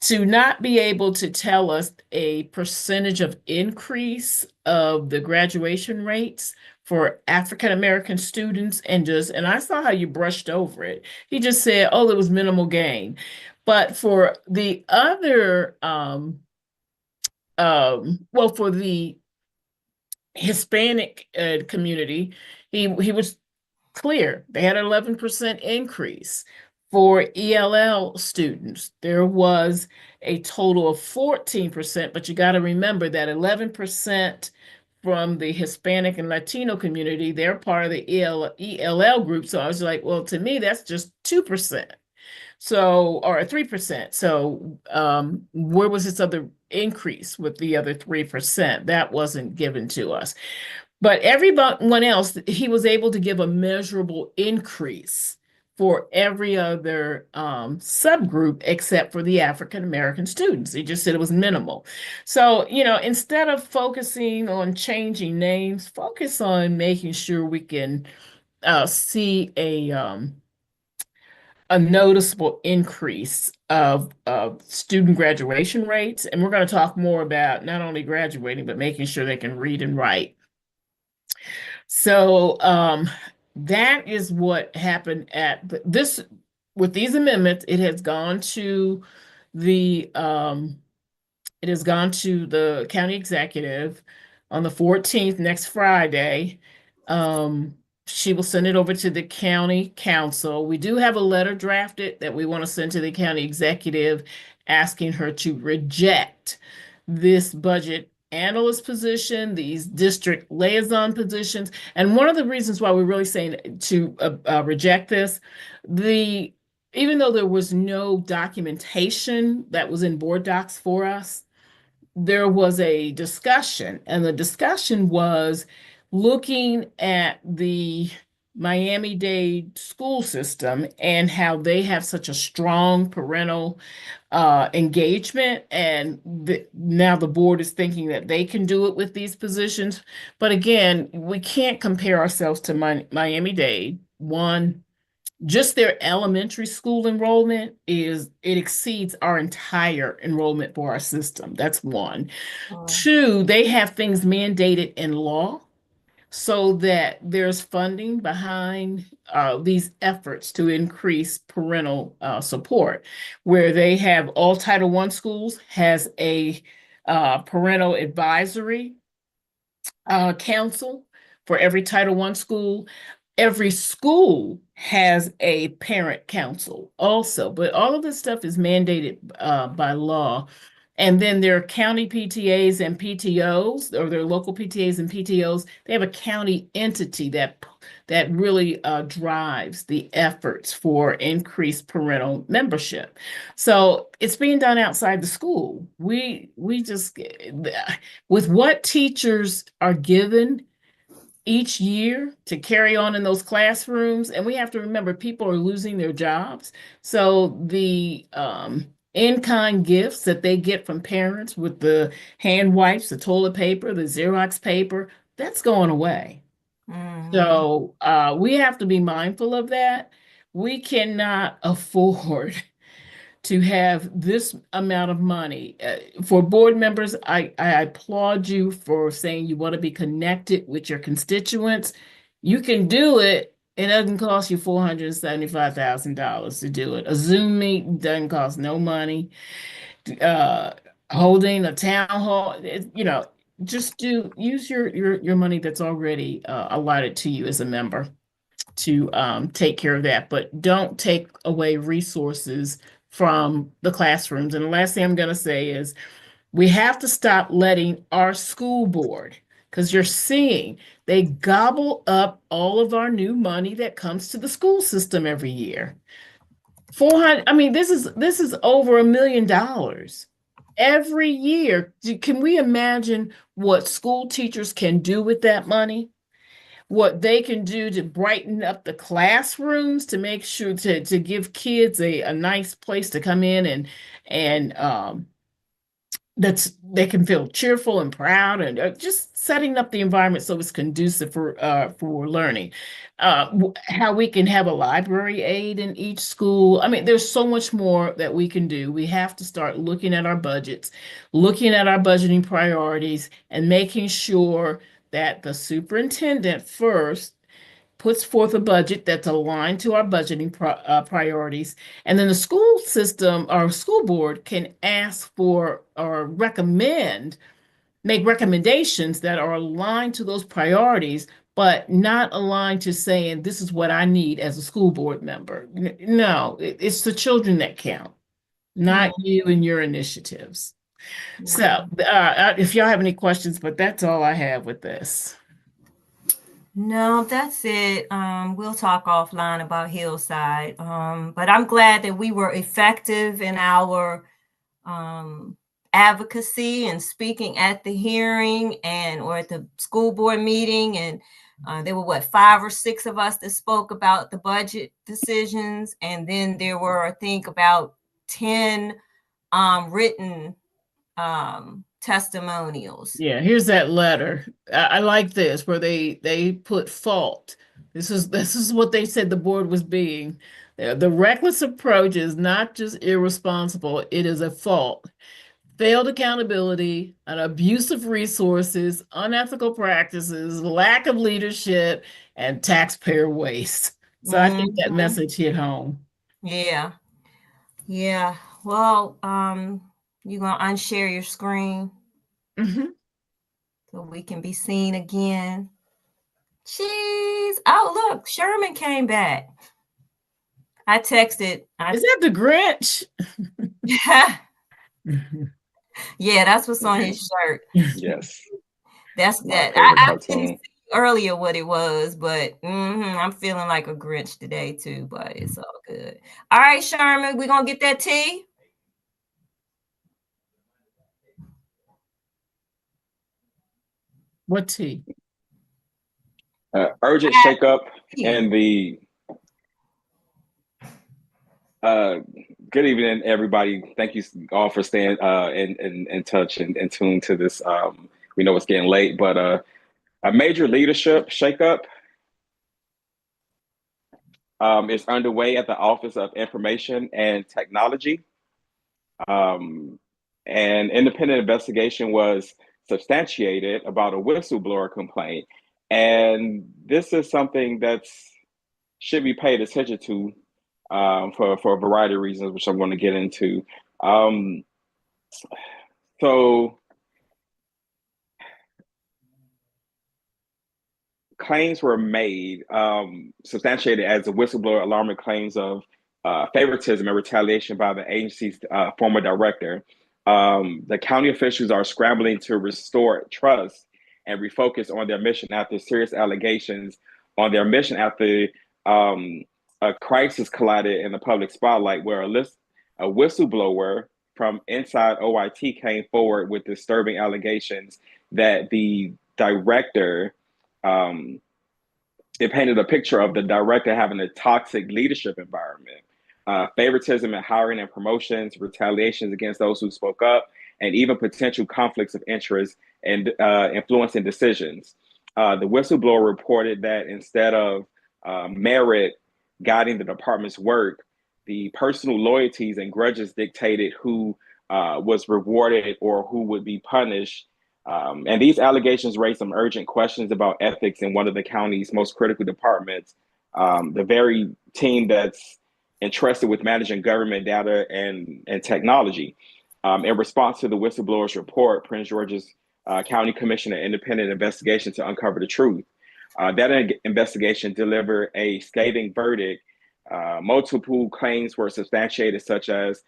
to not be able to tell us a percentage of increase of the graduation rates for African American students, and I saw how you brushed over it. He just said, oh, there was minimal gain. But for the other for the Hispanic community, he was clear. They had an 11% increase. For ELL students, there was a total of 14%, but you got to remember that 11% from the Hispanic and Latino community, they're part of the ELL group. So I was like, well, to me, that's just 2%. So, or 3%. So where was this other increase with the other 3%? That wasn't given to us. But everyone else, he was able to give a measurable increase for every other subgroup except for the African American students. He just said it was minimal. So, instead of focusing on changing names, focus on making sure we can see a noticeable increase of student graduation rates. And we're going to talk more about not only graduating, but making sure they can read and write. So that is what happened at this. with these amendments, it has gone to the county executive on the 14th, next Friday. She will send it over to the county council. We do have a letter drafted that we want to send to the county executive asking her to reject this budget analyst position, these district liaison positions. And one of the reasons why we're really saying to reject this, even though there was no documentation that was in board docs for us, there was a discussion, and the discussion was looking at the Miami-Dade school system and how they have such a strong parental engagement. And now the board is thinking that they can do it with these positions. But again, we can't compare ourselves to Miami-Dade. One, just their elementary school enrollment it exceeds our entire enrollment for our system. That's one. Two, they have things mandated in law so that there's funding behind these efforts to increase parental support, where they have all Title I schools has a parental advisory council for every Title I school. Every school has a parent council also, but all of this stuff is mandated by law. And then their county PTAs and PTOs, or their local PTAs and PTOs, they have a county entity that really drives the efforts for increased parental membership. So it's being done outside the school. We just, with what teachers are given each year to carry on in those classrooms. And we have to remember people are losing their jobs. So the in-kind gifts that they get from parents with the hand wipes, the toilet paper, the Xerox paper, that's going away. So we have to be mindful of that. We cannot afford to have this amount of money. For board members, I applaud you for saying you want to be connected with your constituents. You can do it. It doesn't cost you $475,000 to do it. A Zoom meeting doesn't cost no money. Holding a town hall, just use your money that's already allotted to you as a member to take care of that, but don't take away resources from the classrooms. And the last thing I'm going to say is we have to stop letting our school board, because you're seeing they gobble up all of our new money that comes to the school system every year. 400, I mean, this is over $1 million every year. Can we imagine what school teachers can do with that money? What they can do to brighten up the classrooms, to make sure to give kids a nice place to come in and they can feel cheerful and proud, and just setting up the environment so it's conducive for learning. How we can have a library aide in each school. I mean, there's so much more that we can do. We have to start looking at our budgets, looking at our budgeting priorities, and making sure that the superintendent first puts forth a budget that's aligned to our budgeting priorities. And then the school system or school board can ask for or make recommendations that are aligned to those priorities, but not aligned to saying, this is what I need as a school board member. No, it's the children that count, not you and your initiatives. So if y'all have any questions, but that's all I have with this. No, that's it. We'll talk offline about Hillside. But I'm glad that we were effective in our advocacy and speaking at the hearing or at the school board meeting. And there were 5 or 6 of us that spoke about the budget decisions. And then there were, I think, about 10 written testimonials. Yeah, here's that letter. I like this where they put fault. This is what they said the board was being. The reckless approach is not just irresponsible, it is a fault. Failed accountability, an abuse of resources, unethical practices, lack of leadership, and taxpayer waste. So I think that message hit home. Yeah. Yeah. Well, you're gonna unshare your screen so we can be seen again. Jeez. Oh, look, Sherman came back. I texted. Is that the Grinch? Yeah, that's what's on his shirt. Yes. That's My that. favorite I didn't cartoon. see earlier what it was, but I'm feeling like a Grinch today too, but it's all good. All right, Sherman, we're gonna get that tea. What tea? Urgent shakeup in the good evening, everybody. Thank you all for staying in touch and tuned to this. We know it's getting late, but a major leadership shakeup is underway at the Office of Information and Technology. An independent investigation was substantiated about a whistleblower complaint. And this is something that's should be paid attention to for a variety of reasons, which I'm going to get into. So claims were made, substantiated as the whistleblower alarming claims of favoritism and retaliation by the agency's former director. The county officials are scrambling to restore trust and refocus on their mission after serious allegations on their mission after a crisis collided in the public spotlight where a whistleblower from inside OIT came forward with disturbing allegations that the director it painted a picture of the director having a toxic leadership environment, favoritism in hiring and promotions, retaliations against those who spoke up, and even potential conflicts of interest and influencing decisions. The whistleblower reported that instead of merit guiding the department's work, the personal loyalties and grudges dictated who was rewarded or who would be punished. And these allegations raise some urgent questions about ethics in one of the county's most critical departments, the very team that's entrusted with managing government data and technology. In response to the whistleblower's report, Prince George's County commissioned an independent investigation to uncover the truth. That investigation delivered a scathing verdict. Multiple claims were substantiated, such as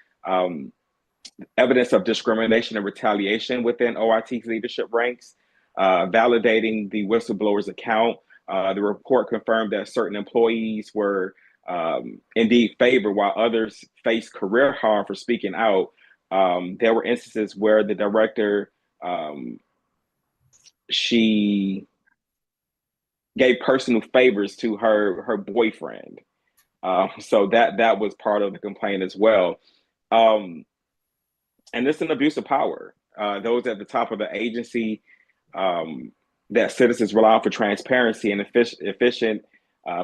evidence of discrimination and retaliation within OIT's leadership ranks, validating the whistleblower's account. The report confirmed that certain employees were indeed favored while others faced career harm for speaking out. There were instances where the director, she gave personal favors to her boyfriend. So that was part of the complaint as well. And it's an abuse of power. Those at the top of the agency that citizens rely on for transparency and efficient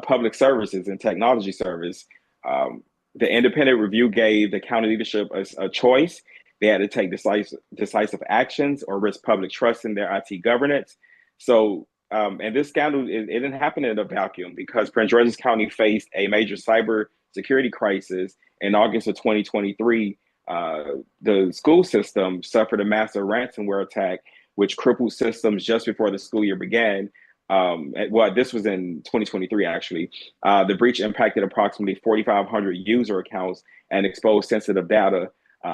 public services and technology service. The independent review gave the county leadership a choice. They had to take decisive actions or risk public trust in their IT governance. So, and this scandal, it didn't happen in a vacuum because Prince George's County faced a major cyber security crisis in August of 2023. The school system suffered a massive ransomware attack, which crippled systems just before the school year began. Well, this was in 2023, actually. The breach impacted approximately 4,500 user accounts and exposed sensitive data,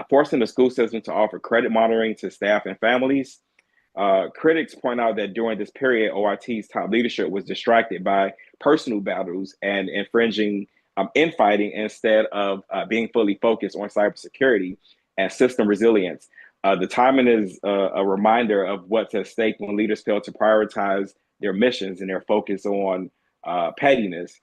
forcing the school system to offer credit monitoring to staff and families. Critics point out that during this period, OIT's top leadership was distracted by personal battles and infighting instead of being fully focused on cybersecurity and system resilience. The timing is a reminder of what's at stake when leaders fail to prioritize their missions and their focus on pettiness.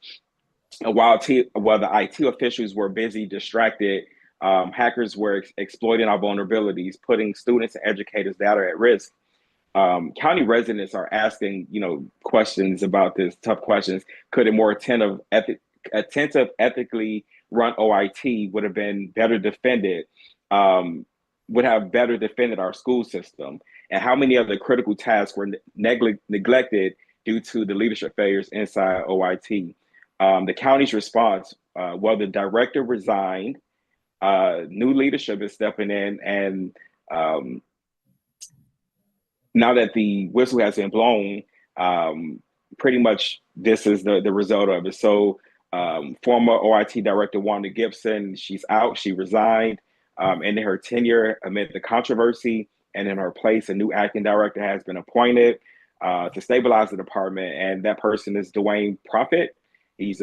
While the IT officials were busy, distracted, hackers were exploiting our vulnerabilities, putting students and educators' data at risk. County residents are asking, questions about this, tough questions. Could a more attentive, ethically run OIT would have been better defended, would have better defended our school system? And how many of the critical tasks were neglected due to the leadership failures inside OIT? The county's response the director resigned. New leadership is stepping in, and now that the whistle has been blown, pretty much this is the result of it. So former OIT director Wanda Gibson, she's out, she resigned, ended her tenure amid the controversy, and in her place, a new acting director has been appointed to stabilize the department, and that person is Dwayne Profit. He's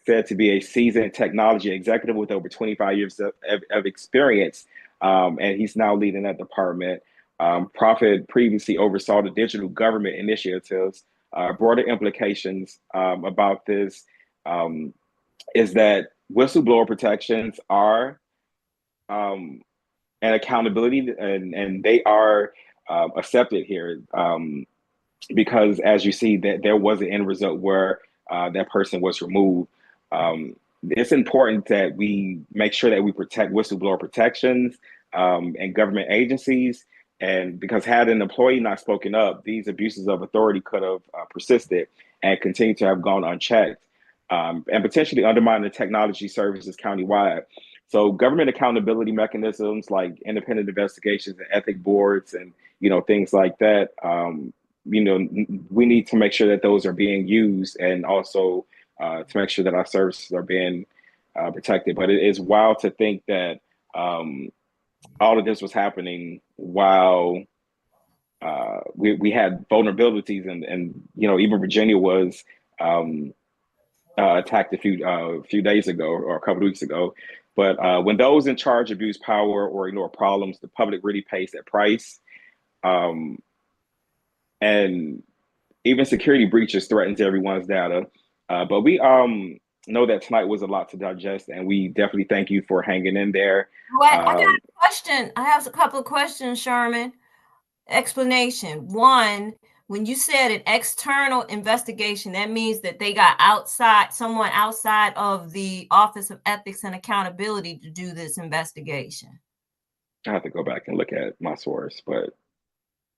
said to be a seasoned technology executive with over 25 years of experience, and he's now leading that department. Profit previously oversaw the digital government initiatives. Broader implications about this is that whistleblower protections are and accountability, and they are accepted here because, as you see, that there was an end result where that person was removed. It's important that we make sure that we protect whistleblower protections and government agencies. And because had an employee not spoken up, these abuses of authority could have persisted and continued to have gone unchecked, and potentially undermine the technology services countywide. So government accountability mechanisms like independent investigations and ethic boards and things like that, we need to make sure that those are being used, and also to make sure that our services are being protected. But it is wild to think that all of this was happening while we had vulnerabilities, and even Virginia was attacked a few days ago or a couple of weeks ago. But when those in charge abuse power or ignore problems, the public really pays that price. And even security breaches threatens everyone's data. But we know that tonight was a lot to digest, and we definitely thank you for hanging in there. What? I got a question. I have a couple of questions, Sherman. Explanation. One, when you said an external investigation, that means that they got someone outside of the Office of Ethics and Accountability to do this investigation. I have to go back and look at my source, but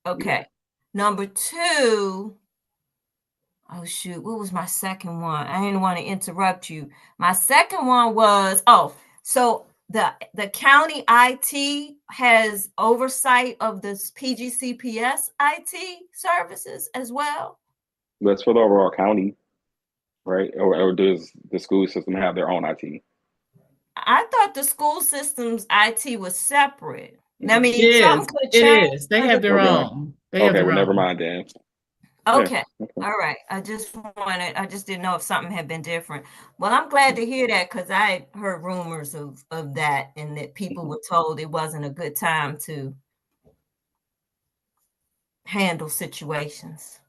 okay. Yeah. Number two, oh shoot, what was my second one? I didn't want to interrupt you. My second one was, so the county IT has oversight of the PGCPS IT services as well? That's for the overall county, right? Or does the school system have their own IT? I thought the school system's IT was separate. I mean, It something is. could It change. is. They have their own. They have Okay, their well, never own. mind then. Okay. Yeah. All right. I just didn't know if something had been different. Well, I'm glad to hear that, because I heard rumors of that, and that people were told it wasn't a good time to handle situations.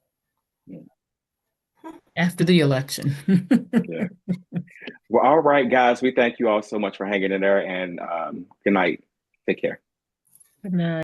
After the election. Yeah. Well, all right, guys. We thank you all so much for hanging in there, and good night. Take care. Good night.